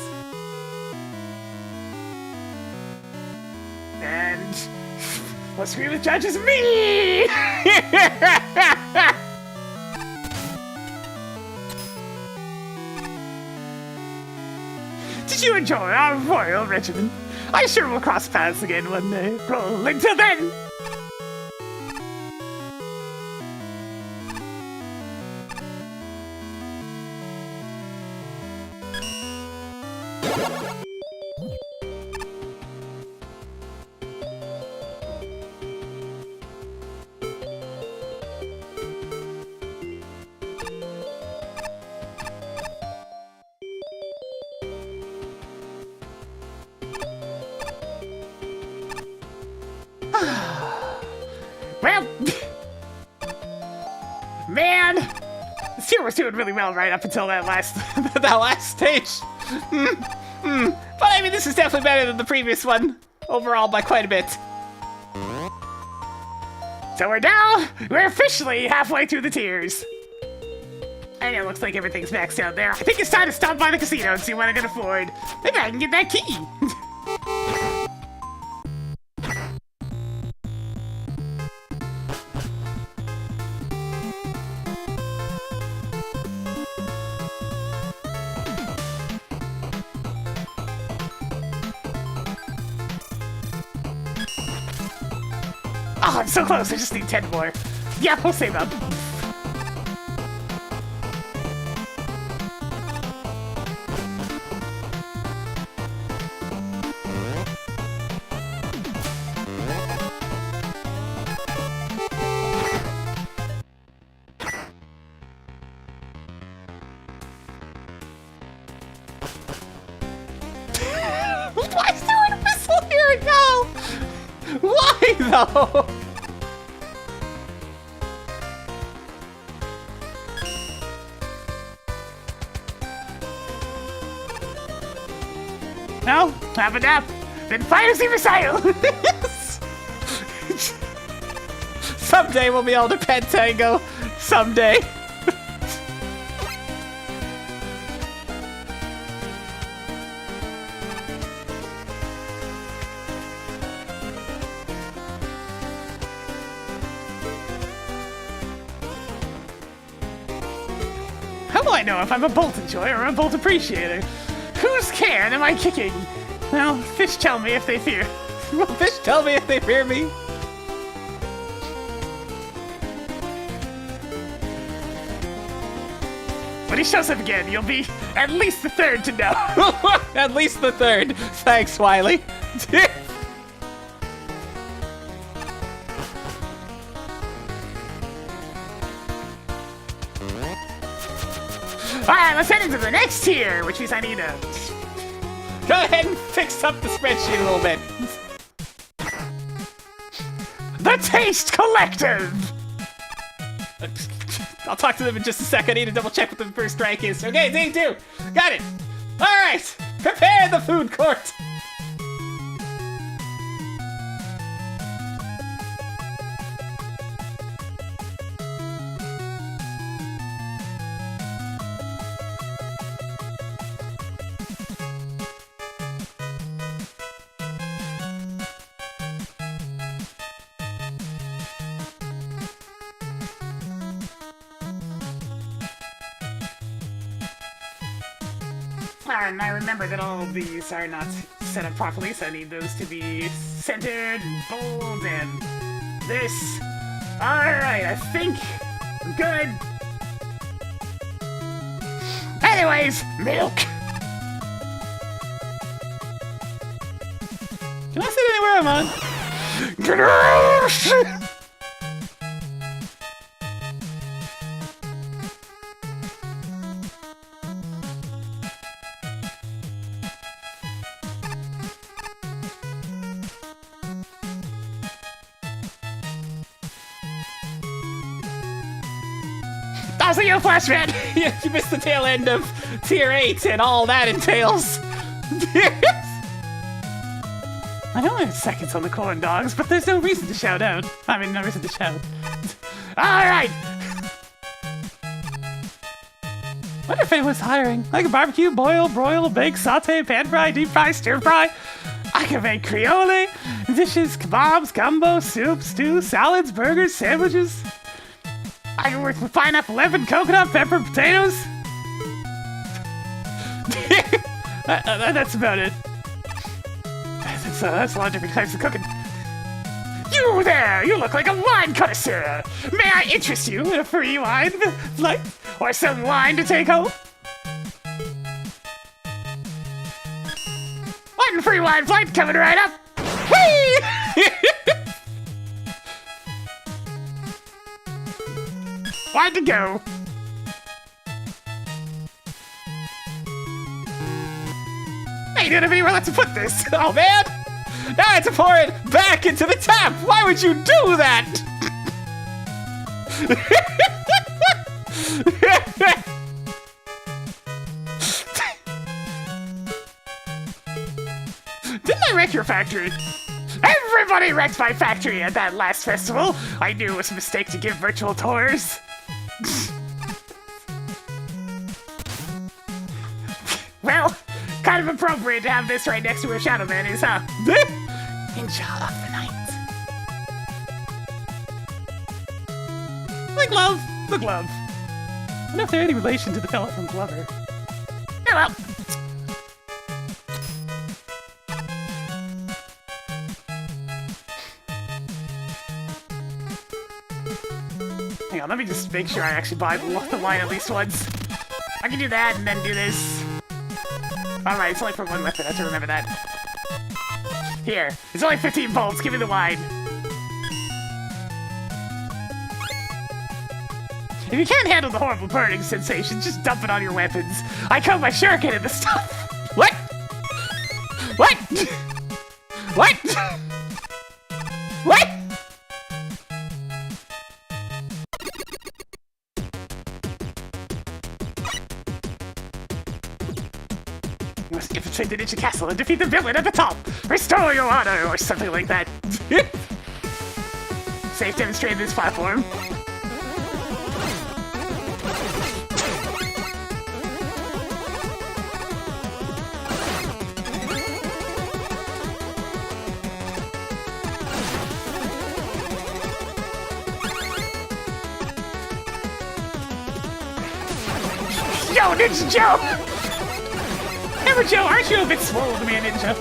And let's scream the judge is me! Did you enjoy our royal regimen? I sure will cross paths again one day. Roll until then! Well, man, this year was doing really well right up until that last stage. But I mean, this is definitely better than the previous one overall by quite a bit. So we're officially halfway through the tiers. And it looks like everything's maxed out there. I think it's time to stop by the casino and see what I can afford. Maybe I can get that key. Oh, I'm so close. I just need 10 more. Yeah, we'll save up. Why is there a whistle here now? Why though? No? Have a nap. Then fire Super Silence! Someday we'll be able to pet Tango. Someday. How will I know if I'm a bolt enjoyer or a bolt appreciator? Whose can am I kicking? Well, fish tell me if they fear. Will fish tell me if they fear me? When he shows up again, you'll be at least the third to know. At least the third. Thanks, Wiley. Alright, let's head into the next tier, which means I need to... Go ahead and fix up the spreadsheet a little bit. The Taste Collective! I'll talk to them in just a sec. I need to double check what the first rank is. Okay, day 2. Got it. All right. Prepare the food court. And I remember that all of these are not set up properly, so I need those to be centered and bold and this. Alright, I think we're good. Anyways, milk! Can I sit anywhere I'm on? Also, you flashman! You missed the tail end of Tier 8 and all that entails. I know I have seconds on the corn dogs, but there's no reason to shout out. I mean, no reason to shout. Alright! Wonder if anyone's hiring. I can barbecue, boil, broil, bake, saute, pan fry, deep fry, stir fry. I can make creole, dishes, kebabs, gumbo, soup, stew, salads, burgers, sandwiches. I can work with pineapple, lemon, coconut, pepper, potatoes. That's about it. That's a lot of different types of cooking. You there! You look like a wine connoisseur! May I interest you in a free wine flight? Or some wine to take home? One free wine flight coming right up! Whee! Wine to go! I don't have anywhere left to put this! Oh man! Now I have to pour it back into the tap! Why would you do that? Didn't I wreck your factory? Everybody wrecked my factory at that last festival! I knew it was a mistake to give virtual tours. Well, kind of appropriate to have this right next to where Shadow Man is, huh? Ninja of the night. The glove! The glove. I wonder if they're any relation to the fella from Glover. Oh well. Hang on, let me just make sure I actually buy the line at least once. I can do that and then do this. Alright, it's only for one weapon, I have to remember that. Here, it's only 15 volts, give me the wine. If you can't handle the horrible burning sensation, just dump it on your weapons. I coat my shuriken in the stuff. What? What? What? What? You must infiltrate the ninja castle and defeat the villain at the top. Restore your honor, or something like that. Safe demonstrating this platform. Yo, Ninja Joe! Remember, Joe, aren't you a bit swole to be a ninja?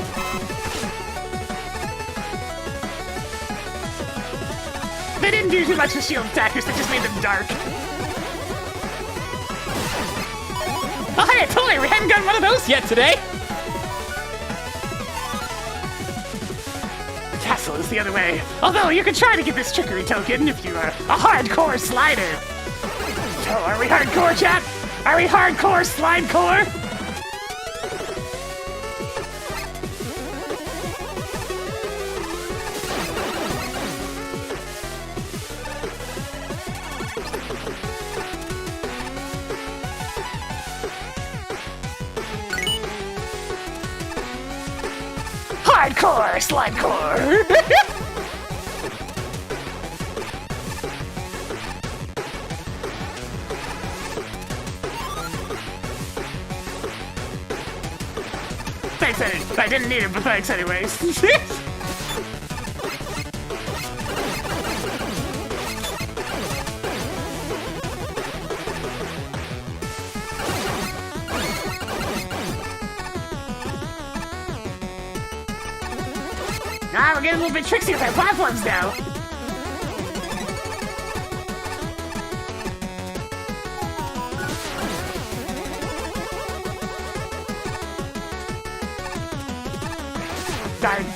They didn't do too much with shield attackers, they just made them dark. Oh hey, totally, we haven't gotten one of those yet today! The castle is the other way. Although, you could try to get this trickery token if you are a hardcore slider. So, are we hardcore, chat? Are we hardcore slime core? Hardcore slime core! Thanks, I didn't need it, but thanks anyways. We're getting a little bit tricksy with our platforms now. Darn.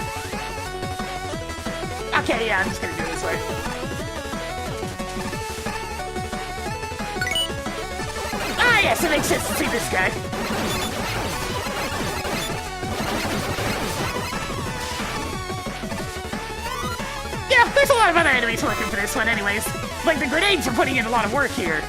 Okay, yeah, I'm just gonna do it this way. Ah, yes, it makes sense to see this guy. Yeah, there's a lot of other enemies working for this one anyways. Like, the grenades are putting in a lot of work here.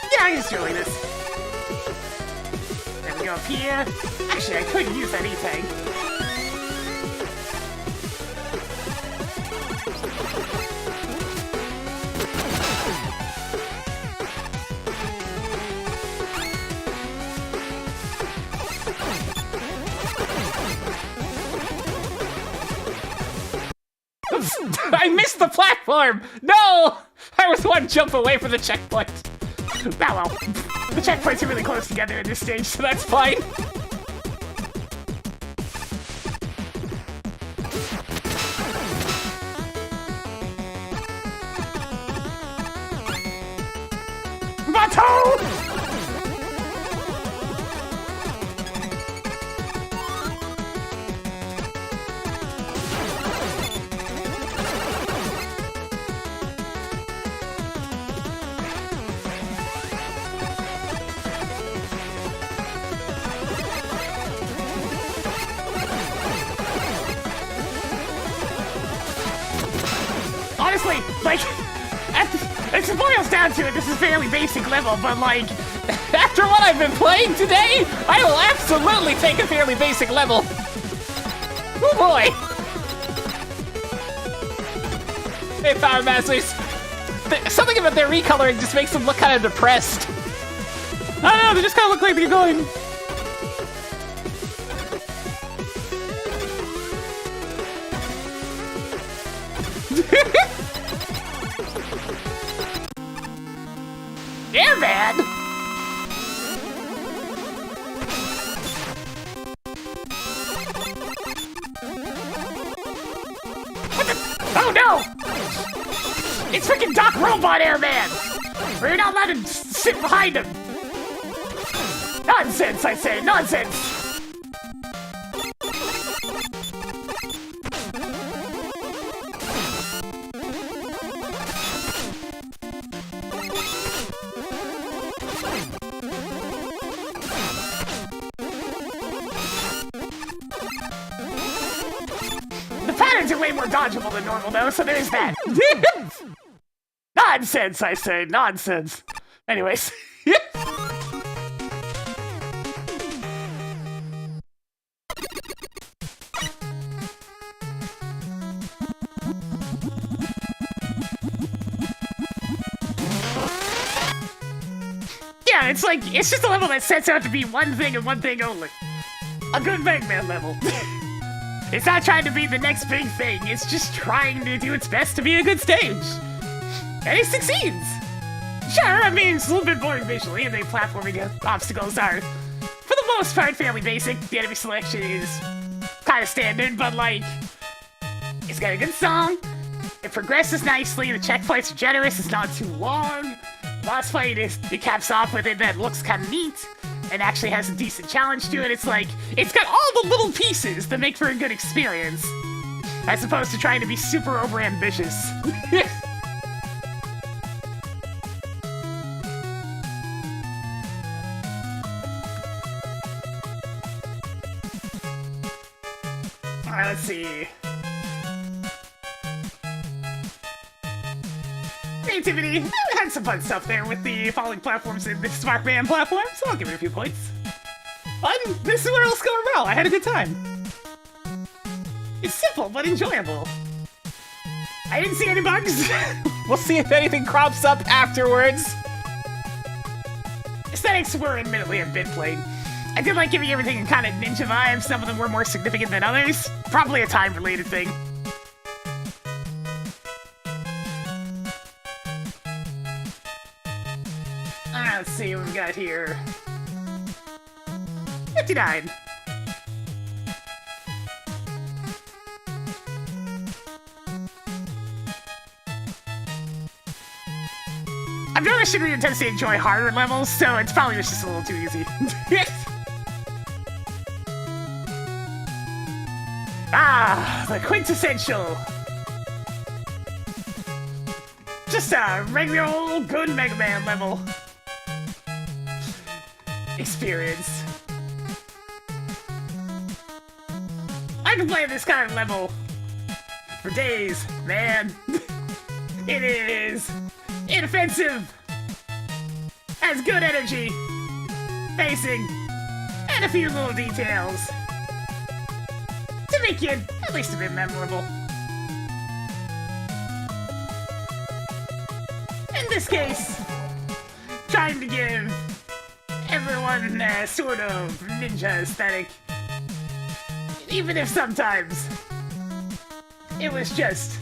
Yeah, I can just do it like this. Then we go up here. Actually, I could use that E-Tank. I missed the platform! No! I was one jump away from the checkpoint. Oh well. The checkpoints are really close together at this stage, so that's Fine. Bateau! Honestly, like, if it boils down to it, this is fairly basic level, but like, After what I've been playing today, I will absolutely take a fairly basic level. Oh boy! Hey, Power Masters. Something about their recoloring just makes them look kind of depressed. I don't know, they just kind of look like they're going. Yeah, man! What the? Oh no! It's freaking Doc Robot Airman! We're not allowed to sit behind him! Nonsense, I say, nonsense! Are way more dodgeable than normal though, so there's that. Nonsense, I say, nonsense. Anyways. Yeah, it's like, it's just a level that sets out to be one thing and one thing only. A good Mega Man level. It's not trying to be the next big thing, it's just trying to do its best to be a good stage. And it succeeds! Sure, I mean, it's a little bit boring visually, and the platforming obstacles are, for the most part, fairly basic. The enemy selection is kind of standard, but like, it's got a good song, it progresses nicely, the checkpoints are generous, it's not too long. Boss fight it caps off with it that looks kind of neat, and actually has a decent challenge to it. It's like, it's got all the little pieces that make for a good experience, as opposed to trying to be super over-ambitious. Alright, let's see. Creativity. I had some fun stuff there with the falling platforms in the Smart Man platform, so I'll give it a few points. Fun. This is where else going well. I had a good time. It's simple but enjoyable. I didn't see any bugs. We'll see if anything crops up afterwards. Aesthetics were admittedly a bit plain. I did like giving everything a kind of ninja vibe. Some of them were more significant than others. Probably a time-related thing. Let's see what we got here. 59. I've noticed Shinryu tends to enjoy harder levels, so it's probably just a little too easy. The quintessential. Just a regular old good Mega Man level. Experience. I can play this kind of level for days, man. It is inoffensive, has good energy, pacing, and a few little details to make it at least a bit memorable. In this case, trying to give everyone a sort of ninja aesthetic, even if sometimes it was just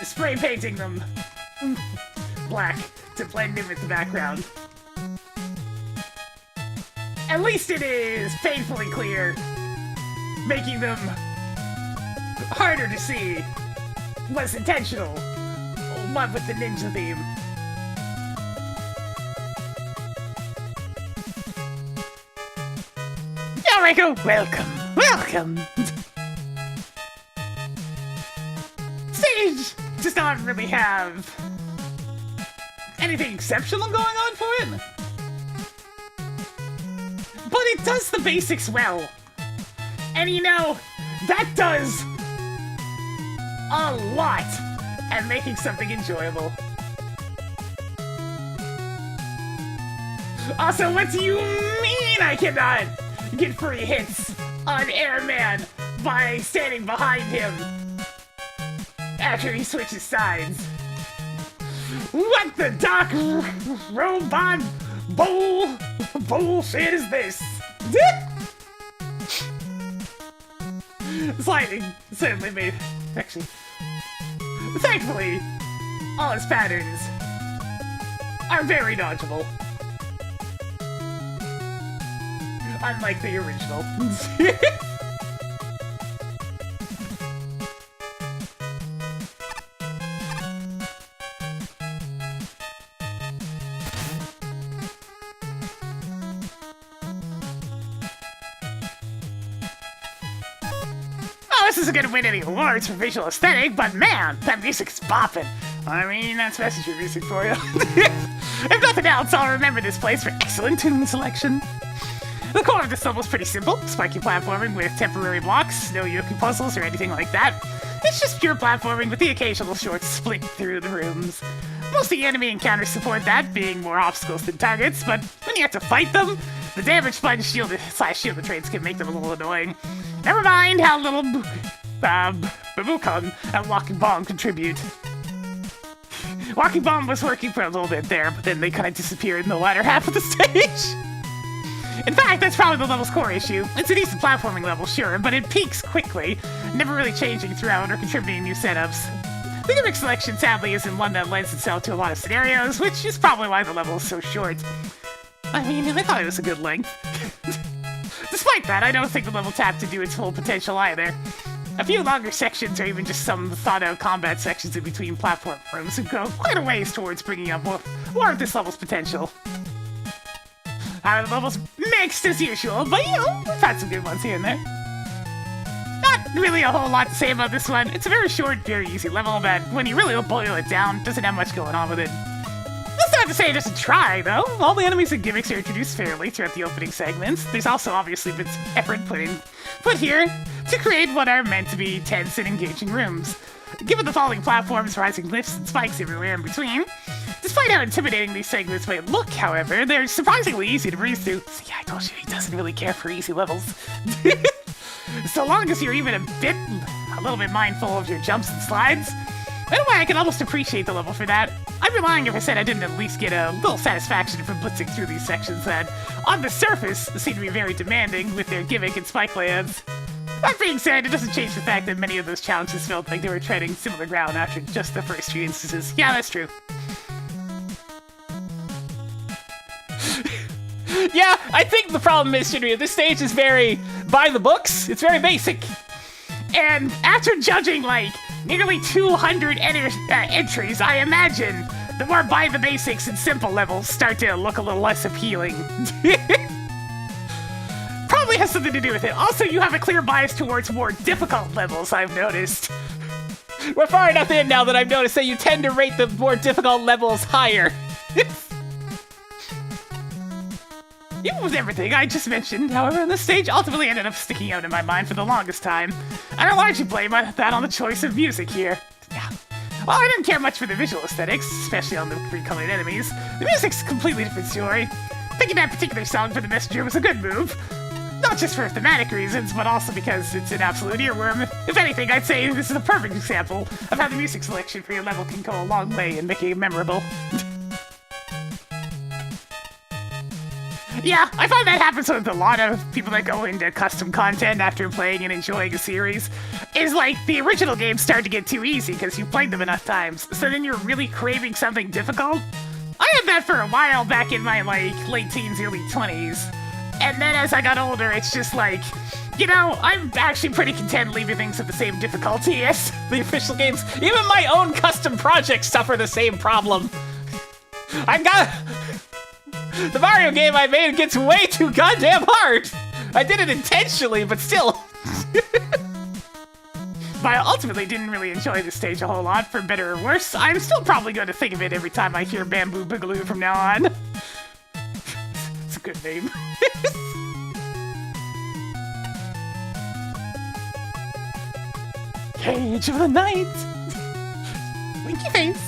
spray painting them black to blend in with the background. At least it is painfully clear, making them harder to see was intentional, what with the ninja theme. Rico, welcome. Stage does not really have anything exceptional going on for it, but it does the basics well. And you know, that does a lot at making something enjoyable. Also, what do you mean I cannot get free hits on Airman by standing behind him after he switches sides? What the Doc Robot bullshit is this? Sliding certainly made, actually, thankfully, all his patterns are very dodgeable. Unlike the original. Oh, this isn't gonna win any awards for visual aesthetic, but man, that music's bopping. I mean, that's messenger music for you. If nothing else, I'll remember this place for excellent tune selection. The core of this level is pretty simple, spiky platforming with temporary blocks, no Yoki puzzles or anything like that. It's just pure platforming with the occasional short split through the rooms. Most of the enemy encounters support that, being more obstacles than targets, but when you have to fight them, the damage sponge shield / traits can make them a little annoying. Never mind how little Babukon and Walking Bomb contribute. Walking Bomb was working for a little bit there, but then they kind of disappeared in the latter half of the stage. In fact, that's probably the level's core issue. It's a decent platforming level, sure, but it peaks quickly, never really changing throughout or contributing new setups. The gimmick selection, sadly, isn't one that lends itself to a lot of scenarios, which is probably why the level is so short. I mean, I thought it was a good length. Despite that, I don't think the level tapped into its full potential either. A few longer sections, or even just some thought-out combat sections in between platform rooms, would go quite a ways towards bringing up more of this level's potential. The level's mixed as usual, but you know, we've had some good ones here and there. Not really a whole lot to say about this one. It's a very short, very easy level that, when you really boil it down, doesn't have much going on with it. That's not to say it doesn't try, though. All the enemies and gimmicks are introduced fairly throughout the opening segments. There's also obviously been some effort put here to create what are meant to be tense and engaging rooms. Given the falling platforms, rising lifts, and spikes everywhere in between, despite how intimidating these segments might look, however, they're surprisingly easy to breeze through. See, I told you he doesn't really care for easy levels. So long as you're even a little bit mindful of your jumps and slides. In a way, I can almost appreciate the level for that. I'd be lying if I said I didn't at least get a little satisfaction from blitzing through these sections that, on the surface, seem to be very demanding with their gimmick and spike layouts. That being said, it doesn't change the fact that many of those challenges felt like they were treading similar ground after just the first few instances. Yeah, that's true. Yeah, I think the problem is, Shinryu, this stage is very by the books. It's very basic. And after judging, like, nearly 200 entries, I imagine the more by the basics and simple levels start to look a little less appealing. Probably has something to do with it. Also, you have a clear bias towards more difficult levels, I've noticed. We're far enough in now that I've noticed that you tend to rate the more difficult levels higher. Even with everything I just mentioned, however, this stage ultimately ended up sticking out in my mind for the longest time. And I largely blame that on the choice of music here. Yeah. While I didn't care much for the visual aesthetics, especially on the recolored enemies, the music's a completely different story. Picking that particular song for the messenger was a good move. Not just for thematic reasons, but also because it's an absolute earworm. If anything, I'd say this is a perfect example of how the music selection for your level can go a long way in making it memorable. Yeah, I find that happens with a lot of people that go into custom content after playing and enjoying a series. Is like, the original games start to get too easy because you've played them enough times, so then you're really craving something difficult. I had that for a while back in my, like, late teens, early 20s. And then as I got older, it's just like, you know, I'm actually pretty content leaving things at the same difficulty as The official games, even my own custom projects suffer the same problem. The Mario game I made gets way too goddamn hard! I did it intentionally, but still. But I ultimately didn't really enjoy this stage a whole lot, for better or worse. I'm still probably going to think of it every time I hear Bamboo Boogaloo from now on. It's a good name. Cage of the Night! Winky face!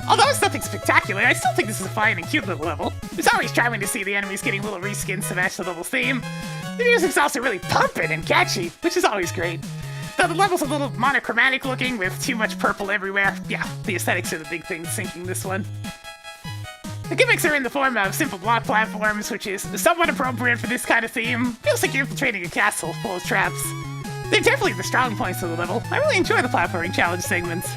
Although it's nothing spectacular, I still think this is a fine and cute little level. It's always charming to see the enemies getting little reskins to match the level's theme. The music's also really pumping and catchy, which is always great. Though the level's a little monochromatic looking with too much purple everywhere. Yeah, the aesthetics are the big thing sinking this one. The gimmicks are in the form of simple block platforms, which is somewhat appropriate for this kind of theme. Feels like you're infiltrating a castle full of traps. They're definitely the strong points of the level. I really enjoy the platforming challenge segments.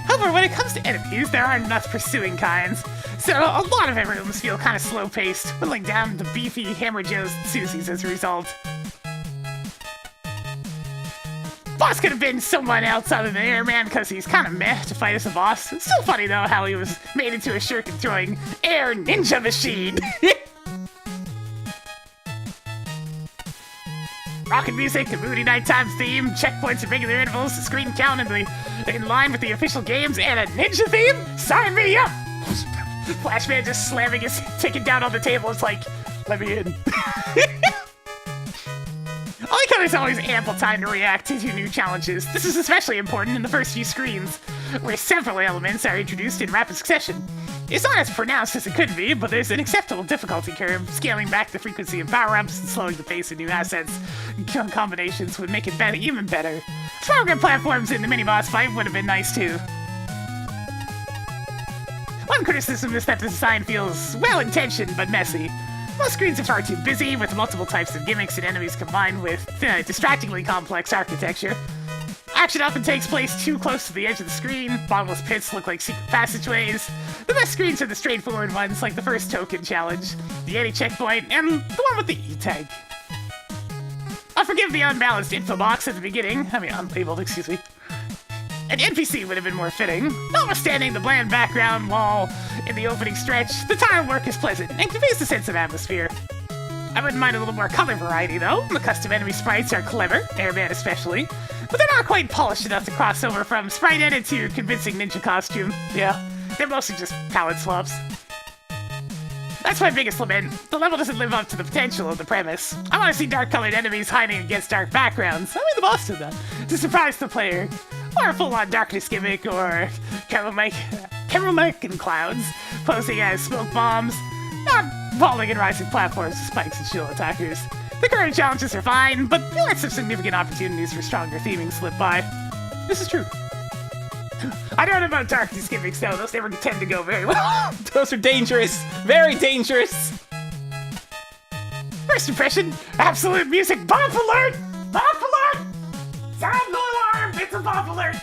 However, when it comes to enemies, there aren't enough pursuing kinds, so a lot of rooms feel kind of slow-paced, whittling down to beefy Hammer Joes and Susies as a result. Boss could have been someone else other than Airman, because he's kind of meh to fight as a boss. It's still funny, though, how he was made into a shuriken-throwing air ninja machine. Rockin' music, a moody nighttime theme, checkpoints at regular intervals, a screen count in line with the official games, and a ninja theme? Sign me up! Flashman just slamming his ticket down on the table. It's like, let me in. I like how there's always ample time to react to new challenges. This is especially important in the first few screens, where several elements are introduced in rapid succession. It's not as pronounced as it could be, but there's an acceptable difficulty curve. Scaling back the frequency of power-ups and slowing the pace of new assets combinations would make it even better. Stronger platforms in the mini-boss fight would have been nice too. One One criticism is that the design feels well-intentioned but messy. Most screens are far too busy, with multiple types of gimmicks and enemies combined with distractingly complex architecture. Action often takes place too close to the edge of the screen, bottomless pits look like secret passageways. The best screens are the straightforward ones, like the first token challenge, the anti-checkpoint, and the one with the E-tag. I'll forgive the unbalanced info box at the beginning, unlabeled, excuse me. An NPC would have been more fitting. Notwithstanding the bland background wall in the opening stretch, the tile work is pleasant and conveys a sense of atmosphere. I wouldn't mind a little more color variety, though. The custom enemy sprites are clever, Airman especially, but they're not quite polished enough to cross over from sprite edit to convincing ninja costume. Yeah, they're mostly just palette swaps. That's my biggest lament. The level doesn't live up to the potential of the premise. I want to see dark-colored enemies hiding against dark backgrounds. The boss did that, to surprise the player. Or a full-on darkness gimmick, or camera mic and clouds, posing as smoke bombs, not falling and rising platforms with spikes and shield attackers. The current challenges are fine, but you let some significant opportunities for stronger theming slip by. This is true. I don't know about darkness gimmicks, though. Those never tend to go very well. Those are dangerous. Very dangerous. First impression, absolute music. Bop alert! Bop alert! Sound the alarm! It's a bop alert!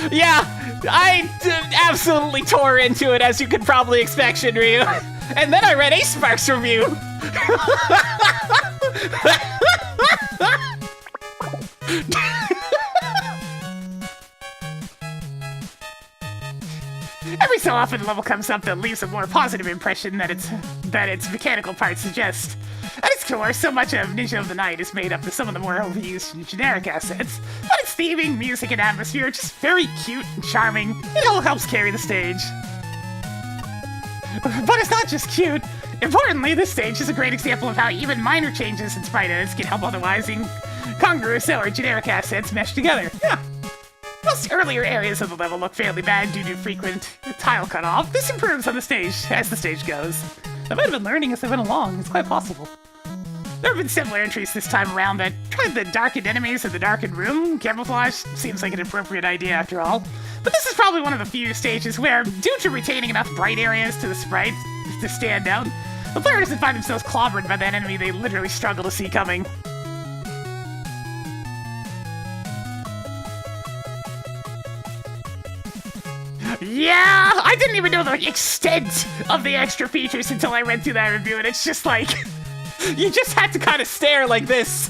Yeah, I absolutely tore into it, as you could probably expect, Shinryu. And then I read Ace Spark's review. Every so often, a level comes up that leaves a more positive impression that its mechanical parts suggest. At its core, so much of Ninja of the Night is made up of some of the more overused generic assets, but its theming, music, and atmosphere are just very cute and charming. It all helps carry the stage. But it's not just cute. Importantly, this stage is a great example of how even minor changes in sprite edits can help otherwise incongruous or generic assets mesh together. Yeah. Most earlier areas of the level look fairly bad due to frequent tile cutoff. This improves on the stage as the stage goes. I might have been learning as I went along. It's quite possible. There have been similar entries this time around that tried the darkened enemies in the darkened room. Camouflage seems like an appropriate idea after all. But this is probably one of the few stages where, due to retaining enough bright areas to the sprite to stand out, the player doesn't find themselves clobbered by that enemy they literally struggle to see coming. Yeah, I didn't even know the extent of the extra features until I read through that review, and it's just like, you just had to kind of stare like this.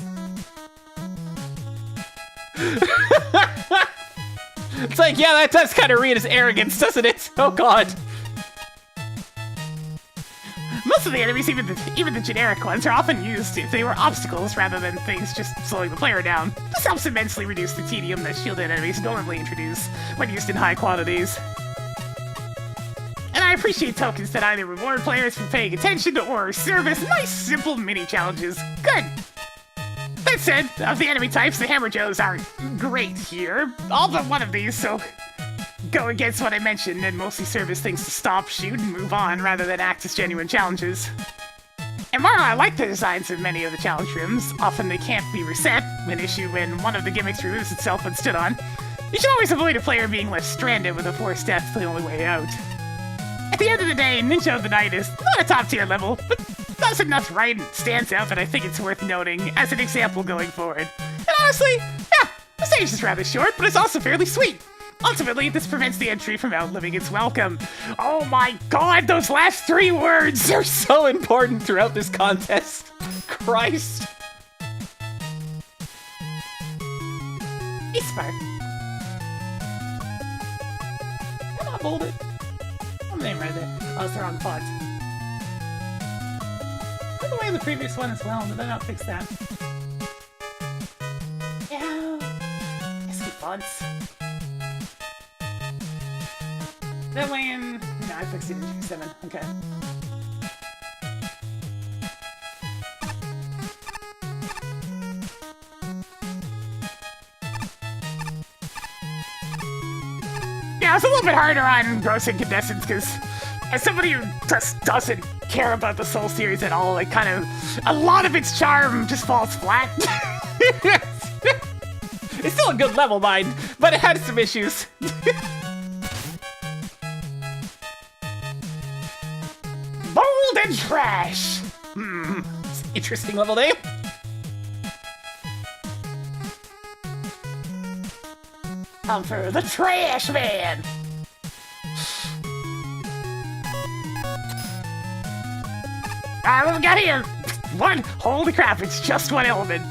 It's like, yeah, that does kind of read as arrogance, doesn't it? Oh god. Most of the enemies, even the generic ones, are often used if they were obstacles rather than things just slowing the player down. This helps immensely reduce the tedium that shielded enemies normally introduce when used in high quantities. And I appreciate tokens that either reward players for paying attention or serve as nice, simple mini-challenges. Good! That said, of the enemy types, the Hammer Joes aren't great here. All but one of these, so go against what I mentioned and mostly serve as things to stop, shoot, and move on rather than act as genuine challenges. And while I like the designs of many of the challenge rooms, often they can't be reset, an issue when one of the gimmicks removes itself when stood on. You should always avoid a player being left stranded with a forced death the only way out. At the end of the day, Ninja of the Night is not a top-tier level, but does enough right and stands out that I think it's worth noting as an example going forward. And honestly, yeah, the stage is rather short, but it's also fairly sweet. Ultimately, this prevents the entry from outliving its welcome. Oh my god, those last 3 words are so important throughout this contest. Christ. Hey, Spark. Come on, hold it. I'm name right there. Oh, it's the wrong font. By the way, the previous one as well, did I not fix that? Yeah. Pesky fonts. That way in... No, I fixed it in G7. Okay. Yeah, it's a little bit harder on gross incandescents, because as somebody who just doesn't care about the Soul series at all. Like, kind of, a lot of its charm just falls flat. It's still a good level, mind, but it had some issues. Bold and trash. Interesting level name. Time for the trash man. Alright, what we got here? One. Holy crap! It's just one element.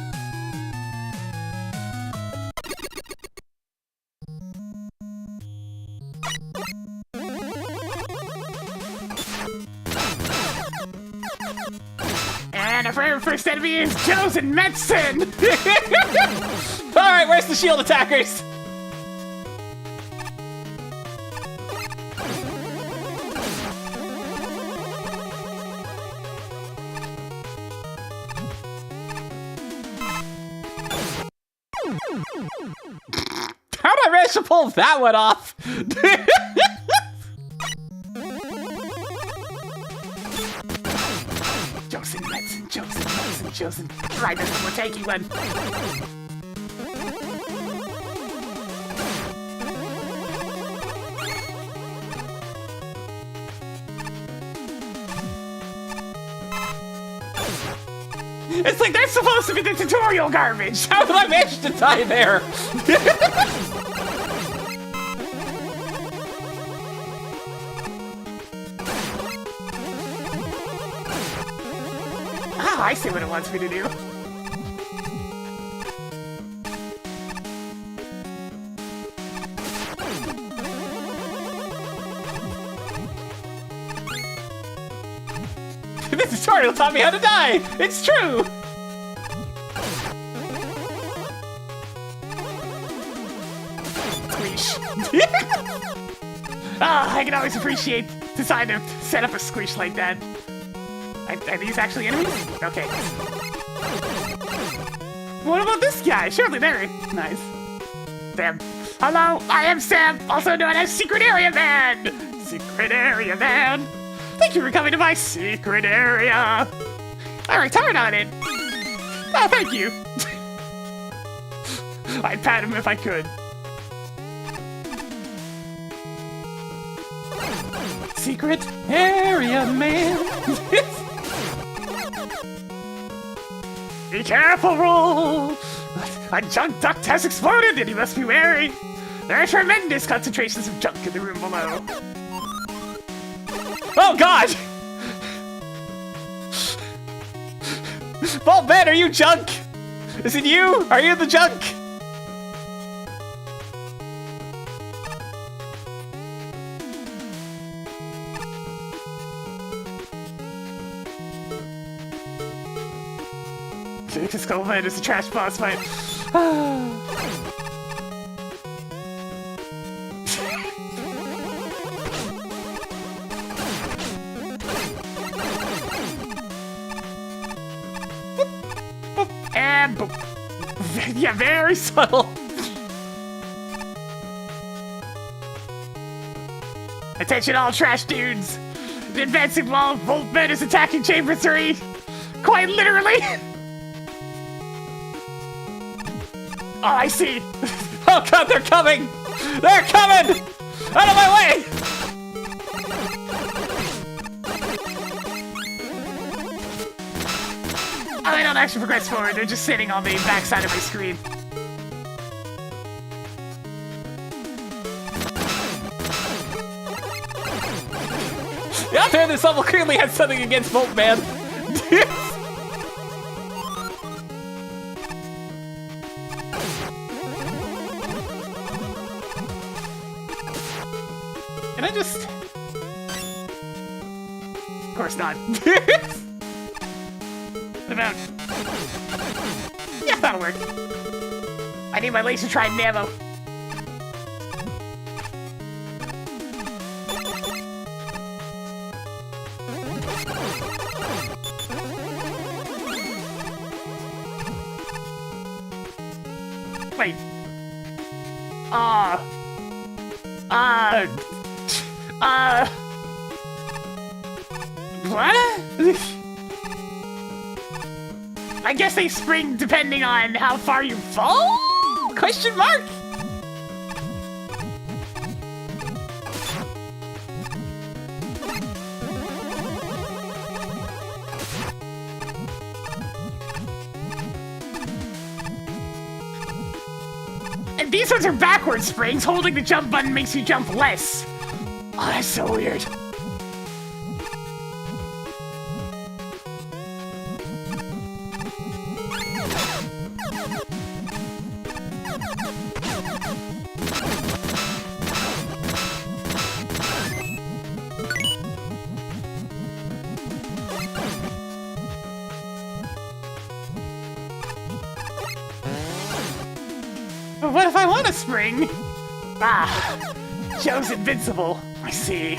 And our very first enemy is Chosen Medicine! Alright, where's the shield attackers? How'd I manage to pull that one off? Chosen Medicine, Chosen Medicine, Chosen. Right, this is the tanky one. It's like that's supposed to be the tutorial garbage! How did I manage to die there? Oh, I see what it wants me to do. This tutorial taught me how to die! It's true! Squish. I can always appreciate deciding to set up a squish like that. Are these actually enemies? Okay. What about this guy? Surely they're nice. Sam. Hello, I am Sam, also known as Secret Area Man! Secret Area Man! Thank you for coming to my secret area! I returned on it! Oh, thank you! I'd pat him if I could. Secret Area Man! Be careful, roll! A junk duct has exploded and you must be wary! There are tremendous concentrations of junk in the room below. Oh god! Bald Man, are you junk? Is it you? Are you the junk? This Skull Fight is a trash boss fight. And boom. Yeah, very subtle. Attention all trash dudes. The advancing wall of Voltman is attacking Chamber 3. Quite literally. Oh, I see. Oh god, they're coming! They're coming! Out of my way! Oh, they don't actually progress forward, they're just sitting on the backside of my screen. The author of this level clearly had something against Voltman. Can I just... Of course not. What about... Yeah, that'll work. I need my laser trident ammo. Wait. What? I guess they spring depending on how far you fall? Question mark? And these ones are backward springs. Holding the jump button makes you jump less. Oh, that's so weird. But what if I want a spring? Ah, Joe's invincible. I see.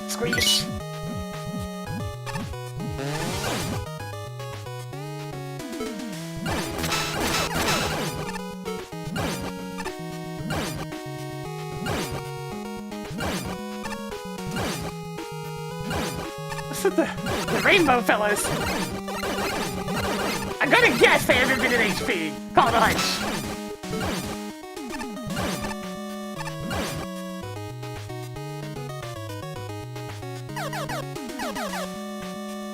Squeeze. The rainbow fellas. I'm gonna guess they have infinite HP. Call it a hunch.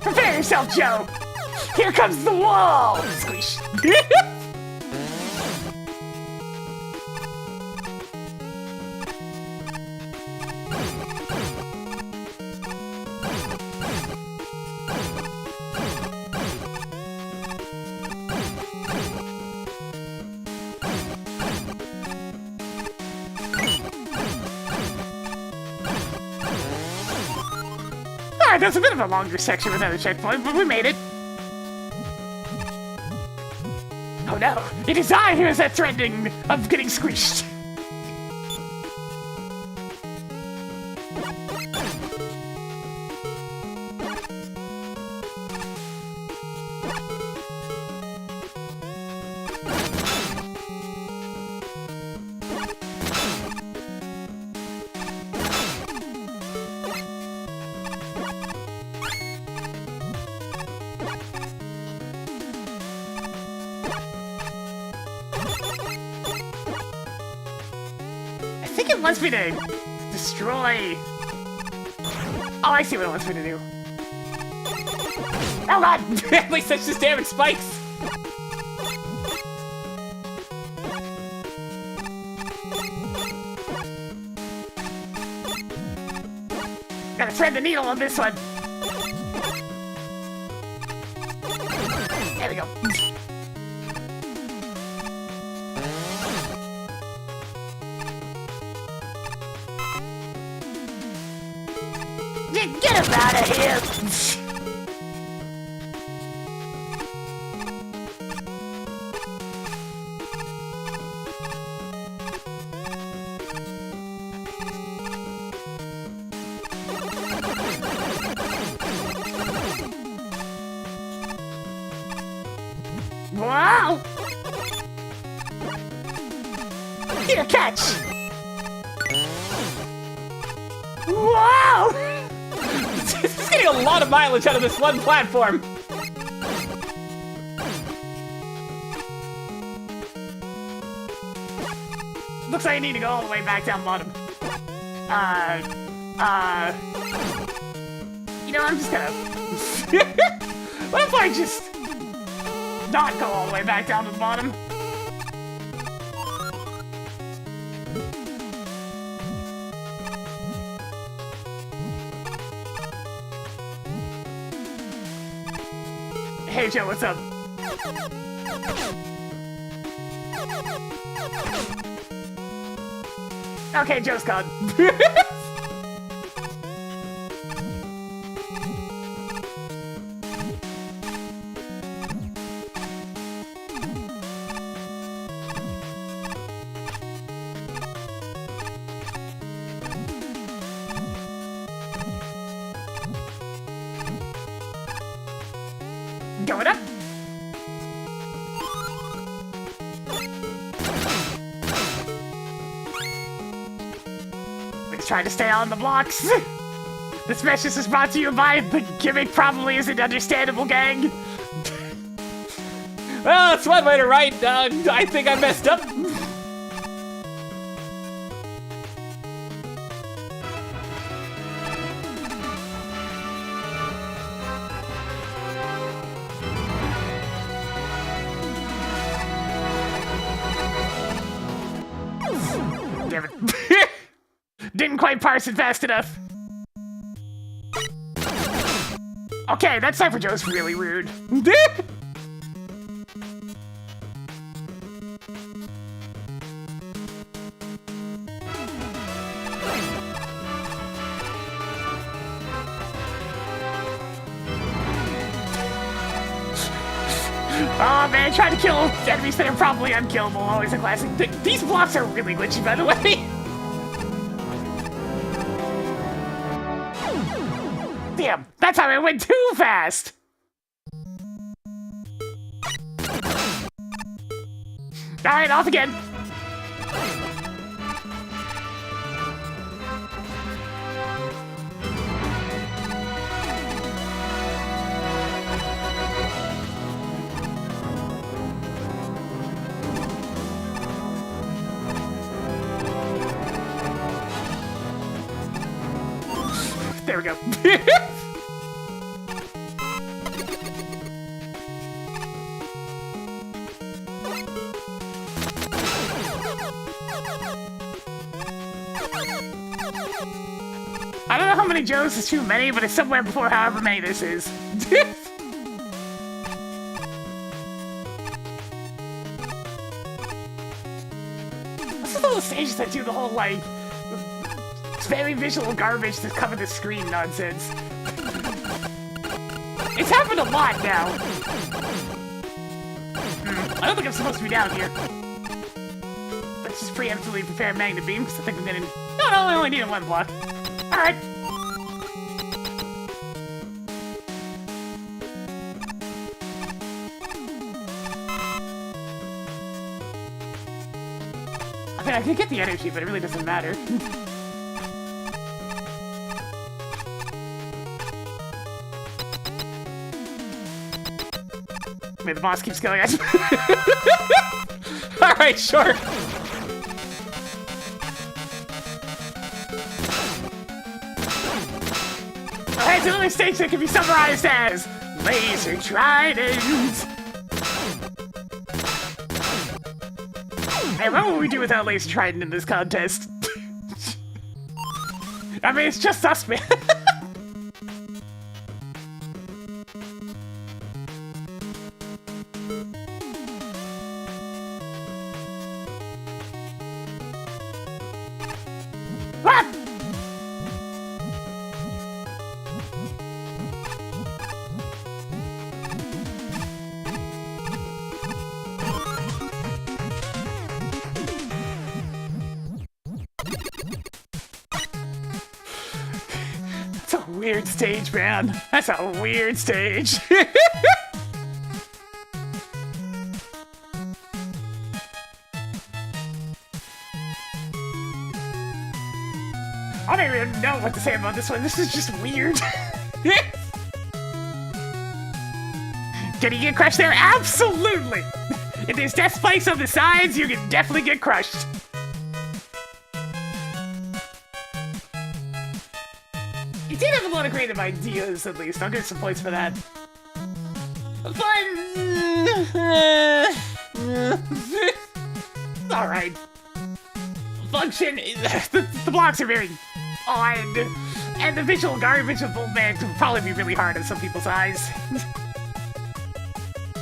Prepare yourself, Joe. Here comes the wall. Squish. Alright, that's a bit of a longer section without a checkpoint, but we made it. Oh no, it is I who is that threatening of getting squished. I think it wants me to destroy... Oh, I see what it wants me to do. Oh god! At least that's just damage spikes. Gotta thread the needle on this one. There we go. Get him out of here! Wow! Here, catch! Wow! This is getting a lot of mileage out of this one platform. Looks like I need to go all the way back down bottom. You know, I'm just gonna... What if I just... not go all the way back down to the bottom? Hey Joe, what's up? Okay, Joe's gone. Going up. Let's try to stay on the blocks. This message is brought to you by the gimmick probably isn't understandable, gang. Well, that's one way to write. I think I messed up. Damn it. Didn't quite parse it fast enough. Okay, that Cypher Joe's really rude. Oh man, trying to kill enemies that are probably unkillable, always a classic. These blocks are really glitchy, by the way. Damn, that time I went too fast! Alright, off again! There we go. I don't know how many Joes is too many, but it's somewhere before however many this is. This is all the stages that do the whole, like, very visual garbage to cover the screen nonsense. It's happened a lot now. I don't think I'm supposed to be down here. Let's just preemptively prepare Magna Beam, because I think I'm gonna... No, I only need one block. Alright. I mean, I can get the energy, but it really doesn't matter. I mean, the boss keeps going. Alright, sure. Alright, so another stage that can be summarized as Laser Trident. Hey, what would we do without Laser Trident in this contest? I mean, it's just us, man. What? That's a weird stage, man. That's a weird stage. I don't even know what to say about this one. This is just weird. Can you get crushed there? Absolutely! If there's death spikes on the sides, you can definitely get crushed. You did have a lot of creative ideas, at least. I'll give some points for that. But... Alright. Function... The blocks are very odd. And the visual garbage of Voltman would probably be really hard in some people's eyes.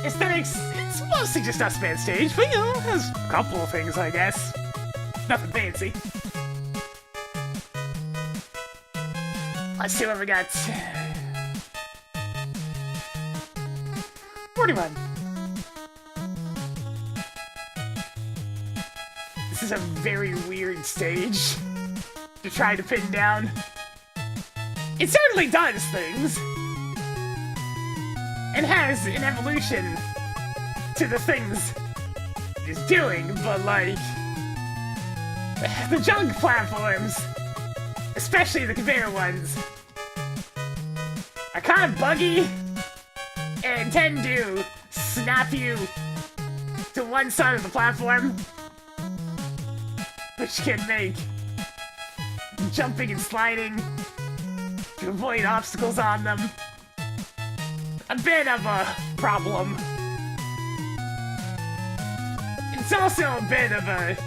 Aesthetics, it's mostly just us man stage, but you know, has a couple of things, I guess. Nothing fancy. Let's see what we got. 41. This is a very weird stage to try to pin down. It certainly does things. and has an evolution to the things it's doing, but like the junk platforms, especially the conveyor ones, are kind of buggy and tend to snap you to one side of the platform, which can make jumping and sliding to avoid obstacles on them a bit of a problem. It's also a bit of a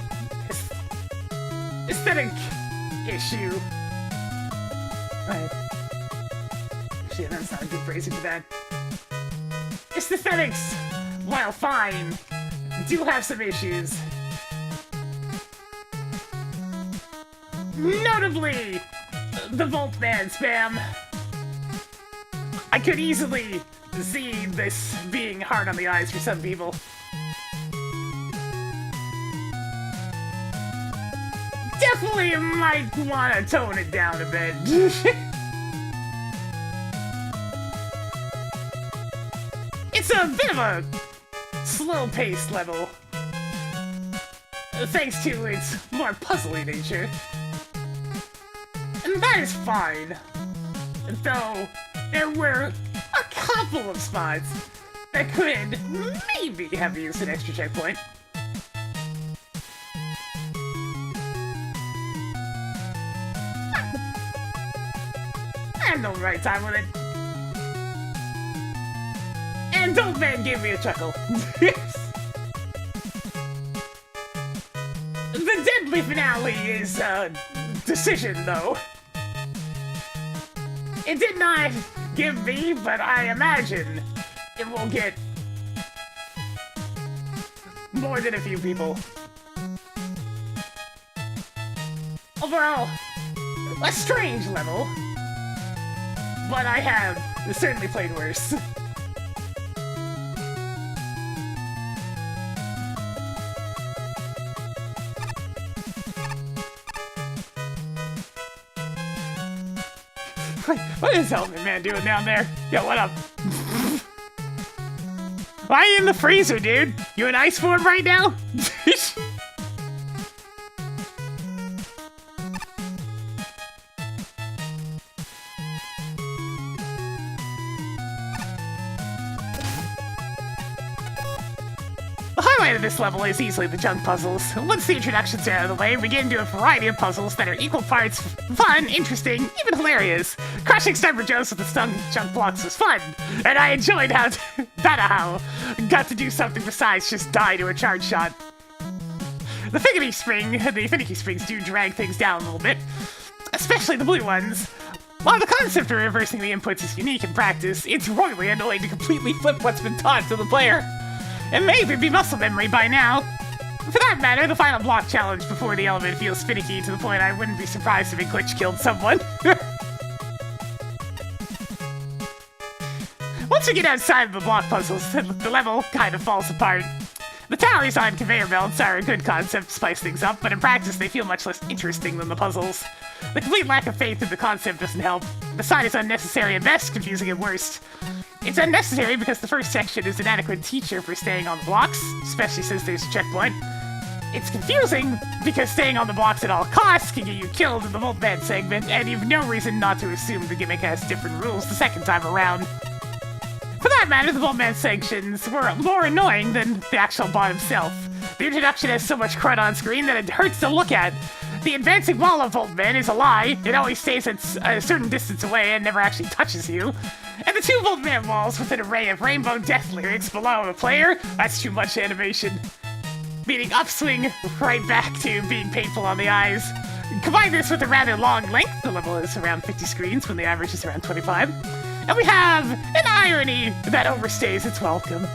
aesthetic issue. Right. Actually, that's not a good phrasing for that. Aesthetics, while fine, do have some issues. Notably, the Voltman spam. I could easily see this being hard on the eyes for some people. Definitely might want to tone it down a bit. It's a bit of a slow-paced level, thanks to its more puzzly nature. And that is fine, though there were a couple of spots that could maybe have used an extra checkpoint. I had no right time with it. And Old Man gave me a chuckle. The deadly finale is a decision, though. It did not give me, but I imagine it will get more than a few people. Overall, a strange level, but I have certainly played worse. What is Helmet Man doing down there? Yo, what up? Why are you in the freezer, dude? You in ice form right now? The highlight of this level is easily the junk puzzles. Once the introductions are out of the way, we get into a variety of puzzles that are equal parts fun, interesting, even hilarious. Crushing Sniper Joes with the stun junk blocks was fun, and I enjoyed how Badahow got to do something besides just die to a charge shot. The finicky springs do drag things down a little bit, especially the blue ones. While the concept of reversing the inputs is unique in practice, it's royally annoying to completely flip what's been taught to the player. It may even be muscle memory by now. For that matter, the final block challenge before the element feels finicky to the point I wouldn't be surprised if it glitch killed someone. Once we get outside of the block puzzles, the level kind of falls apart. The tallies on conveyor belts are a good concept to spice things up, but in practice they feel much less interesting than the puzzles. The complete lack of faith in the concept doesn't help. The side is unnecessary at best, confusing at worst. It's unnecessary because the first section is an adequate teacher for staying on the blocks, especially since there's a checkpoint. It's confusing because staying on the blocks at all costs can get you killed in the Voltman segment, and you've no reason not to assume the gimmick has different rules the second time around. For that matter, the Voltman sections were more annoying than the actual bot himself. The introduction has so much crud on screen that it hurts to look at. The advancing wall of Voltman is a lie. It always stays at a certain distance away and never actually touches you. And the two Voltman walls with an array of rainbow death lyrics below the player, that's too much animation. Meaning upswing right back to being painful on the eyes. Combine this with a rather long length, the level is around 50 screens when the average is around 25. And we have an irony that overstays its welcome.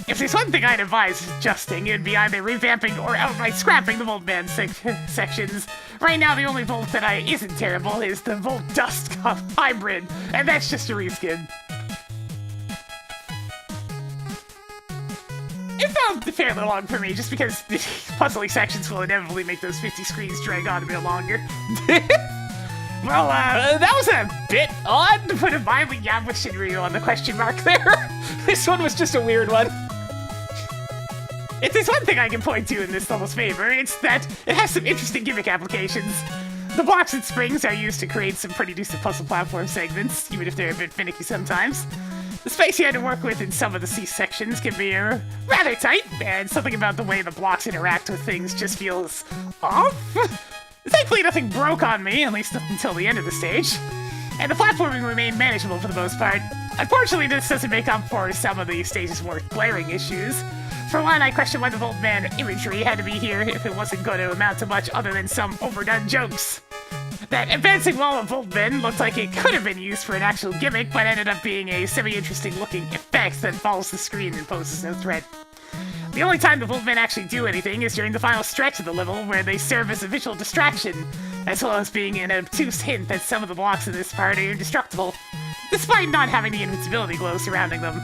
If there's one thing I'd advise adjusting, it would be either revamping or outright scrapping the Voltman sections. Right now, the only Volt that isn't terrible is the Volt Dust Hybrid, and that's just a reskin. It felt fairly long for me, just because the puzzly sections will inevitably make those 50 screens drag on a bit longer. Well, That was a bit odd. to put it mildly, yeah, I'm with Shinryu on the question mark there. This one was just a weird one. If there's one thing I can point to in this level's favor, it's that it has some interesting gimmick applications. The blocks and springs are used to create some pretty decent puzzle platform segments, even if they're a bit finicky sometimes. The space you had to work with in some of the C sections can be rather tight, and something about the way the blocks interact with things just feels off. Thankfully, nothing broke on me, at least until the end of the stage, and the platforming remained manageable for the most part. Unfortunately, this doesn't make up for some of the stage's more glaring issues. For one, I question why the Voltman imagery had to be here if it wasn't going to amount to much other than some overdone jokes. That advancing wall of Voltman looked like it could have been used for an actual gimmick, but ended up being a semi-interesting looking effect that follows the screen and poses no threat. The only time the Voltmen actually do anything is during the final stretch of the level, where they serve as a visual distraction, as well as being an obtuse hint that some of the blocks in this part are indestructible, despite not having the invincibility glow surrounding them.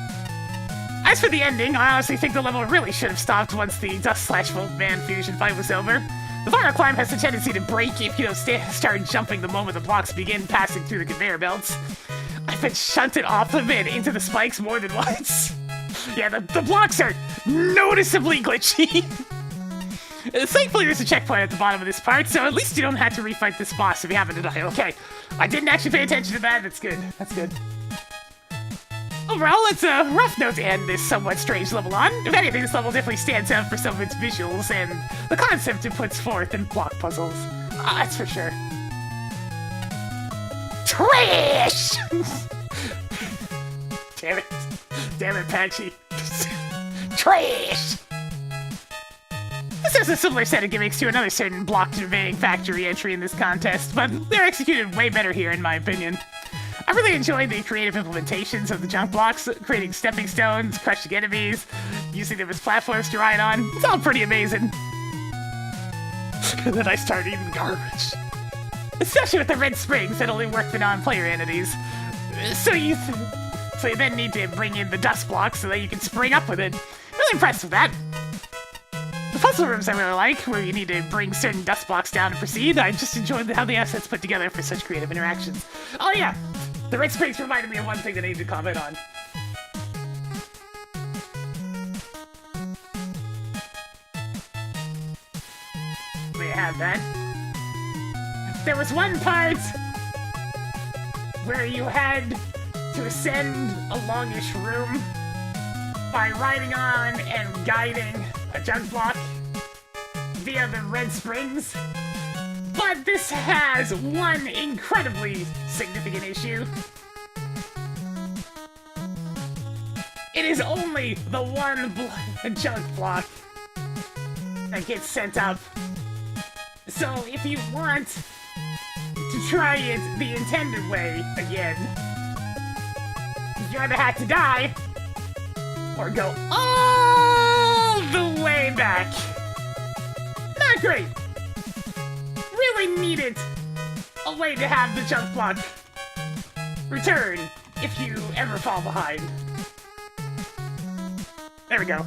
As for the ending, I honestly think the level really should have stopped once the Dust/Voltman fusion fight was over. The final climb has a tendency to break if you don't start jumping the moment the blocks begin passing through the conveyor belts. I've been shunted off of it into the spikes more than once. Yeah, the blocks are noticeably glitchy. Thankfully, there's a checkpoint at the bottom of this part, so at least you don't have to refight this boss if you happen to die. Okay, I didn't actually pay attention to that. That's good. That's good. Overall, it's a rough note to end this somewhat strange level on. If anything, this level definitely stands out for some of its visuals and the concept it puts forth in block puzzles. That's for sure. Trash! Damn it. Damn it, Patchy. Trash! This has a similar set of gimmicks to another certain block conveying factory entry in this contest, but they're executed way better here in my opinion. I really enjoyed the creative implementations of the junk blocks, creating stepping stones, crushing enemies, using them as platforms to ride on. It's all pretty amazing. And then I started eating garbage. Especially with the red springs that only work for non-player entities. So you then need to bring in the dust blocks so that you can spring up with it. Really impressed with that. The puzzle rooms I really like, where you need to bring certain dust blocks down to proceed. I just enjoyed how the assets put together for such creative interactions. Oh yeah, the red springs reminded me of one thing that I need to comment on. We have that. There was one part where you had to ascend a longish room by riding on and guiding a junk block via the red springs. But this has one incredibly significant issue. It is only the one junk block that gets sent up. So if you want to try it the intended way again, you either have to die or go all the way back. Not great. Really needed a way to have the junk block return if you ever fall behind. There we go.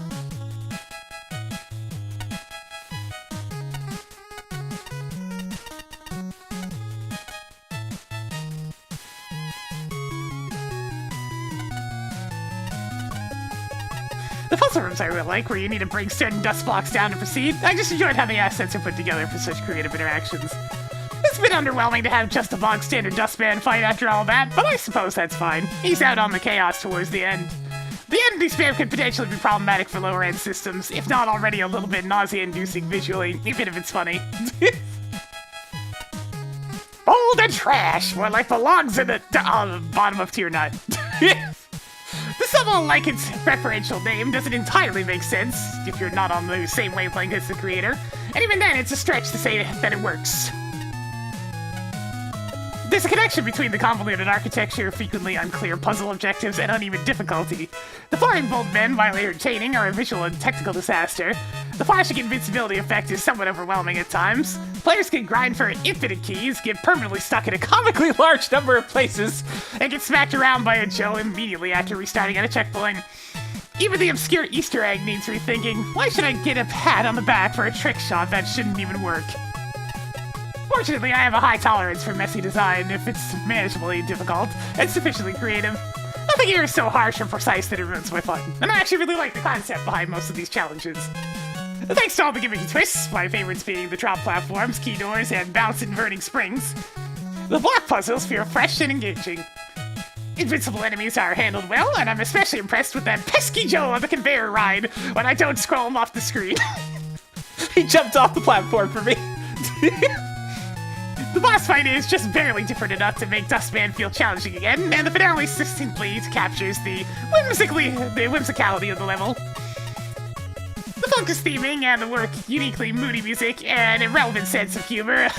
The puzzle rooms I really like, where you need to bring certain dust blocks down to proceed. I just enjoyed how the assets are put together for such creative interactions. It's been underwhelming to have just a bog standard dustman fight after all that, but I suppose that's fine. He's out on the chaos towards the end. The enemy spam could potentially be problematic for lower end systems, if not already a little bit nausea-inducing visually, even if it's funny. Old and trash, more like belongs in the bottom of tier 9. This level, like its referential name, doesn't entirely make sense if you're not on the same wavelength as the creator, and even then it's a stretch to say that it works. There's a connection between the convoluted architecture, frequently unclear puzzle objectives, and uneven difficulty. The flying bold men, while entertaining, are a visual and technical disaster. The flashing invincibility effect is somewhat overwhelming at times. Players can grind for infinite keys, get permanently stuck in a comically large number of places, and get smacked around by a Joe immediately after restarting at a checkpoint. Even the obscure Easter egg needs rethinking. Why should I get a pat on the back for a trick shot that shouldn't even work? Fortunately, I have a high tolerance for messy design if it's manageably difficult and sufficiently creative. Nothing here is so harsh or precise that it ruins my fun, and I actually really like the concept behind most of these challenges. Thanks to all the gimmicky twists, my favorites being the drop platforms, key doors, and bounce inverting springs, the block puzzles feel fresh and engaging. Invincible enemies are handled well, and I'm especially impressed with that pesky Joe on the conveyor ride when I don't scroll him off the screen. He jumped off the platform for me. The boss fight is just barely different enough to make Dustman feel challenging again, and the finale succinctly captures the whimsicality of the level. The focused theming and the uniquely moody music and irrelevant sense of humor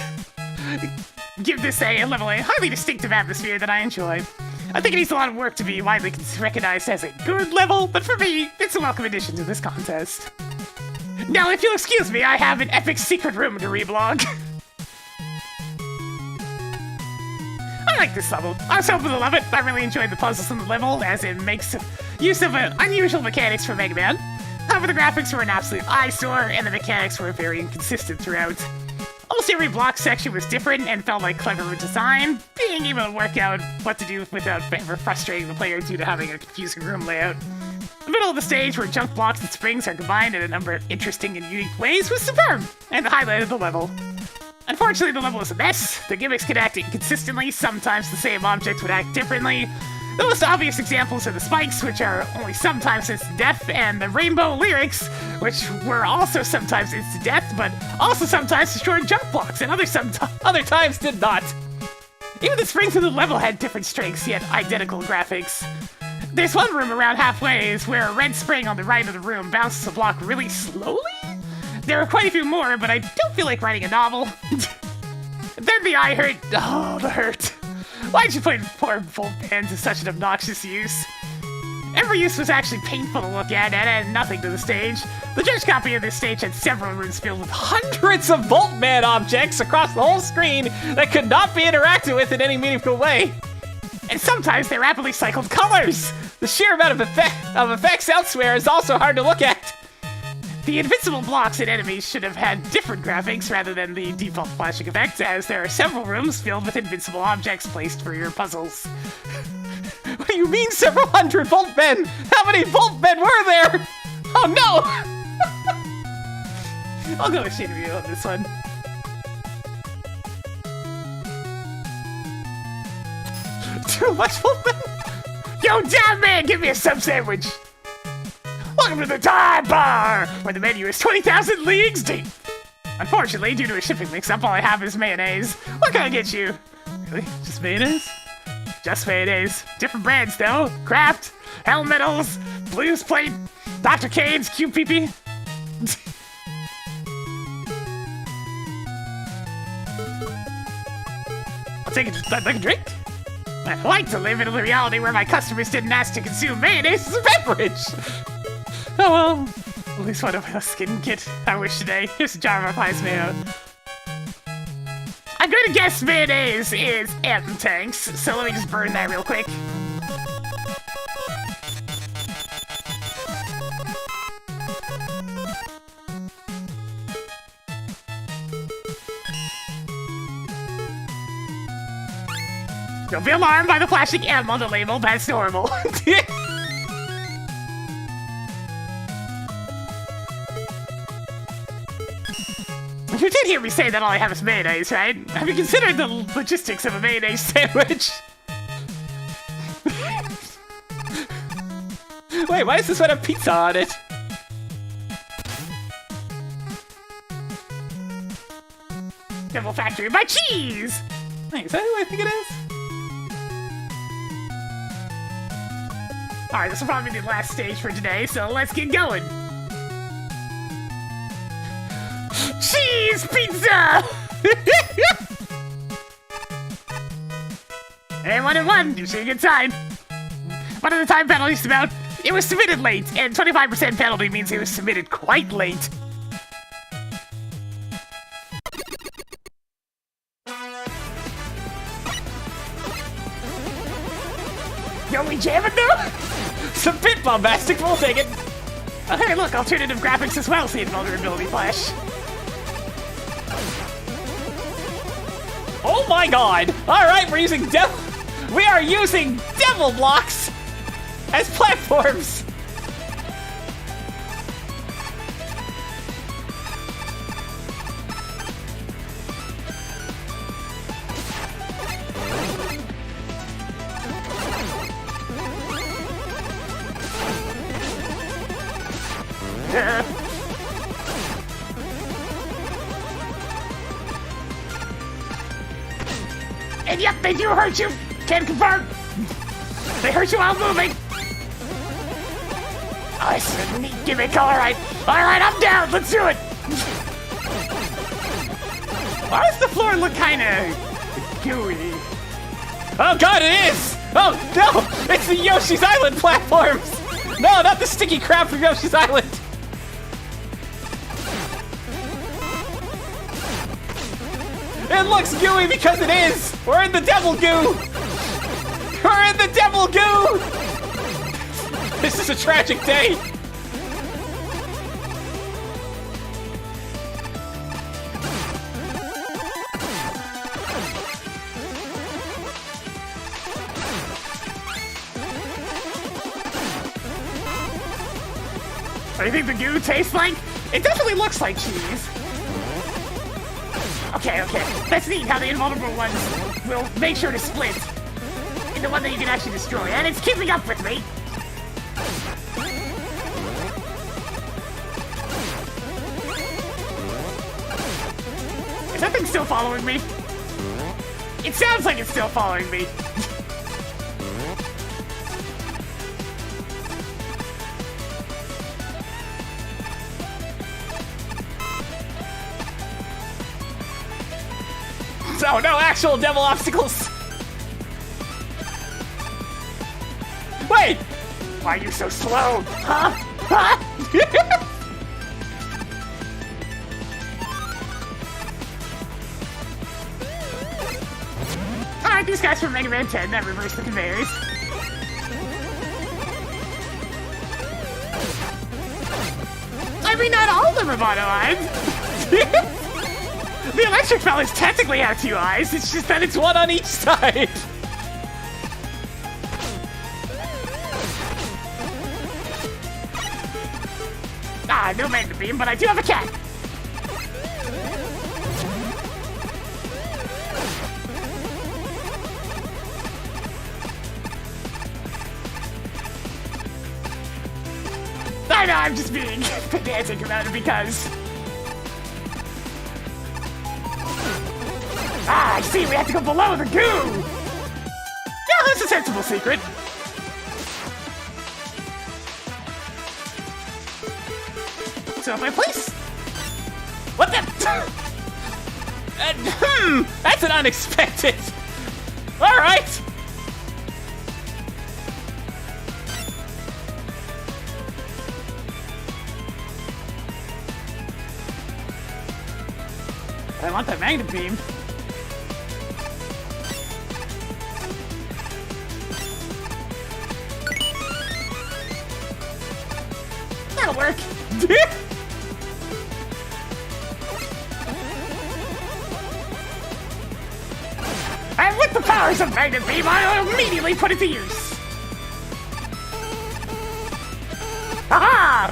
give this level a highly distinctive atmosphere that I enjoy. I think it needs a lot of work to be widely recognized as a good level, but for me, it's a welcome addition to this contest. Now, if you'll excuse me, I have an epic secret room to reblog. I like this level. I was hoping to love it. I really enjoyed the puzzles in the level, as it makes use of unusual mechanics for Mega Man. However, the graphics were an absolute eyesore, and the mechanics were very inconsistent throughout. Almost every block section was different and felt like clever design, being able to work out what to do without ever frustrating the player due to having a confusing room layout. The middle of the stage, where junk blocks and springs are combined in a number of interesting and unique ways, was superb, and the highlight of the level. Unfortunately, the level is a mess. The gimmicks could act inconsistently, sometimes the same object would act differently. The most obvious examples are the spikes, which are only sometimes instant death, and the rainbow lyrics, which were also sometimes instant death, but also sometimes destroyed junk blocks, and other times did not. Even the springs in the level had different strengths, yet identical graphics. There's one room around halfway where a red spring on the right of the room bounces a block really slowly? There are quite a few more, but I don't feel like writing a novel. Then the eye hurt. Oh, the hurt. Why'd you put poor Voltman to such an obnoxious use? Every use was actually painful to look at and added nothing to the stage. The judge copy of this stage had several rooms filled with hundreds of Voltman objects across the whole screen that could not be interacted with in any meaningful way. And sometimes they rapidly cycled colors! The sheer amount of effects elsewhere is also hard to look at. The invincible blocks and enemies should have had different graphics rather than the default flashing effect, as there are several rooms filled with invincible objects placed for your puzzles. What do you mean several hundred Voltmen? How many Voltmen were there? Oh no! I'll go with shade review on this one. Too much Voltmen? Yo, damn man, give me a sub sandwich! Welcome to the Time Bar, where the menu is 20,000 leagues deep. Unfortunately, due to a shipping mix-up, all I have is mayonnaise. What can I get you? Really? Just mayonnaise? Just mayonnaise. Different brands, though. Kraft, Hellmetals, Blues Plate, Dr. Cane's, QPP. I'd like a drink. I'd like to live in a reality where my customers didn't ask to consume mayonnaise as a beverage. Oh well, at least one of us can get our wish today. Here's a jar of our pies mayo. I'm gonna guess mayonnaise is M-Tanks, so let me just burn that real quick. Don't be alarmed by the flashing M on the label, that's normal. You did hear me say that all I have is mayonnaise, right? Have you considered the logistics of a mayonnaise sandwich? Wait, why does this one have pizza on it? Devil Factory by cheese! Wait, is that who I think it is? Alright, this will probably be the last stage for today, so let's get going. Cheese pizza! And 1 and 1, you see a good sign. What are the time penalties about? It was submitted late, and 25% penalty means it was submitted quite late. Yo, we jamming now? It's a bit bombastic, but we'll take it. Oh, hey, look, alternative graphics as well, see vulnerability flash. Oh my god! Alright, we're using we are using devil blocks as platforms! And yep, they do hurt you! Can confirm! They hurt you while moving! Oh, this is a neat gimmick, alright! Alright, I'm down, let's do it! Why does the floor look kinda gooey? Oh god, it is! Oh no! It's the Yoshi's Island platforms! No, not the sticky crap from Yoshi's Island! It looks gooey because it is! We're in the devil goo! We're in the devil goo! This is a tragic day! What do you think the goo tastes like? It definitely looks like cheese. Okay. That's neat how the invulnerable ones will make sure to split into one that you can actually destroy. And it's keeping up with me. Is that thing still following me? It sounds like it's still following me. So, no actual devil obstacles! Wait! Why are you so slow? Huh? Huh? Alright, these guys from Mega Man 10 that reverse the conveyors. I mean, not all of them are mono eyes. The electric fella's technically have two eyes, it's just that it's One on each side! no magnet beam, but I do have a cat. I know, I'm just being pedantic about it because... I see, we have to go below the goo! Yeah, that's a sensible secret. So if I place... What the? That's an unexpected. All right. I want that magnet beam. That'll work. And with the powers of magnet beam, I'll immediately put it to use. Aha!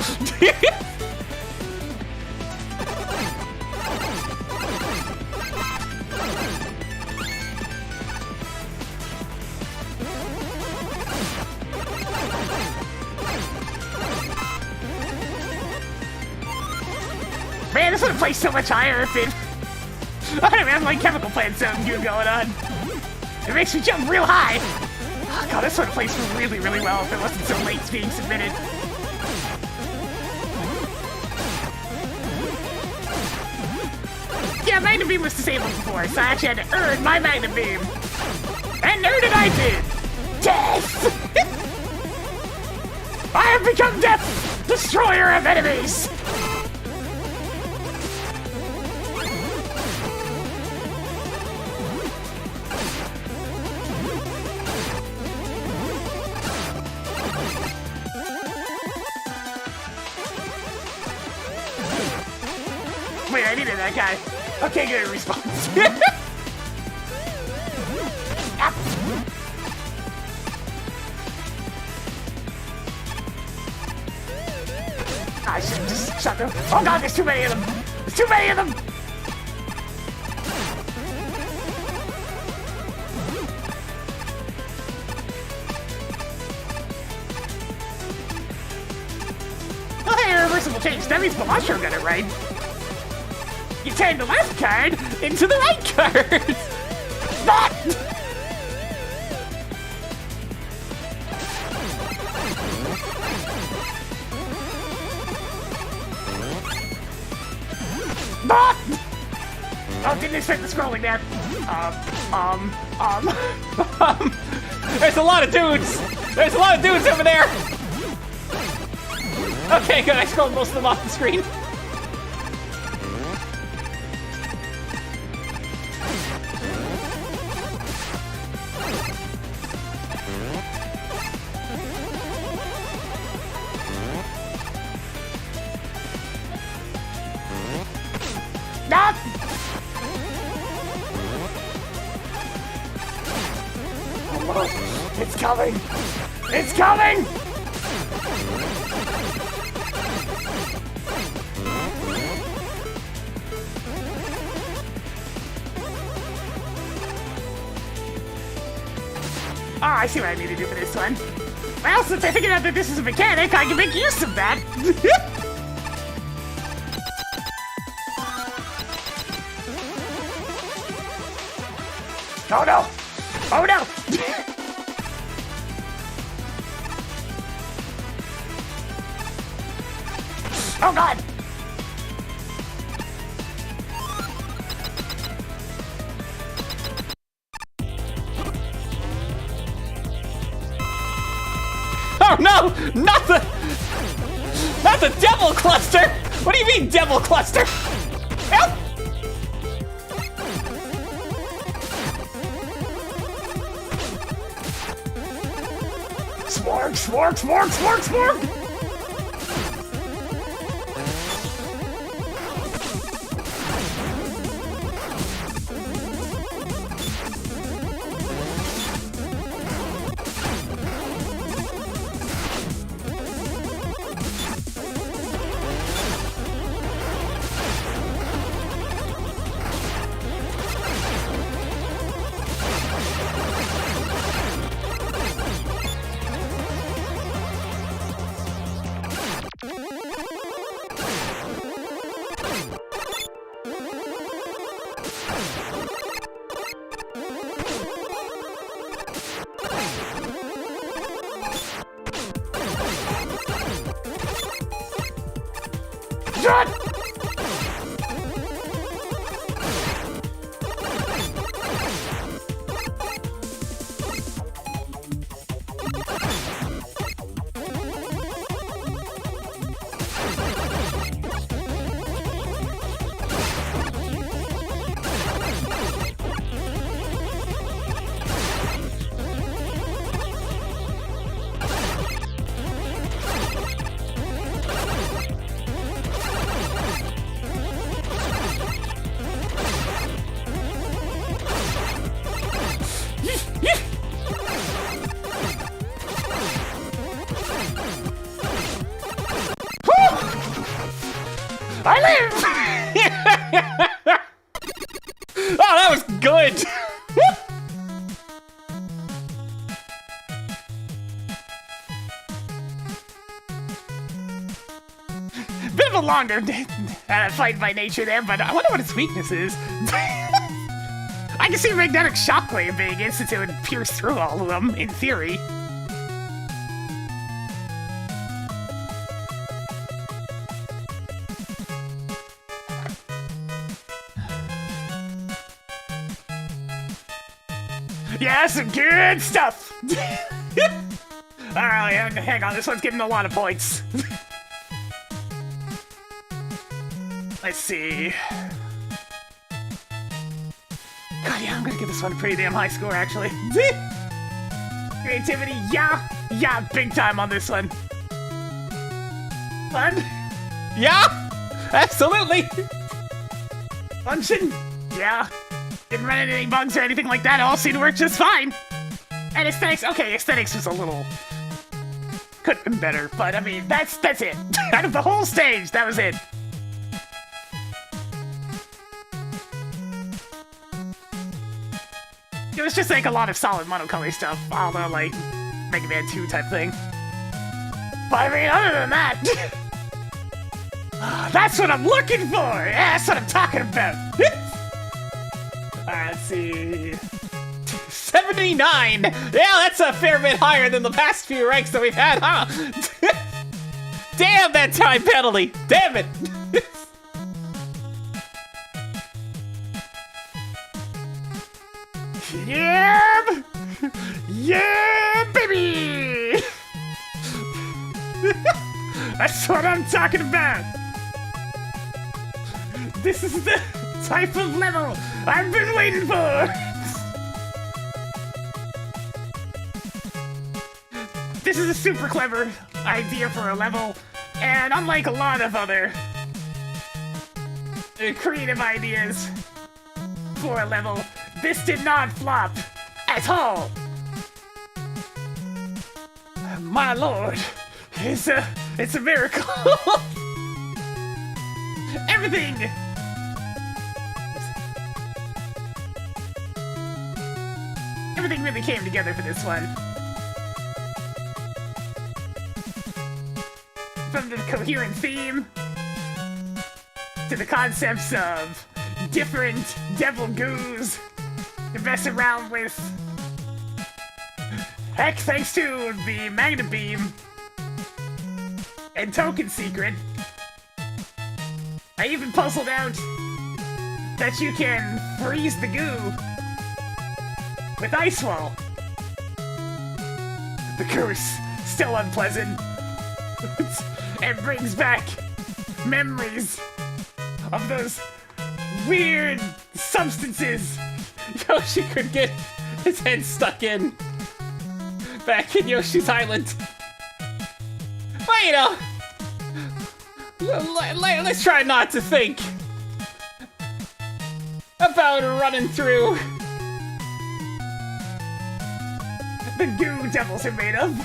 Man, this would have played so much higher if it... I don't have like chemical plant zone goo going on. It makes me jump real high. Oh god, this would have played really, really well if it wasn't so late being submitted. Yeah, Magnet Beam was disabled before, so I actually had to earn my Magnet Beam. And earn it I did! Death! I have become Death! Destroyer of enemies! Wait, I needed that guy. Okay, good response. I should have just shut them. Oh god, there's too many of them. There's too many of them. Oh, hey, reversible change. That means Balasho got it right. You turn the left card into the right card. Not. Not. Oh, didn't expect the scrolling there. There's a lot of dudes. There's a lot of dudes over there. Okay, good. I scrolled most of them off the screen. Not. Oh, it's coming. It's coming. Oh, I see what I need to do for this one. Well, since I figured out that this is a mechanic, I can make use of that. Oh no! Oh no! Oh god! Oh no! Not the devil cluster! What do you mean, devil cluster? Help! Smorg, smorg, smorg, smorg, smorg! Shut! I live! Oh, that was good! Bit of a longer fight by nature there, but I wonder what its weakness is. I can see magnetic shockwave being instituted and pierce through all of them, in theory. Yeah, some good stuff! Alright, hang on, this one's getting a lot of points. Let's see. God, yeah, I'm gonna give this one a pretty damn high score, actually. Creativity, yeah, big time on this one. Fun? Yeah! Absolutely! Function, yeah. Didn't run into any bugs or anything like that, it all seemed to work just fine. And aesthetics, okay, aesthetics was a little Could have been better, but I mean, that's it. Out of the whole stage, that was it. It was just like a lot of solid monocolor stuff, although like Mega Man 2 type thing. But I mean, other than that, that's what I'm looking for. Yeah, that's what I'm talking about. Alright, let's see. 79! Yeah, that's a fair bit higher than the past few ranks that we've had, huh? Damn that time penalty! Damn it! Yeah! Yeah, baby! That's what I'm talking about! This is the type of level I've been waiting for! This is a super clever idea for a level, and unlike a lot of other creative ideas for a level, this did not flop at all. My lord, it's a miracle. Everything really came together for this one. From the coherent theme to the concepts of different devil goos to mess around with. Heck, thanks to the Magna Beam and Token Secret, I even puzzled out that you can freeze the goo with Ice Wall. The curse, still unpleasant. It brings back memories of those weird substances Yoshi could get his head stuck in back in Yoshi's Island. Well, you know, let's try not to think about running through the goo devils are made of.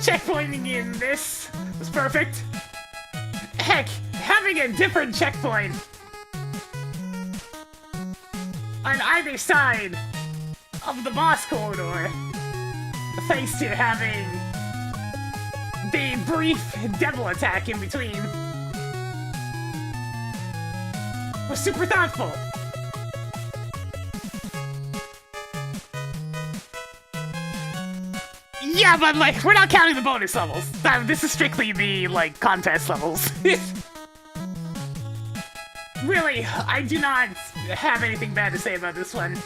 Checkpointing in this was perfect. Heck, having a different checkpoint on either side of the boss corridor, thanks to having the brief devil attack in between, was super thoughtful. Yeah, but like, we're not counting the bonus levels. This is strictly the, like, contest levels. Really, I do not have anything bad to say about this one.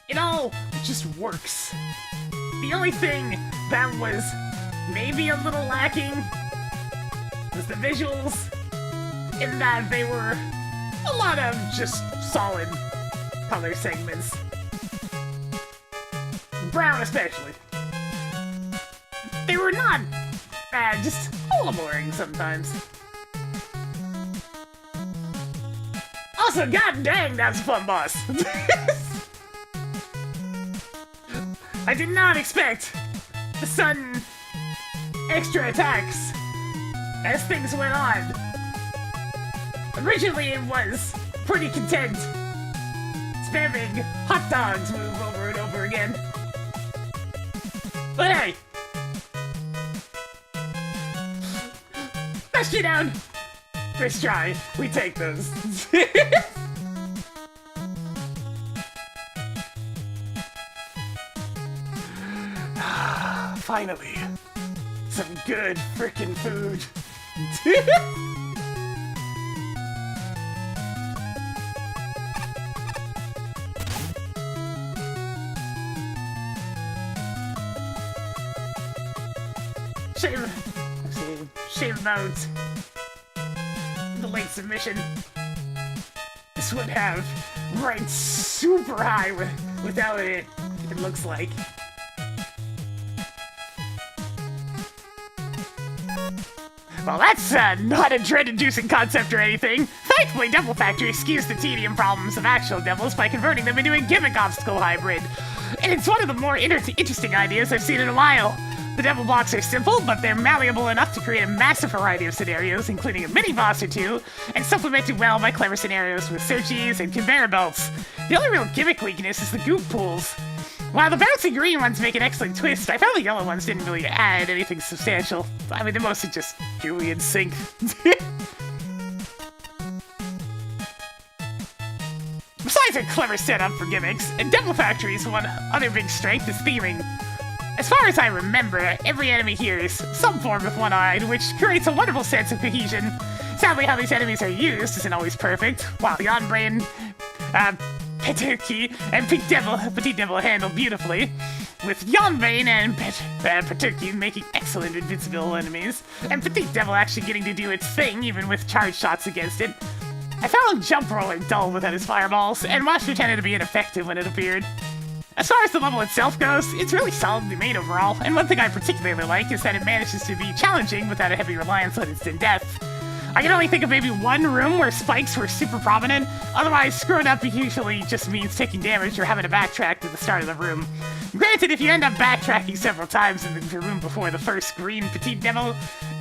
It all just works. The only thing that was maybe a little lacking was the visuals, in that they were a lot of just solid color segments. Brown especially. They were not bad, just a little boring sometimes. Also, god dang, that's a fun boss. I did not expect the sudden extra attacks as things went on. Originally, it was pretty content spamming hot dogs move over and over again. But hey! Best you down! First try, we take those. Finally, some good frickin' food. Shame about the late submission. This would have ranked super high without it, it looks like. Well, that's not a dread-inducing concept or anything. Thankfully, Devil Factory skews the tedium problems of actual devils by converting them into a gimmick obstacle hybrid. And it's one of the more interesting ideas I've seen in a while. The devil blocks are simple, but they're malleable enough to create a massive variety of scenarios, including a mini-boss or two, and supplemented well by clever scenarios with searchies and conveyor belts. The only real gimmick weakness is the goop pools. While the bouncy green ones make an excellent twist, I found the yellow ones didn't really add anything substantial. I mean, they're mostly just gooey and sync. Besides a clever setup for gimmicks, and Devil Factory's one other big strength is theming. As far as I remember, every enemy here is some form of one-eyed, which creates a wonderful sense of cohesion. Sadly, how these enemies are used isn't always perfect, while the on-brain, Petuki and Petite Devil handle beautifully, with Yonbane and Petuki making excellent invincible enemies, and Petite Devil actually getting to do its thing even with charge shots against it. I found Jump Roller dull without his fireballs, and Watcher tended to be ineffective when it appeared. As far as the level itself goes, it's really solidly made overall, and one thing I particularly like is that it manages to be challenging without a heavy reliance on instant death. I can only think of maybe one room where spikes were super prominent, otherwise screwing up usually just means taking damage or having to backtrack to the start of the room. Granted, if you end up backtracking several times in the room before the first green Petite Devil,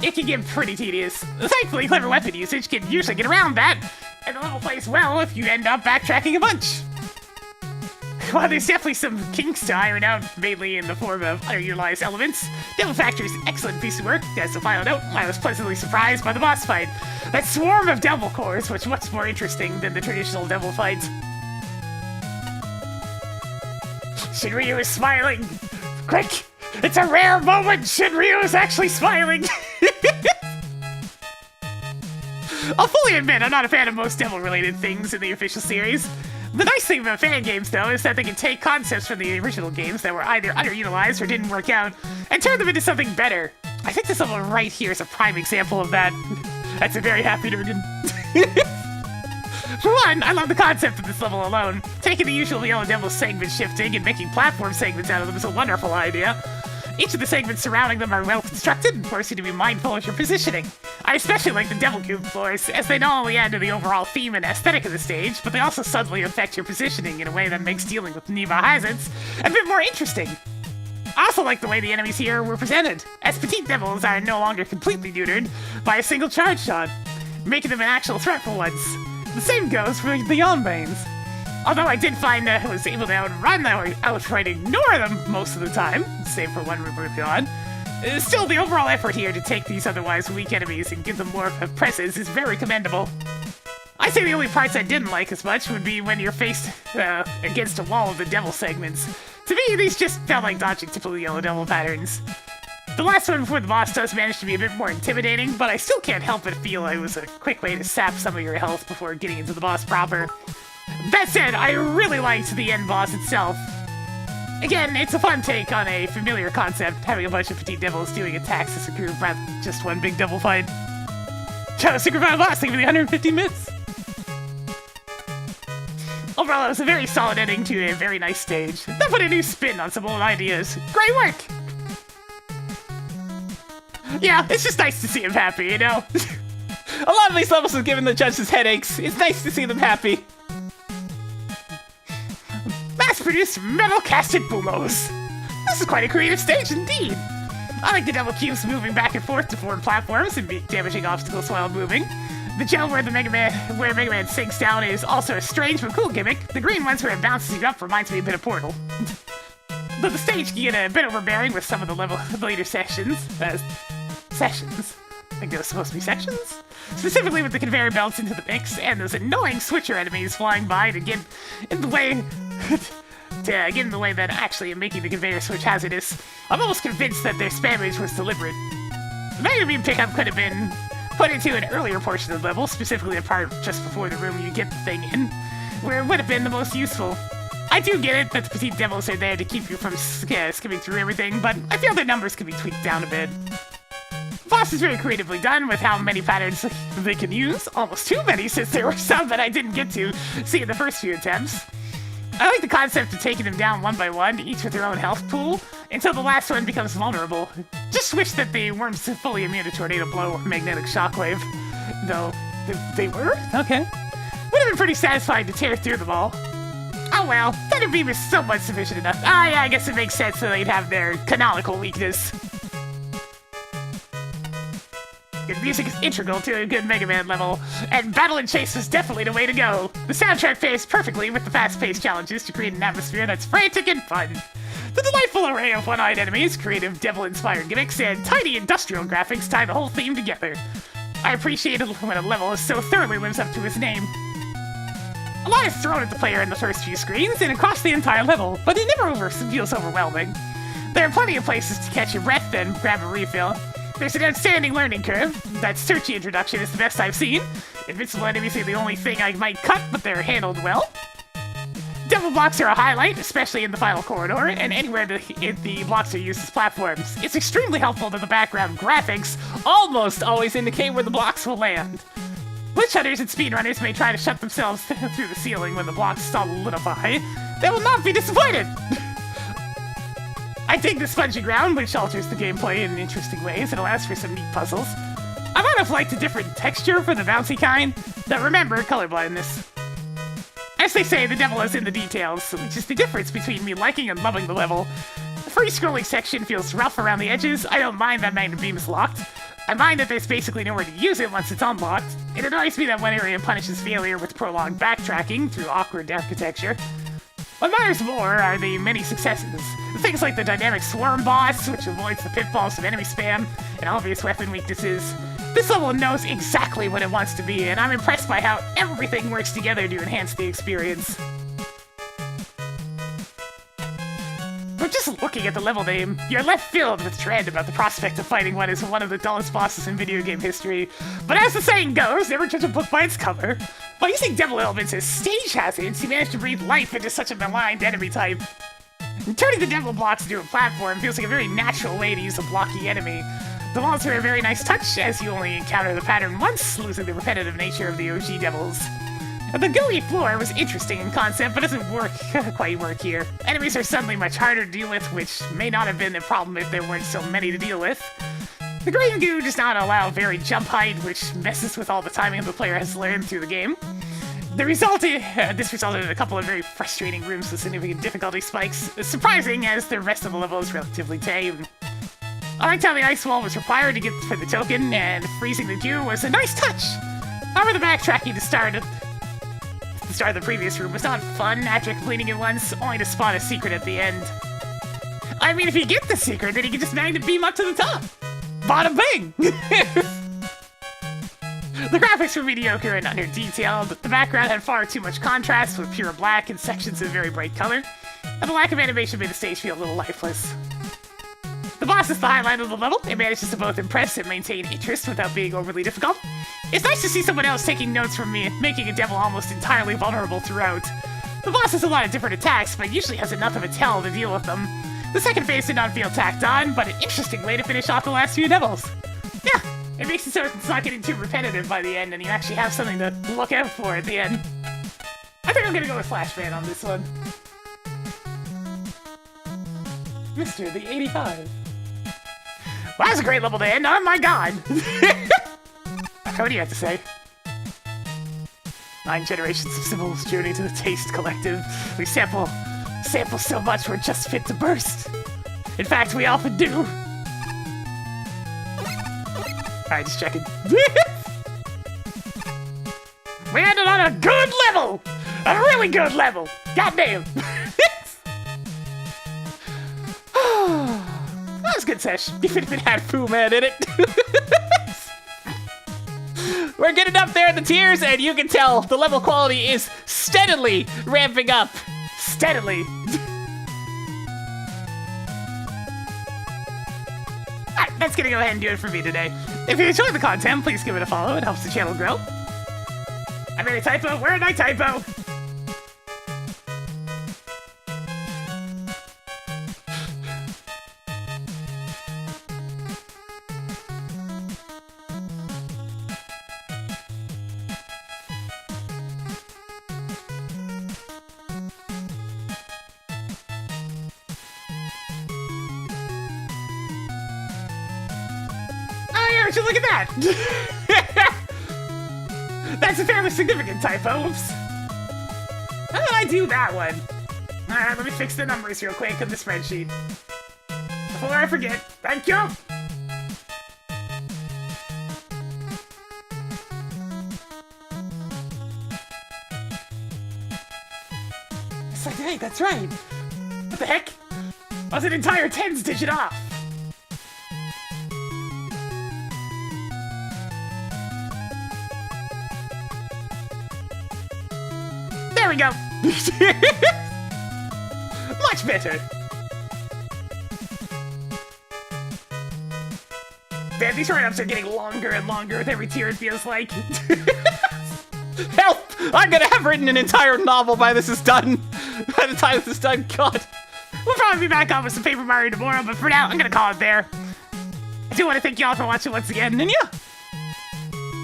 it can get pretty tedious. Thankfully, clever weapon usage can usually get around that, and the level plays well if you end up backtracking a bunch. While there's definitely some kinks to iron out, mainly in the form of underutilized elements, Devil Factory's an excellent piece of work. As a final note, I was pleasantly surprised by the boss fight. That swarm of devil cores was much more interesting than the traditional devil fights. Shinryu is smiling! Quick! It's a rare moment! Shinryu is actually smiling! I'll fully admit I'm not a fan of most devil-related things in the official series. The nice thing about fan games, though, is that they can take concepts from the original games that were either underutilized or didn't work out, and turn them into something better. I think this level right here is a prime example of that. That's a very happy Durgan. For one, I love the concept of this level alone. Taking the usual Yellow Devil segment shifting and making platform segments out of them is a wonderful idea. Each of the segments surrounding them are well constructed and force you to be mindful of your positioning. I especially like the Devil Goop floors, as they not only add to the overall theme and aesthetic of the stage, but they also subtly affect your positioning in a way that makes dealing with Neva hazards a bit more interesting. I also like the way the enemies here were presented, as Petite Devils are no longer completely neutered by a single charge shot, making them an actual threat for once. The same goes for the Yonbanes. Although I did find that I was able to outrun or outright ignore them most of the time, save for one Rebirth God, still the overall effort here to take these otherwise weak enemies and give them more of a presence is very commendable. I'd say the only parts I didn't like as much would be when you're faced against a wall of the devil segments. To me, these just felt like dodging typical Yellow Devil patterns. The last one before the boss does manage to be a bit more intimidating, but I still can't help but feel it was a quick way to sap some of your health before getting into the boss proper. That said, I really liked the end boss itself. Again, it's a fun take on a familiar concept, having a bunch of Petite Devils doing attacks as a group rather than just one big devil fight. Ciao, Secret Final Boss, thank you for the 150 minutes! Overall, it was a very solid ending to a very nice stage. That put a new spin on some old ideas. Great work! Yeah, it's just nice to see him happy, you know? A lot of these levels have given the judges headaches. It's nice to see them happy. Mass-produced metal-casted boomos. This is quite a creative stage indeed. I like the devil cubes moving back and forth to form platforms and damaging obstacles while moving. The gel where Mega Man sinks down is also a strange but cool gimmick. The green ones where it bounces you up reminds me a bit of Portal. Though the stage can get a bit overbearing with some of the later sections. I think those supposed to be sections? Specifically with the conveyor belts into the mix, and those annoying switcher enemies flying by to get in the way that actually making the conveyor switch hazardous. I'm almost convinced that their spammage was deliberate. The Mega Beam pickup could have been put into an earlier portion of the level, specifically a part just before the room you get the thing in, where it would have been the most useful. I do get it that the Petite Devils are there to keep you from skimming through everything, but I feel their numbers could be tweaked down a bit. The boss is very creatively done with how many patterns they can use, almost too many since there were some that I didn't get to see in the first few attempts. I like the concept of taking them down one by one, each with their own health pool, until the last one becomes vulnerable. Just wish that they weren't fully immune to tornado blow or magnetic shockwave. Though, they were? Okay. Would have been pretty satisfying to tear through them all. Oh well, Thunder Beam is somewhat sufficient enough. Ah yeah, I guess it makes sense that they'd have their canonical weakness. Good music is integral to a good Mega Man level, and Battle and Chase was definitely the way to go. The soundtrack pairs perfectly with the fast-paced challenges to create an atmosphere that's frantic and fun. The delightful array of one-eyed enemies, creative devil-inspired gimmicks, and tiny industrial graphics tie the whole theme together. I appreciate it when a level so thoroughly lives up to its name. A lot is thrown at the player in the first few screens and across the entire level, but it never feels overwhelming. There are plenty of places to catch your breath and grab a refill. There's an outstanding learning curve. That searchy introduction is the best I've seen. Invincible enemies are the only thing I might cut, but they're handled well. Devil blocks are a highlight, especially in the final corridor, and anywhere the blocks are used as platforms. It's extremely helpful that the background graphics almost always indicate where the blocks will land. Glitch hunters and speedrunners may try to shut themselves through the ceiling when the blocks solidify. They will not be disappointed! I dig the spongy ground, which alters the gameplay in interesting ways and allows for some neat puzzles. I might have liked a different texture for the bouncy kind, though remember, colorblindness. As they say, the devil is in the details, which is the difference between me liking and loving the level. The free scrolling section feels rough around the edges. I don't mind that Magnum Beam is locked. I mind that there's basically nowhere to use it once it's unlocked. It annoys me that one area punishes failure with prolonged backtracking through awkward architecture. What matters more are the many successes. Things like the dynamic swarm boss, which avoids the pitfalls of enemy spam, and obvious weapon weaknesses. This level knows exactly what it wants to be, and I'm impressed by how everything works together to enhance the experience. But just looking at the level name, you're left filled with dread about the prospect of fighting what is one of the dullest bosses in video game history. But as the saying goes, never judge a book by its cover. By using devil elements as stage hazards, you manage to breathe life into such a maligned enemy type. And turning the devil blocks into a platform feels like a very natural way to use a blocky enemy. The walls are a very nice touch, as you only encounter the pattern once, losing the repetitive nature of the OG devils. The gooey floor was interesting in concept, but doesn't quite work here. Enemies are suddenly much harder to deal with, which may not have been the problem if there weren't so many to deal with. The green goo does not allow varied jump height, which messes with all the timing the player has learned through the game. This resulted in a couple of very frustrating rooms with significant difficulty spikes, surprising as the rest of the level is relatively tame. I liked how the ice wall was required to get for the token, and freezing the goo was a nice touch. However, the backtracking to the start of the previous room was not fun after completing it once, only to spot a secret at the end. I mean, if you get the secret, then you can just magnet beam up to the top. Bada bing! The graphics were mediocre and under-detailed. The background had far too much contrast with pure black and sections of very bright color, and the lack of animation made the stage feel a little lifeless. The boss is the highlight of the level. It manages to both impress and maintain interest without being overly difficult. It's nice to see someone else taking notes from me, making a devil almost entirely vulnerable throughout. The boss has a lot of different attacks, but usually has enough of a tell to deal with them. The second phase did not feel tacked on, but an interesting way to finish off the last few devils. Yeah, it makes it so it's not getting too repetitive by the end, and you actually have something to look out for at the end. I think I'm gonna go with Flashman on this one. Mr. the 85. Well, that's a great level to end on, my god! What do you have to say? 9 generations of symbols journey to the Taste Collective. We sample so much we're just fit to burst. In fact, we often do. Alright, just checking. We ended on a good level! A really good level! Goddamn! That was a good sesh, even if it had Fu Man in it. We're getting up there in the tiers, and you can tell the level quality is steadily ramping up. Steadily. Alright, that's gonna go ahead and do it for me today. If you enjoyed the content, please give it a follow. It helps the channel grow. I made a typo. Where did I typo? would you look at that? That's a fairly significant typo. Oops. How did I do that one? Alright, let me fix the numbers real quick on the spreadsheet. Before I forget. Thank you! It's like, hey, that's right. What the heck? I was an entire tens digit off. There we go. Much better. Man, these write-ups are getting longer and longer with every tier, it feels like. Help! I'm gonna have written an entire novel by this is done. By the time this is done, God. We'll probably be back on with some Paper Mario tomorrow, but for now, I'm gonna call it there. I do want to thank y'all for watching once again, and yeah,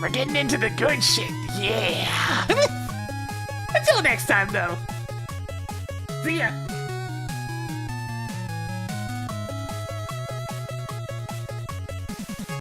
we're getting into the good shit, yeah. Until next time, though. See ya.